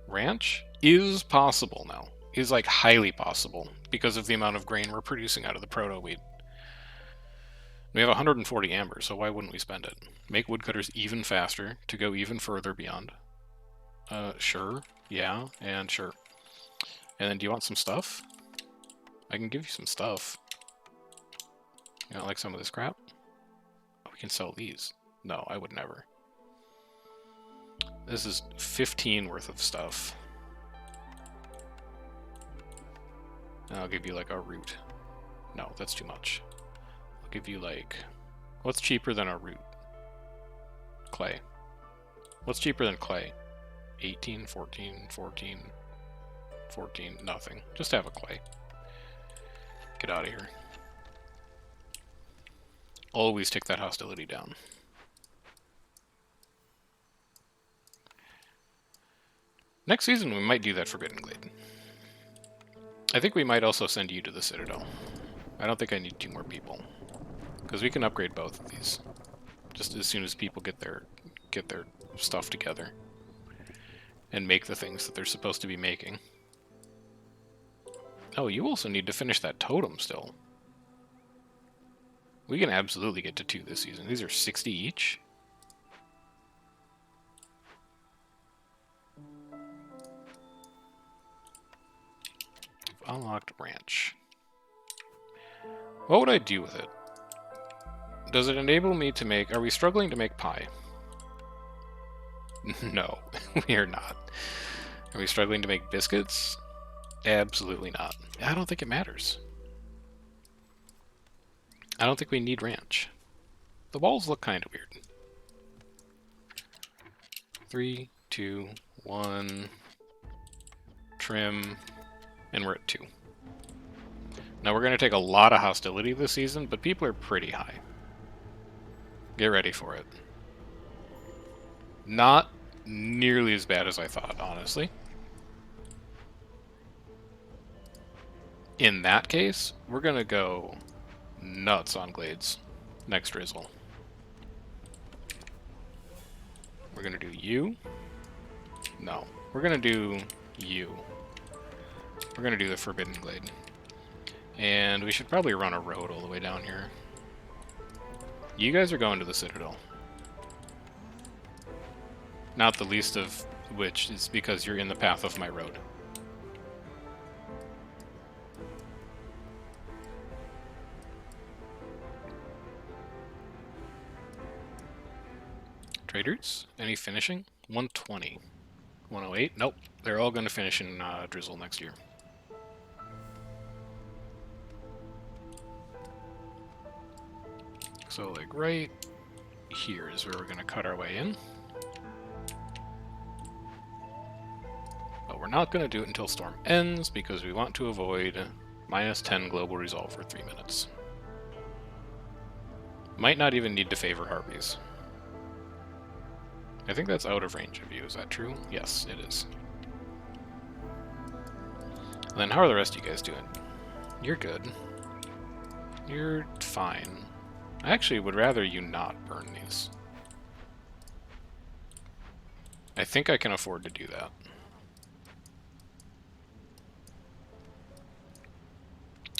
Ranch is possible now. Is like highly possible because of the amount of grain we're producing out of the proto wheat. We have 140 amber, so why wouldn't we spend it? Make woodcutters even faster to go even further beyond. Sure. Yeah, and sure. And then do you want some stuff? I can give you some stuff. You don't like some of this crap? Oh, we can sell these. No, I would never. This is 15 worth of stuff. And I'll give you like a root. No, that's too much. I'll give you like... What's cheaper than a root? Clay. What's cheaper than clay? 18, 14, 14... 14, nothing. Just have a clay. Get out of here. Always take that hostility down. Next season we might do that Forbidden Glade. I think we might also send you to the Citadel. I don't think I need 2 more people. Because we can upgrade both of these. Just as soon as people get their stuff together. And make the things that they're supposed to be making. Oh, you also need to finish that totem still. We can absolutely get to 2 this season. These are 60 each. Unlocked ranch. What would I do with it? Does it enable me to make... Are we struggling to make pie? No, we are not. Are we struggling to make biscuits? Absolutely not. I don't think it matters. I don't think we need ranch. The walls look kind of weird. 3, 2, 1. Trim. And we're at 2. Now we're going to take a lot of hostility this season, but people are pretty high. Get ready for it. Not nearly as bad as I thought, honestly. In that case, we're going to go nuts on Glades next drizzle. We're going to do you. No. We're going to do you. We're going to do the Forbidden Glade. And we should probably run a road all the way down here. You guys are going to the Citadel. Not the least of which is because you're in the path of my road. Traders? Any finishing? 120. 108? Nope. They're all going to finish in Drizzle next year. So, like, right here is where we're going to cut our way in. But we're not going to do it until Storm ends, because we want to avoid -10 global resolve for 3 minutes. Might not even need to favor Harpies. I think that's out of range of you, is that true? Yes, it is. And then how are the rest of you guys doing? You're good. You're fine. I actually would rather you not burn these. I think I can afford to do that.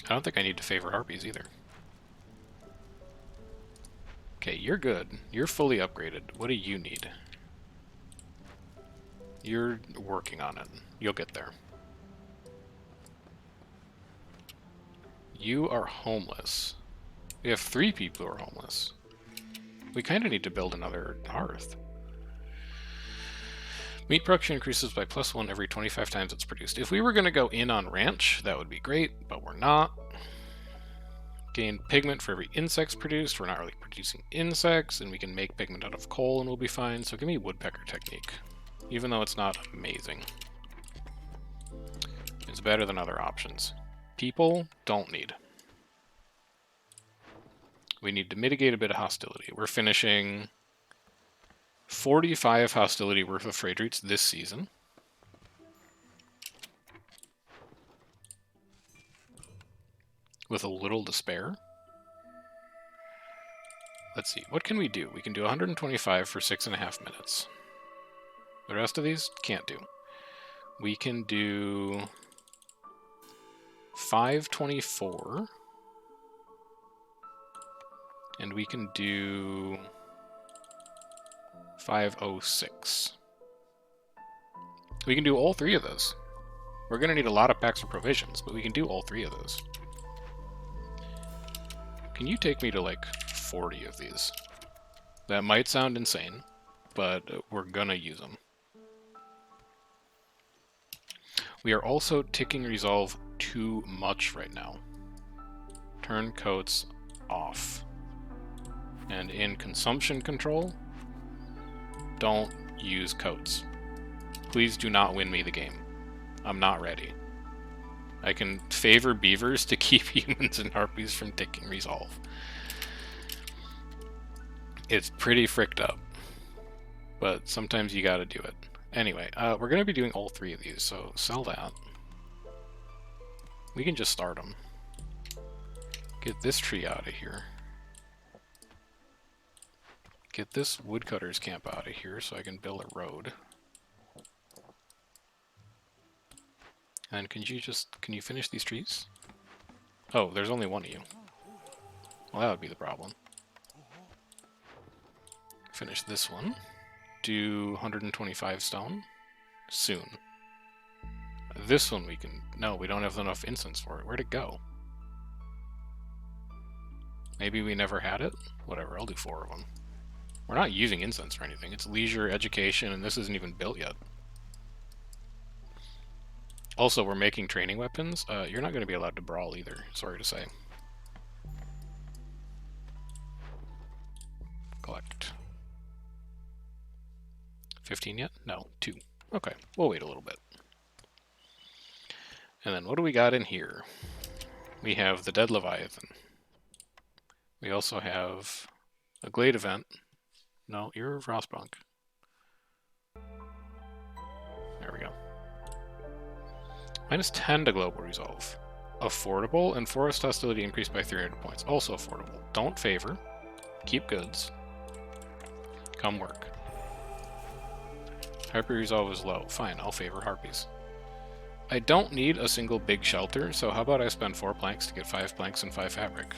I don't think I need to favor Harpies either. Okay, you're good. You're fully upgraded. What do you need? You're working on it. You'll get there. You are homeless. We have 3 people who are homeless. We kind of need to build another hearth. Meat production increases by +1 every 25 times it's produced. If we were going to go in on ranch, that would be great, but we're not. Gain pigment for every insects produced. We're not really producing insects, and we can make pigment out of coal and we'll be fine. So give me woodpecker technique, even though it's not amazing. It's better than other options. People don't need. We need to mitigate a bit of hostility. We're finishing 45 hostility worth of trade routes this season. With a little to spare. Let's see, what can we do? We can do 125 for 6.5 minutes. The rest of these can't do. We can do 524. And we can do 506. We can do all 3 of those. We're going to need a lot of packs of provisions, but we can do all 3 of those. Can you take me to like 40 of these? That might sound insane, but we're gonna use them. We are also ticking resolve too much right now. Turn coats off. And in consumption control, don't use coats. Please do not win me the game. I'm not ready. I can favor beavers to keep humans and harpies from ticking resolve. It's pretty fricked up, but sometimes you gotta do it. Anyway, we're gonna be doing all 3 of these, so sell that. We can just start them. Get this tree out of here. Get this woodcutter's camp out of here so I can build a road. And can you finish these trees? Oh, there's only 1 of you. Well, that would be the problem. Finish this one. Do 125 stone. Soon. This one we can... No, we don't have enough incense for it. Where'd it go? Maybe we never had it? Whatever, I'll do 4 of them. We're not using incense or anything. It's leisure, education, and this isn't even built yet. Also, we're making training weapons. You're not going to be allowed to brawl either, sorry to say. Collect. 15 yet? No, 2. Okay, we'll wait a little bit. And then what do we got in here? we have the Dead Leviathan. We also have a Glade event. No, you're a Frostpunk. There we go. -10 to Global Resolve. Affordable, and Forest Hostility increased by 300 points. Also affordable. Don't favor. Keep goods. Come work. Harpy Resolve is low. Fine, I'll favor Harpies. I don't need a single big shelter, so how about I spend 4 planks to get 5 planks and 5 fabric.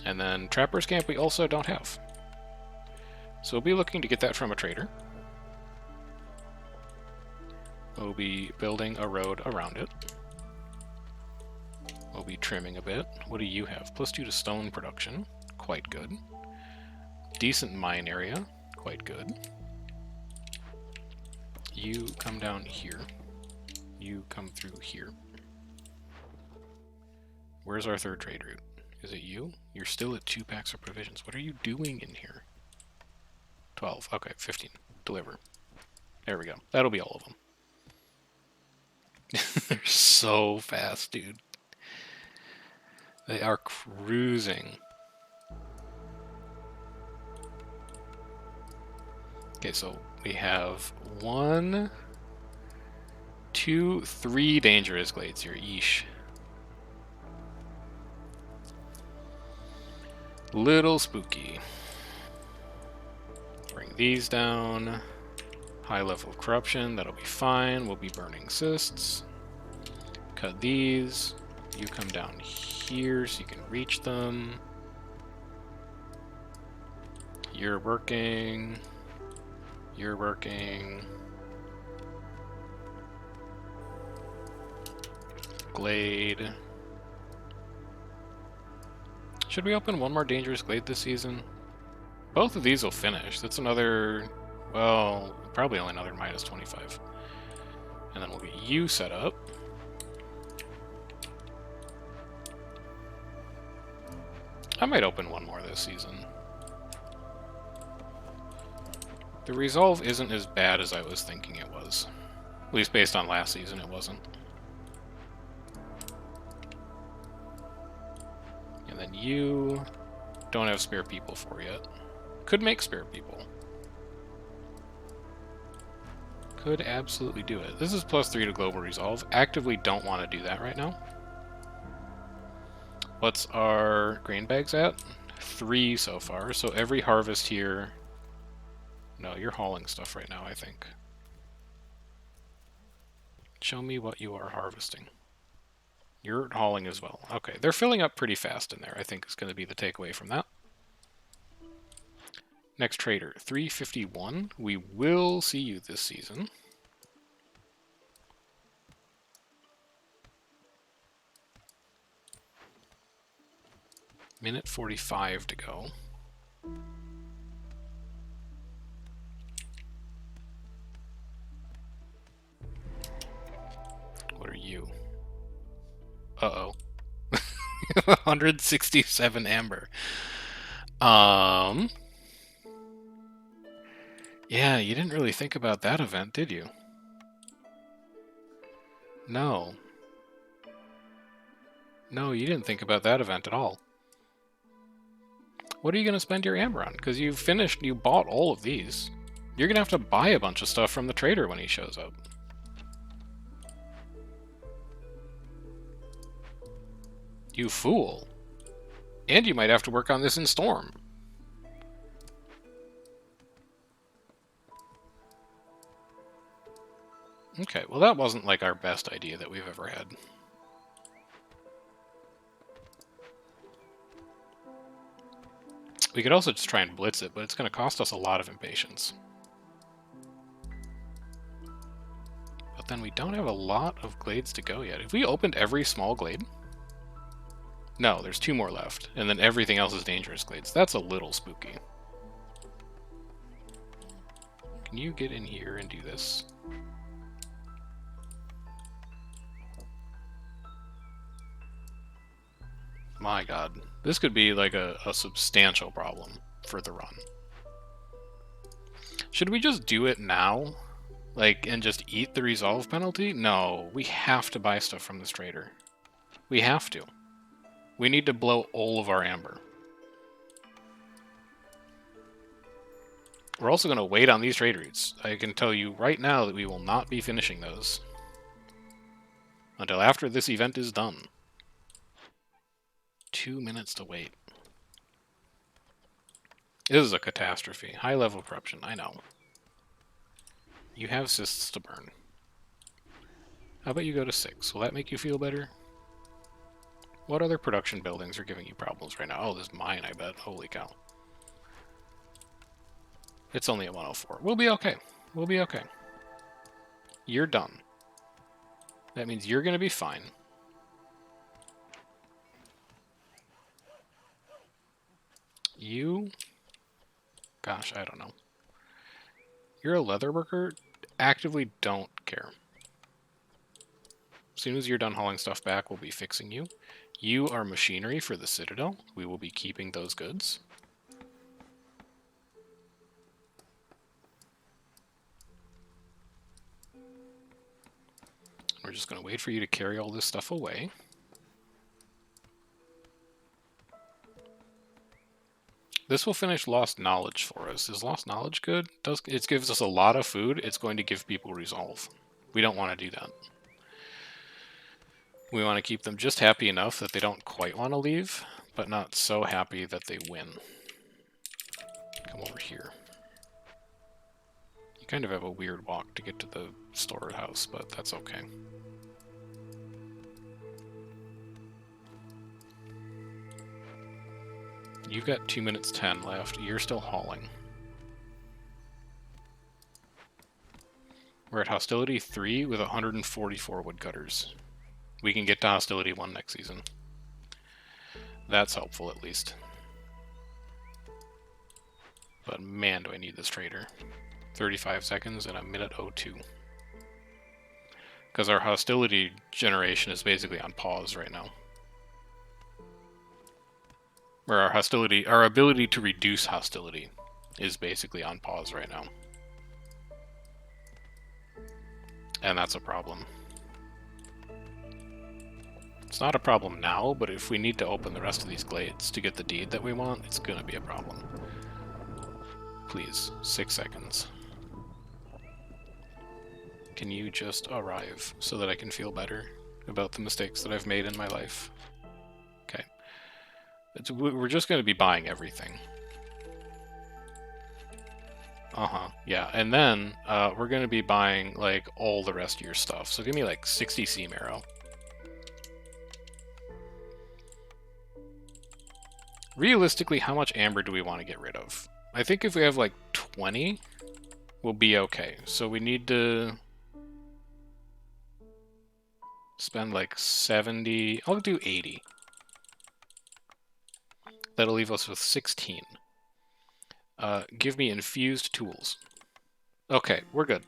And then Trapper's Camp we also don't have. So we'll be looking to get that from a trader. We'll be building a road around it. We'll be trimming a bit. What do you have? +2 to stone production. Quite good. Decent mine area. Quite good. You come down here. You come through here. Where's our third trade route? Is it you? You're still at 2 packs of provisions. What are you doing in here? 12. Okay, 15. Deliver. There we go. That'll be all of them. They're so fast, dude. They are cruising. Okay, so we have 1, 2, 3 dangerous glades here. Yeesh. Little spooky. Bring these down. High level of corruption, that'll be fine. We'll be burning cysts. Cut these. You come down here so you can reach them. You're working. You're working. Glade. Should we open one more dangerous glade this season? Both of these will finish. That's another, well, probably only another -25. And then we'll get you set up. I might open one more this season. The resolve isn't as bad as I was thinking it was. At least based on last season, it wasn't. And then you don't have spare people for yet. Could make spare people. Could absolutely do it. This is +3 to global resolve. Actively don't want to do that right now. What's our grain bags at? 3 so far. So every harvest here... No, you're hauling stuff right now, I think. Show me what you are harvesting. You're hauling as well. Okay, they're filling up pretty fast in there, I think is going to be the takeaway from that. Next trader, 351. We will see you this season. Minute 45 to go. What are you? Uh-oh. 167 amber. Yeah, you didn't really think about that event, did you? No. No, you didn't think about that event at all. What are you going to spend your amber on? Because you bought all of these. You're going to have to buy a bunch of stuff from the trader when he shows up. You fool. And you might have to work on this in Storm. Okay, well that wasn't like our best idea that we've ever had. We could also just try and blitz it, but it's going to cost us a lot of impatience. But then we don't have a lot of glades to go yet. Have we opened every small glade? No, there's 2 more left, and then everything else is dangerous glades. That's a little spooky. Can you get in here and do this? My god. This could be like a substantial problem for the run. Should we just do it now? Like, and just eat the resolve penalty? No, we have to buy stuff from this trader. We have to. We need to blow all of our amber. We're also going to wait on these trade routes. I can tell you right now that we will not be finishing those until after this event is done. 2 minutes to wait. This is a catastrophe. High level corruption, I know. You have cysts to burn. How about you go to 6? Will that make you feel better? What other production buildings are giving you problems right now? Oh, this mine, I bet. Holy cow. It's only at 104. We'll be okay. We'll be okay. You're done. That means you're going to be fine. You... Gosh, I don't know. You're a leather worker? Actively don't care. As soon as you're done hauling stuff back, we'll be fixing you. You are machinery for the Citadel. We will be keeping those goods. We're just going to wait for you to carry all this stuff away. This will finish Lost Knowledge for us. Is Lost Knowledge good? It gives us a lot of food. It's going to give people resolve. We don't want to do that. We want to keep them just happy enough that they don't quite want to leave, but not so happy that they win. Come over here. You kind of have a weird walk to get to the storehouse, but that's okay. You've got 2 minutes 10 left. You're still hauling. We're at Hostility 3 with 144 woodcutters. We can get to Hostility 1 next season. That's helpful, at least. But man, do I need this trader. 35 seconds and a minute 02. Because our hostility generation is basically on pause right now. Or our ability to reduce hostility is basically on pause right now. And that's a problem. It's not a problem now, but if we need to open the rest of these glades to get the deed that we want, it's going to be a problem. Please, 6 seconds. Can you just arrive so that I can feel better about the mistakes that I've made in my life? Okay. We're just going to be buying everything. Yeah, and then we're going to be buying like all the rest of your stuff. So give me like 60 sea marrow. Realistically, how much amber do we want to get rid of? I think if we have like 20, we'll be okay. So we need to spend like 70. I'll do 80. That'll leave us with 16. Give me infused tools. Okay, we're good.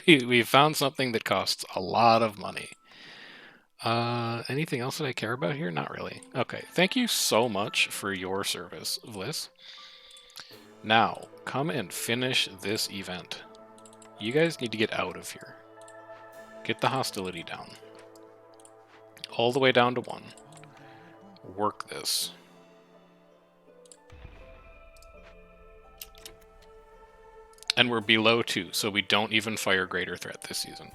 we found something that costs a lot of money. Anything else that I care about here? Not really. Okay, thank you so much for your service, Vliss. Now, come and finish this event. You guys need to get out of here. Get the hostility down. All the way down to 1. Work this. And we're below 2, so we don't even fire greater threat this season.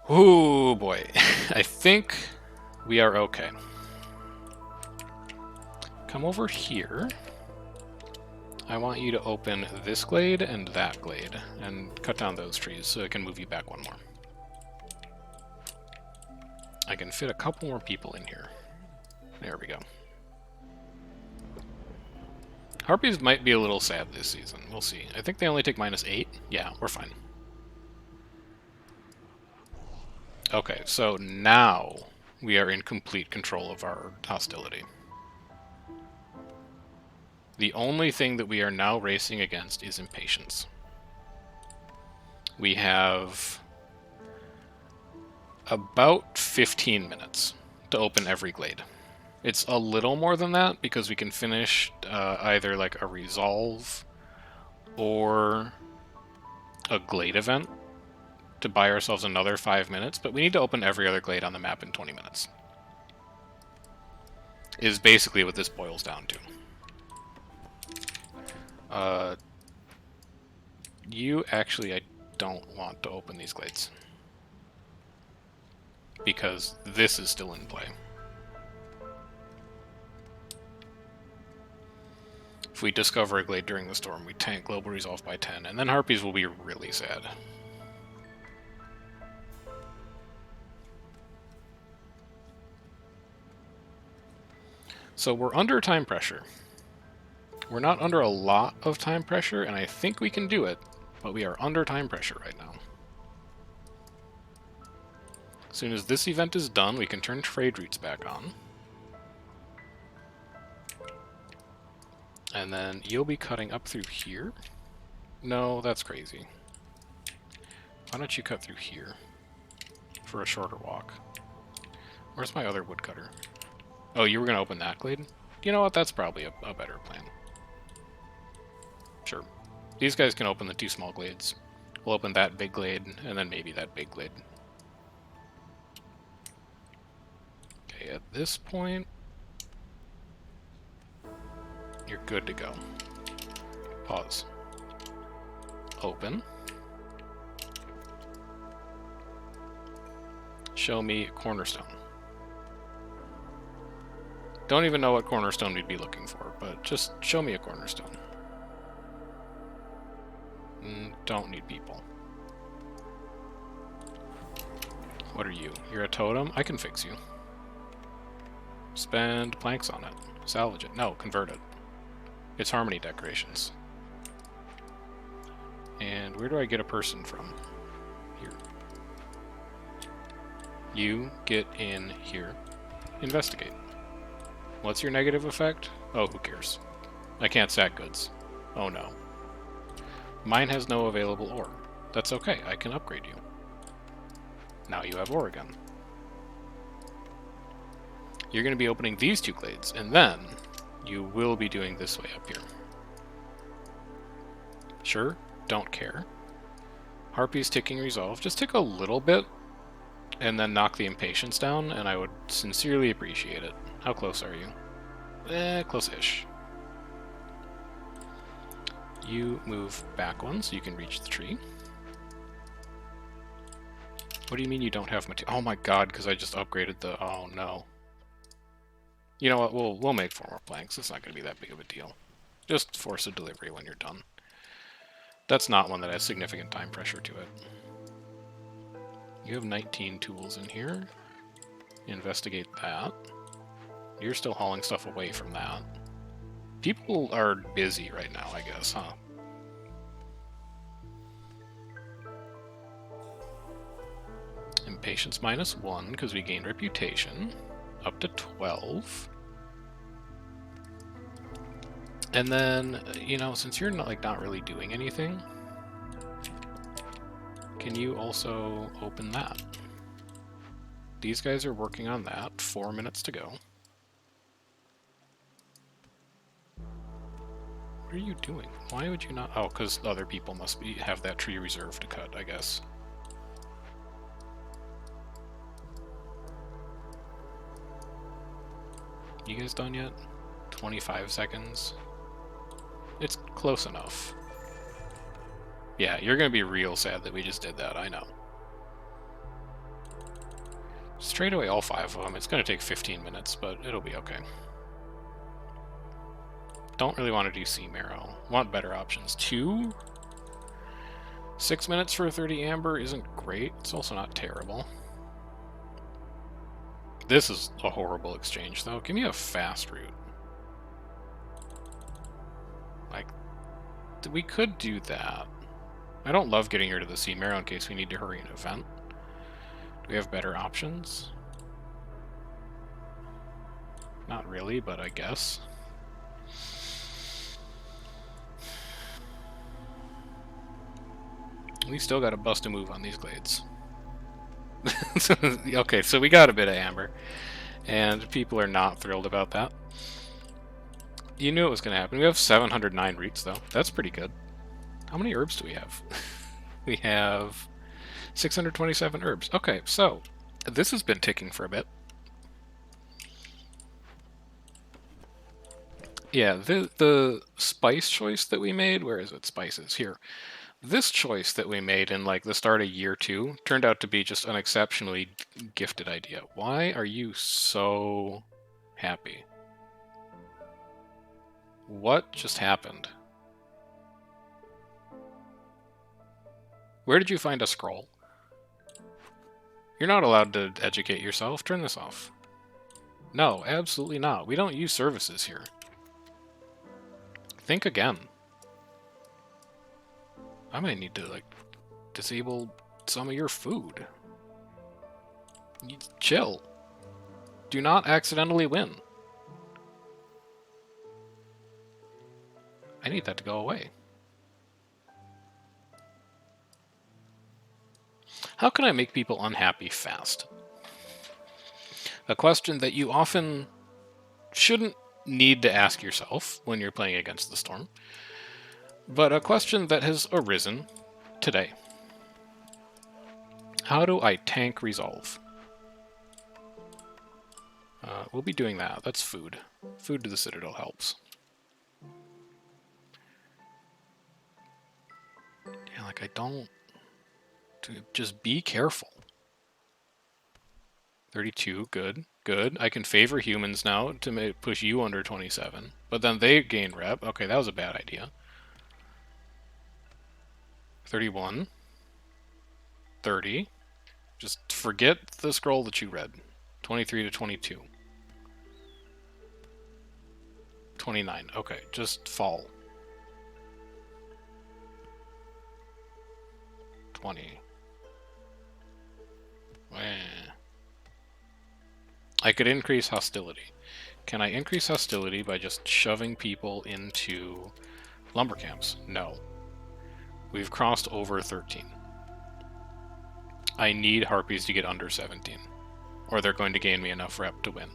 Oh boy. I think we are okay. Come over here. I want you to open this glade and that glade, and cut down those trees so I can move you back 1 more. I can fit a couple more people in here. There we go. Harpies might be a little sad this season. We'll see. I think they only take -8. Yeah, we're fine. Okay, so now we are in complete control of our hostility. The only thing that we are now racing against is impatience. We have about 15 minutes to open every glade. It's a little more than that because we can finish either like a resolve or a glade event to buy ourselves another 5 minutes, but we need to open every other glade on the map in 20 minutes. Is basically what this boils down to. I don't want to open these glades. Because this is still in play. If we discover a glade during the storm, we tank global resolve by 10, and then harpies will be really sad. So we're under time pressure. We're not under a lot of time pressure, and I think we can do it, but we are under time pressure right now. As soon as this event is done, we can turn trade routes back on. And then you'll be cutting up through here. No, that's crazy. Why don't you cut through here for a shorter walk? Where's my other woodcutter? Oh, you were going to open that glade? You know what? That's probably a better plan. Sure. These guys can open the 2 small glades. We'll open that big glade, and then maybe that big glade. Okay, at this point, you're good to go. Pause. Open. Show me cornerstone. Don't even know what cornerstone we'd be looking for, but just show me a cornerstone. Don't need people. What are you? You're a totem? I can fix you. Spend planks on it. Salvage it. No, convert it. It's harmony decorations. And where do I get a person from? Here. You get in here. Investigate. What's your negative effect? Oh, who cares? I can't stack goods. Oh no. Mine has no available ore. That's okay, I can upgrade you. Now you have ore again. You're going to be opening these 2 glades, and then you will be doing this way up here. Sure, don't care. Harpy's ticking resolve. Just tick a little bit, and then knock the impatience down, and I would sincerely appreciate it. How close are you? Close-ish. You move back 1 so you can reach the tree. What do you mean you don't have material? Oh my god, because I just upgraded the... Oh no. You know what, we'll make 4 more planks. It's not going to be that big of a deal. Just force a delivery when you're done. That's not one that has significant time pressure to it. You have 19 tools in here. Investigate that. You're still hauling stuff away from that. People are busy right now, I guess, huh? Impatience -1, because we gained reputation. Up to 12. And then, you know, since you're not really doing anything, can you also open that? These guys are working on that. 4 minutes to go. What are you doing? Why would you not? Oh, because other people must have that tree reserved to cut, I guess. You guys done yet? 25 seconds. It's close enough. Yeah, you're gonna be real sad that we just did that, I know. Just trade away all 5 of them. It's gonna take 15 minutes, but it'll be okay. Don't really want to do sea marrow. Want better options. 2? 6 minutes for 30 amber isn't great. It's also not terrible. This is a horrible exchange, though. Give me a fast route. Like, we could do that. I don't love getting rid of the sea marrow in case we need to hurry an event. Do we have better options? Not really, but I guess. We still got to bust a move on these glades. Okay, so we got a bit of amber, and people are not thrilled about that. You knew it was going to happen. We have 709 roots, though. That's pretty good. How many herbs do we have? We have 627 herbs. Okay, so this has been ticking for a bit. Yeah, the spice choice that we made, where is it? Spices, here. This choice that we made in like the start of year 2 turned out to be just an exceptionally gifted idea. Why are you so happy? What just happened? Where did you find a scroll? You're not allowed to educate yourself. Turn this off. No, absolutely not. We don't use services here. Think again. I might need to, like, disable some of your food. Chill. Do not accidentally win. I need that to go away. How can I make people unhappy fast? A question that you often shouldn't need to ask yourself when you're playing against the storm, but a question that has arisen today. How do I tank resolve? We'll be doing that. That's food. Food to the Citadel helps. Yeah, like I don't... Just be careful. 32, good, good. I can favor humans now to push you under 27. But then they gain rep. Okay, that was a bad idea. 31. 30. Just forget the scroll that you read. 23 to 22. 29. Okay, just fall. 20. I could increase hostility. Can I increase hostility by just shoving people into lumber camps? No. We've crossed over 13. I need harpies to get under 17, or they're going to gain me enough rep to win.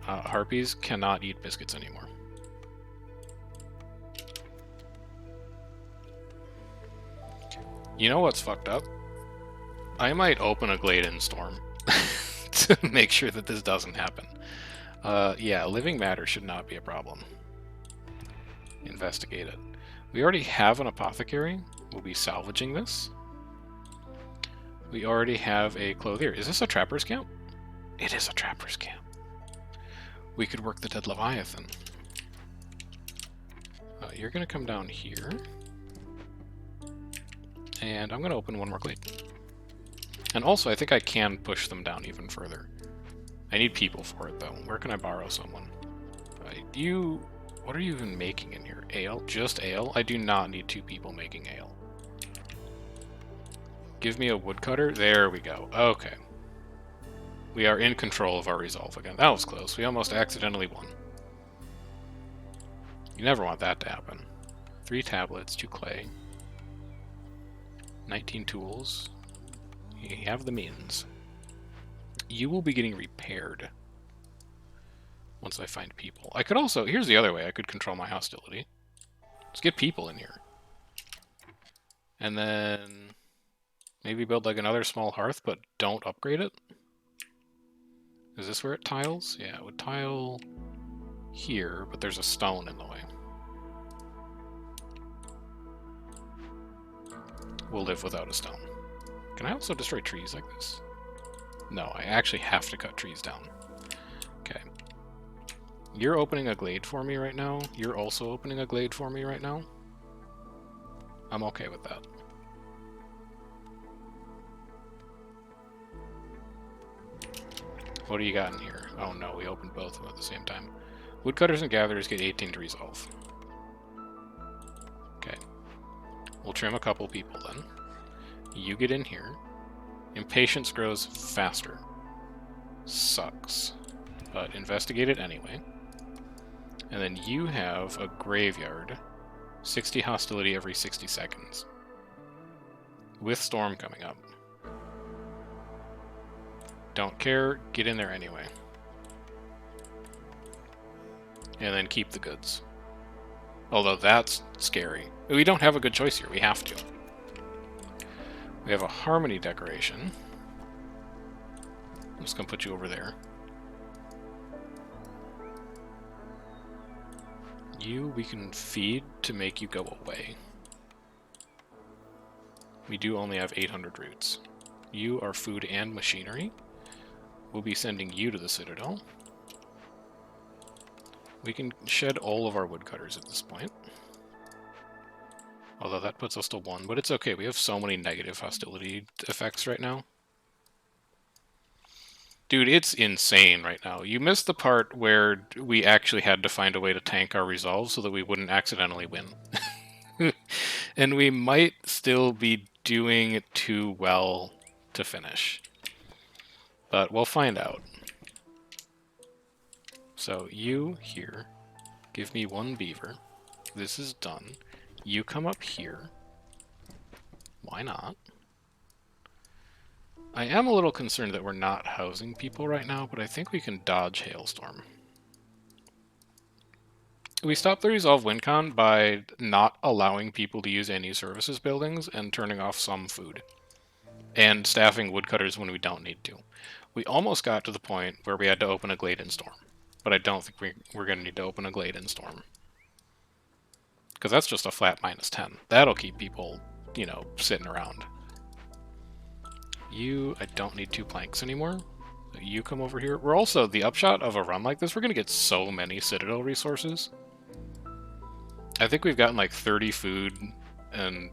Harpies cannot eat biscuits anymore. You know what's fucked up? I might open a Glade in Storm to make sure that this doesn't happen. Yeah, living matter should not be a problem. Investigate it. We already have an apothecary. We'll be salvaging this. We already have a clothier. Is this a trapper's camp? It is a trapper's camp. We could work the dead Leviathan. You're going to come down here. And I'm going to open one more glade. And also, I think I can push them down even further. I need people for it, though. Where can I borrow someone? What are you even making in here? Ale? Just ale? I do not need 2 people making ale. Give me a woodcutter? There we go. Okay. We are in control of our resolve again. That was close. We almost accidentally won. You never want that to happen. 3 tablets, 2 clay. 19 tools. You have the means. You will be getting repaired once I find people. I could also... Here's the other way I could control my hostility. Let's get people in here. And then... maybe build like another small hearth, but don't upgrade it. Is this where it tiles? Yeah, it would tile here, but there's a stone in the way. We'll live without a stone. Can I also destroy trees like this? No, I actually have to cut trees down. Okay. You're opening a glade for me right now. You're also opening a glade for me right now. I'm okay with that. What do you got in here? Oh no, we opened both of them at the same time. Woodcutters and gatherers get 18 to resolve. Okay. We'll trim a couple people then. You get in here. Impatience grows faster. Sucks. But investigate it anyway. And then you have a graveyard. 60 hostility every 60 seconds. With storm coming up. Don't care, get in there anyway. And then keep the goods. Although that's scary. We don't have a good choice here, we have to. We have a harmony decoration. I'm just going to put you over there. You, we can feed to make you go away. We do only have 800 roots. You are food and machinery. We'll be sending you to the Citadel. We can shed all of our woodcutters at this point. Although that puts us to 1, but it's okay. We have so many negative hostility effects right now. Dude, it's insane right now. You missed the part where we actually had to find a way to tank our resolve so that we wouldn't accidentally win. And we might still be doing too well to finish. But we'll find out. So you here, give me 1 beaver. This is done. You come up here. Why not? I am a little concerned that we're not housing people right now, but I think we can dodge Hailstorm. We stopped the Resolve WinCon by not allowing people to use any services buildings and turning off some food. And staffing woodcutters when we don't need to. We almost got to the point where we had to open a Glade in Storm. But I don't think we're going to need to open a Glade in Storm. Because that's just a flat -10. That'll keep people, you know, sitting around. You, I don't need 2 planks anymore. You come over here. We're also, the upshot of a run like this, we're going to get so many Citadel resources. I think we've gotten like 30 food and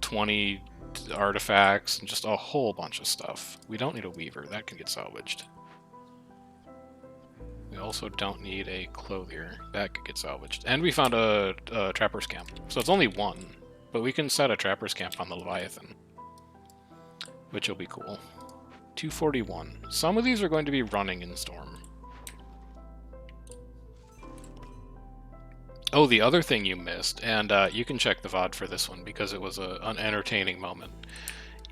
20 artifacts and just a whole bunch of stuff. We don't need a weaver. That can get salvaged. We also don't need a clothier. That could get salvaged. And we found a trapper's camp. So it's only 1, but we can set a trapper's camp on the Leviathan, which will be cool. 241. Some of these are going to be running in Storm. Oh, the other thing you missed, and you can check the VOD for this one because it was an entertaining moment.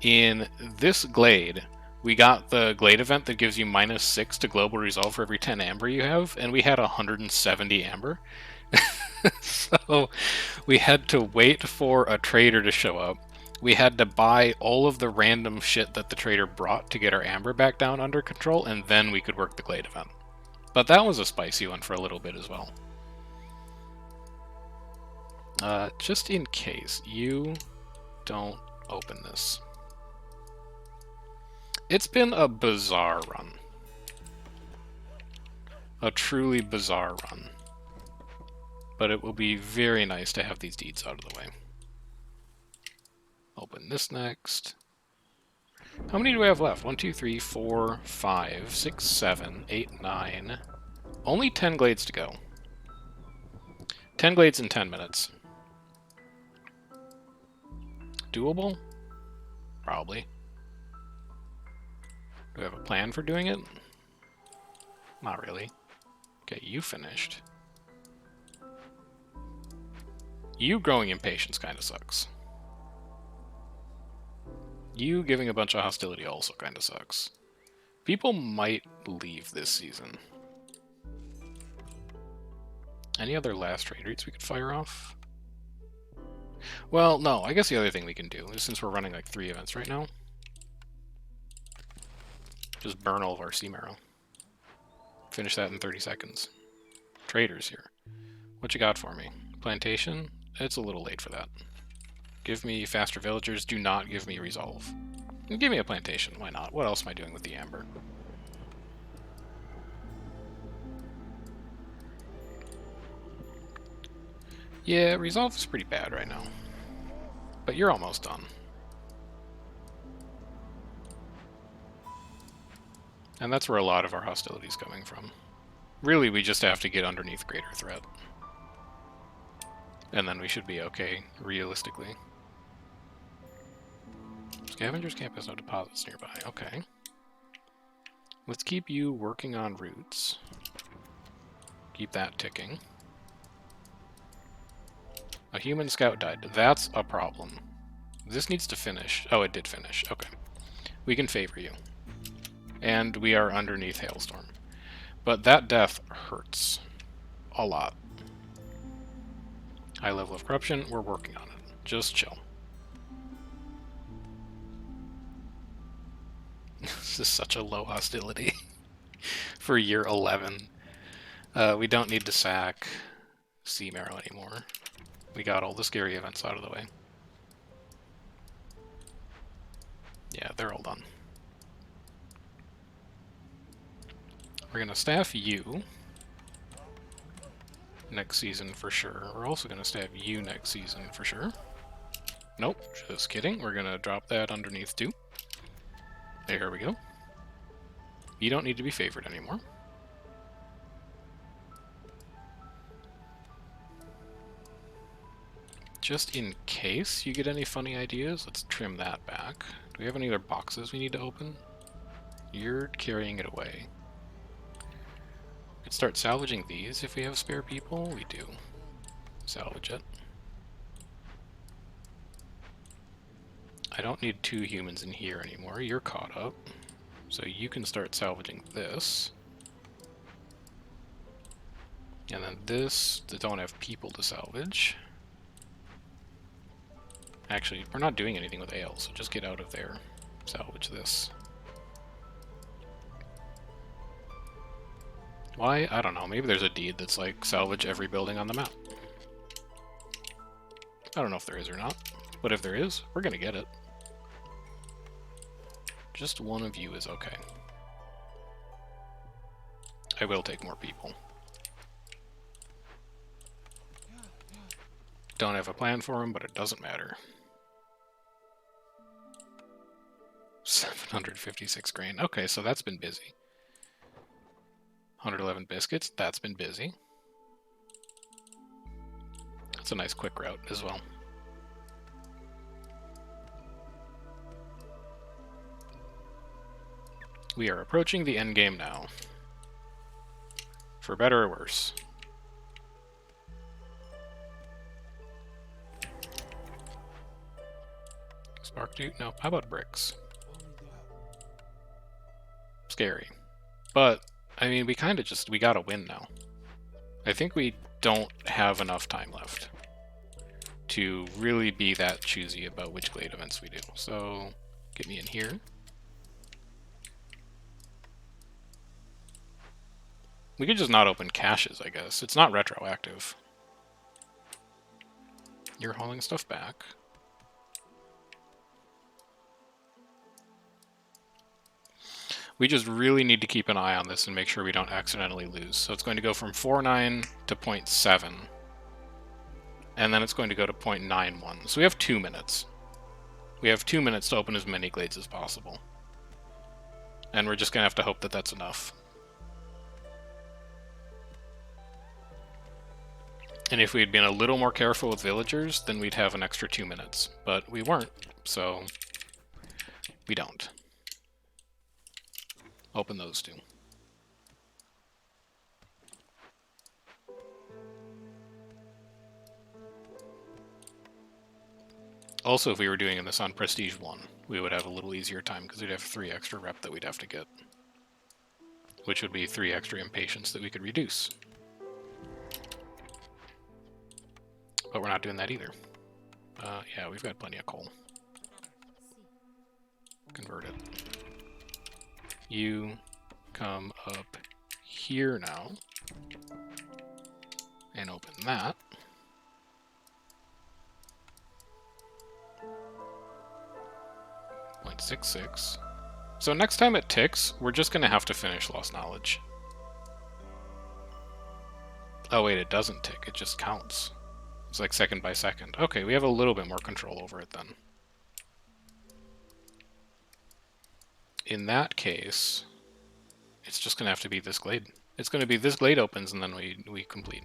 In this Glade, we got the Glade event that gives you -6 to Global Resolve for every 10 amber you have, and we had 170 amber. So we had to wait for a trader to show up. We had to buy all of the random shit that the trader brought to get our amber back down under control, and then we could work the Glade event. But that was a spicy one for a little bit as well. Just in case, you don't open this. It's been a bizarre run. A truly bizarre run. But it will be very nice to have these deeds out of the way. Open this next. How many do we have left? 1, 2, 3, 4, 5, 6, 7, 8, 9. Only 10 glades to go. 10 glades in 10 minutes. Doable? Probably. Do we have a plan for doing it? Not really. Okay, you finished. You growing impatience kind of sucks. You giving a bunch of hostility also kind of sucks. People might leave this season. Any other last trade rates we could fire off? Well, no, I guess the other thing we can do is, since we're running like 3 events right now, just burn all of our sea marrow. Finish that in 30 seconds. Traders here. What you got for me? Plantation? It's a little late for that. Give me faster villagers. Do not give me resolve. And give me a plantation. Why not? What else am I doing with the amber? Yeah, resolve is pretty bad right now. But you're almost done. And that's where a lot of our hostility is coming from. Really, we just have to get underneath greater threat. And then we should be okay, realistically. Scavengers camp has no deposits nearby. Okay. Let's keep you working on routes. Keep that ticking. A human scout died. That's a problem. This needs to finish. Oh, it did finish. Okay. We can favor you. And we are underneath Hailstorm. But that death hurts. A lot. High level of corruption. We're working on it. Just chill. This is such a low hostility for year 11. We don't need to sack Sea Marrow anymore. We got all the scary events out of the way. Yeah, they're all done. We're going to staff you next season for sure. We're also going to staff you next season for sure. Nope, just kidding. We're going to drop that underneath too. There we go. You don't need to be favored anymore. Just in case you get any funny ideas, let's trim that back. Do we have any other boxes we need to open? You're carrying it away. We could start salvaging these if we have spare people. We do. Salvage it. I don't need 2 humans in here anymore. You're caught up. So you can start salvaging this. And then this, they don't have people to salvage. Actually, we're not doing anything with ale, so just get out of there. Salvage this. Why? I don't know. Maybe there's a deed that's like, salvage every building on the map. I don't know if there is or not. But if there is, we're gonna get it. Just one of you is okay. I will take more people. Don't have a plan for them, but it doesn't matter. 756 grain. Okay, so that's been busy. 111 biscuits. That's been busy. That's a nice quick route as well. We are approaching the end game now. For better or worse. Spark dude? No, how about bricks? Scary. But, I mean, we kind of just, we gotta win now. I think we don't have enough time left to really be that choosy about which glade events we do. So, get me in here. We could just not open caches, I guess. It's not retroactive. You're hauling stuff back. We just really need to keep an eye on this and make sure we don't accidentally lose. So it's going to go from 4.9 to 0.7. And then it's going to go to 0.91. So we have 2 minutes. We have 2 minutes to open as many glades as possible. And we're just going to have to hope that that's enough. And if we had been a little more careful with villagers, then we'd have an extra 2 minutes. But we weren't, so we don't. Open those two. Also, if we were doing this on Prestige 1, we would have a little easier time because we'd have 3 extra rep that we'd have to get. Which would be 3 extra impatience that we could reduce. But we're not doing that either. Yeah, we've got plenty of coal. Convert it. You come up here now. And open that. .66. So next time it ticks, we're just going to have to finish Lost Knowledge. Oh wait, it doesn't tick, it just counts. It's like second by second. Okay, we have a little bit more control over it then. In that case, it's just going to have to be this glade. It's going to be this glade opens and then we complete.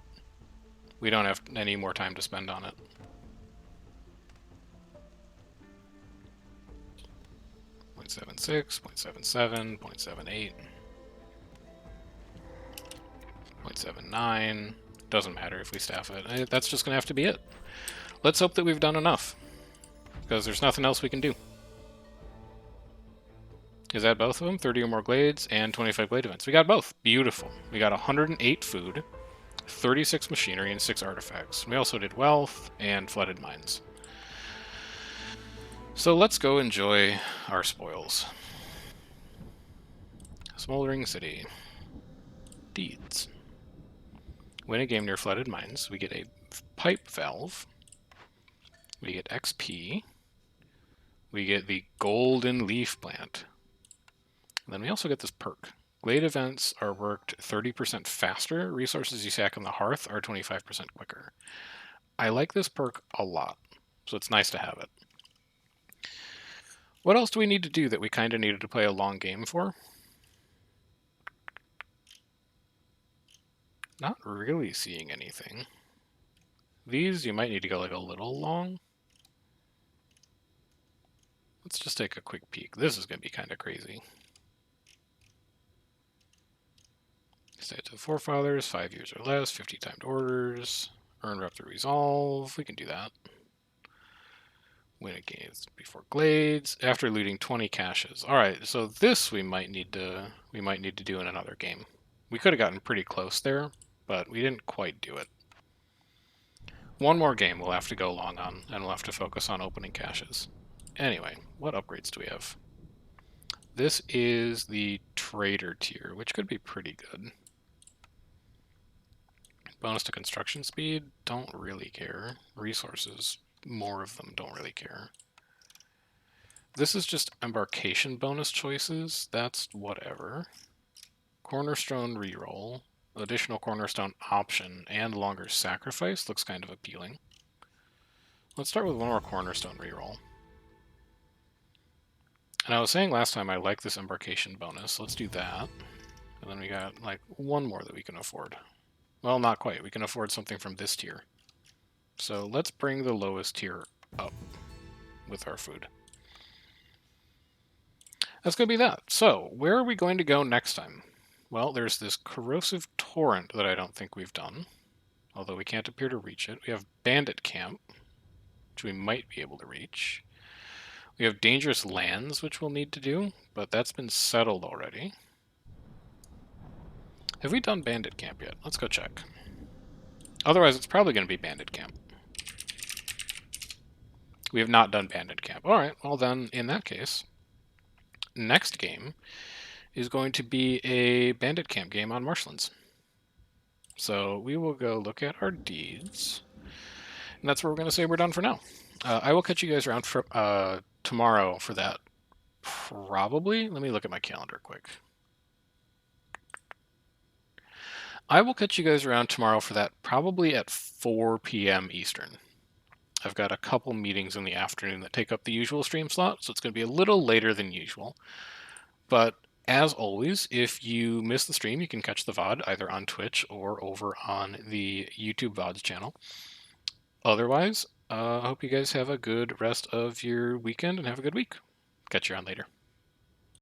We don't have any more time to spend on it. .76, .77, .78, .79. Doesn't matter if we staff it. That's just going to have to be it. Let's hope that we've done enough. Because there's nothing else we can do. Is that both of them? 30 or more glades and 25 glade events. We got both. Beautiful. We got 108 food, 36 machinery, and 6 artifacts. We also did wealth and flooded mines. So let's go enjoy our spoils. Smoldering City. Deeds. Win a game near flooded mines. We get a pipe valve. We get XP. We get the golden leaf plant. And then we also get this perk. Glade events are worked 30% faster. Resources you stack on the hearth are 25% quicker. I like this perk a lot, so it's nice to have it. What else do we need to do that we kind of needed to play a long game for? Not really seeing anything. These, you might need to go like a little long. Let's just take a quick peek. This is going to be kind of crazy. Stay to the forefathers, 5 years or less, 50 timed orders, earn rep through resolve. We can do that. Win a game before glades after looting 20 caches. All right, so this we might need to do in another game. We could have gotten pretty close there, but we didn't quite do it. One more game we'll have to go long on, and we'll have to focus on opening caches. Anyway, what upgrades do we have? This is the trader tier, which could be pretty good. Bonus to construction speed, don't really care. Resources, more of them, don't really care. This is just embarkation bonus choices, that's whatever. Cornerstone reroll, additional cornerstone option, and longer sacrifice looks kind of appealing. Let's start with one more cornerstone reroll. And I was saying last time I like this embarkation bonus. Let's do that. And then we got like one more that we can afford. Well, not quite. We can afford something from this tier. So let's bring the lowest tier up with our food. That's going to be that. So where are we going to go next time? Well, there's this corrosive torrent that I don't think we've done, although we can't appear to reach it. We have bandit camp, which we might be able to reach. We have dangerous lands, which we'll need to do, but that's been settled already. Have we done bandit camp yet? Let's go check. Otherwise, it's probably going to be bandit camp. We have not done bandit camp. All right, well then, in that case, next game is going to be a bandit camp game on Marshlands. So we will go look at our deeds, and that's where we're going to say we're done for now. I will catch you guys around for, tomorrow for that. Probably. Let me look at my calendar quick. I will catch you guys around tomorrow for that, probably at 4 p.m. Eastern. I've got a couple meetings in the afternoon that take up the usual stream slot, so it's going to be a little later than usual. But as always, if you miss the stream, you can catch the VOD either on Twitch or over on the YouTube VODs channel. Otherwise, I hope you guys have a good rest of your weekend and have a good week. Catch you around later.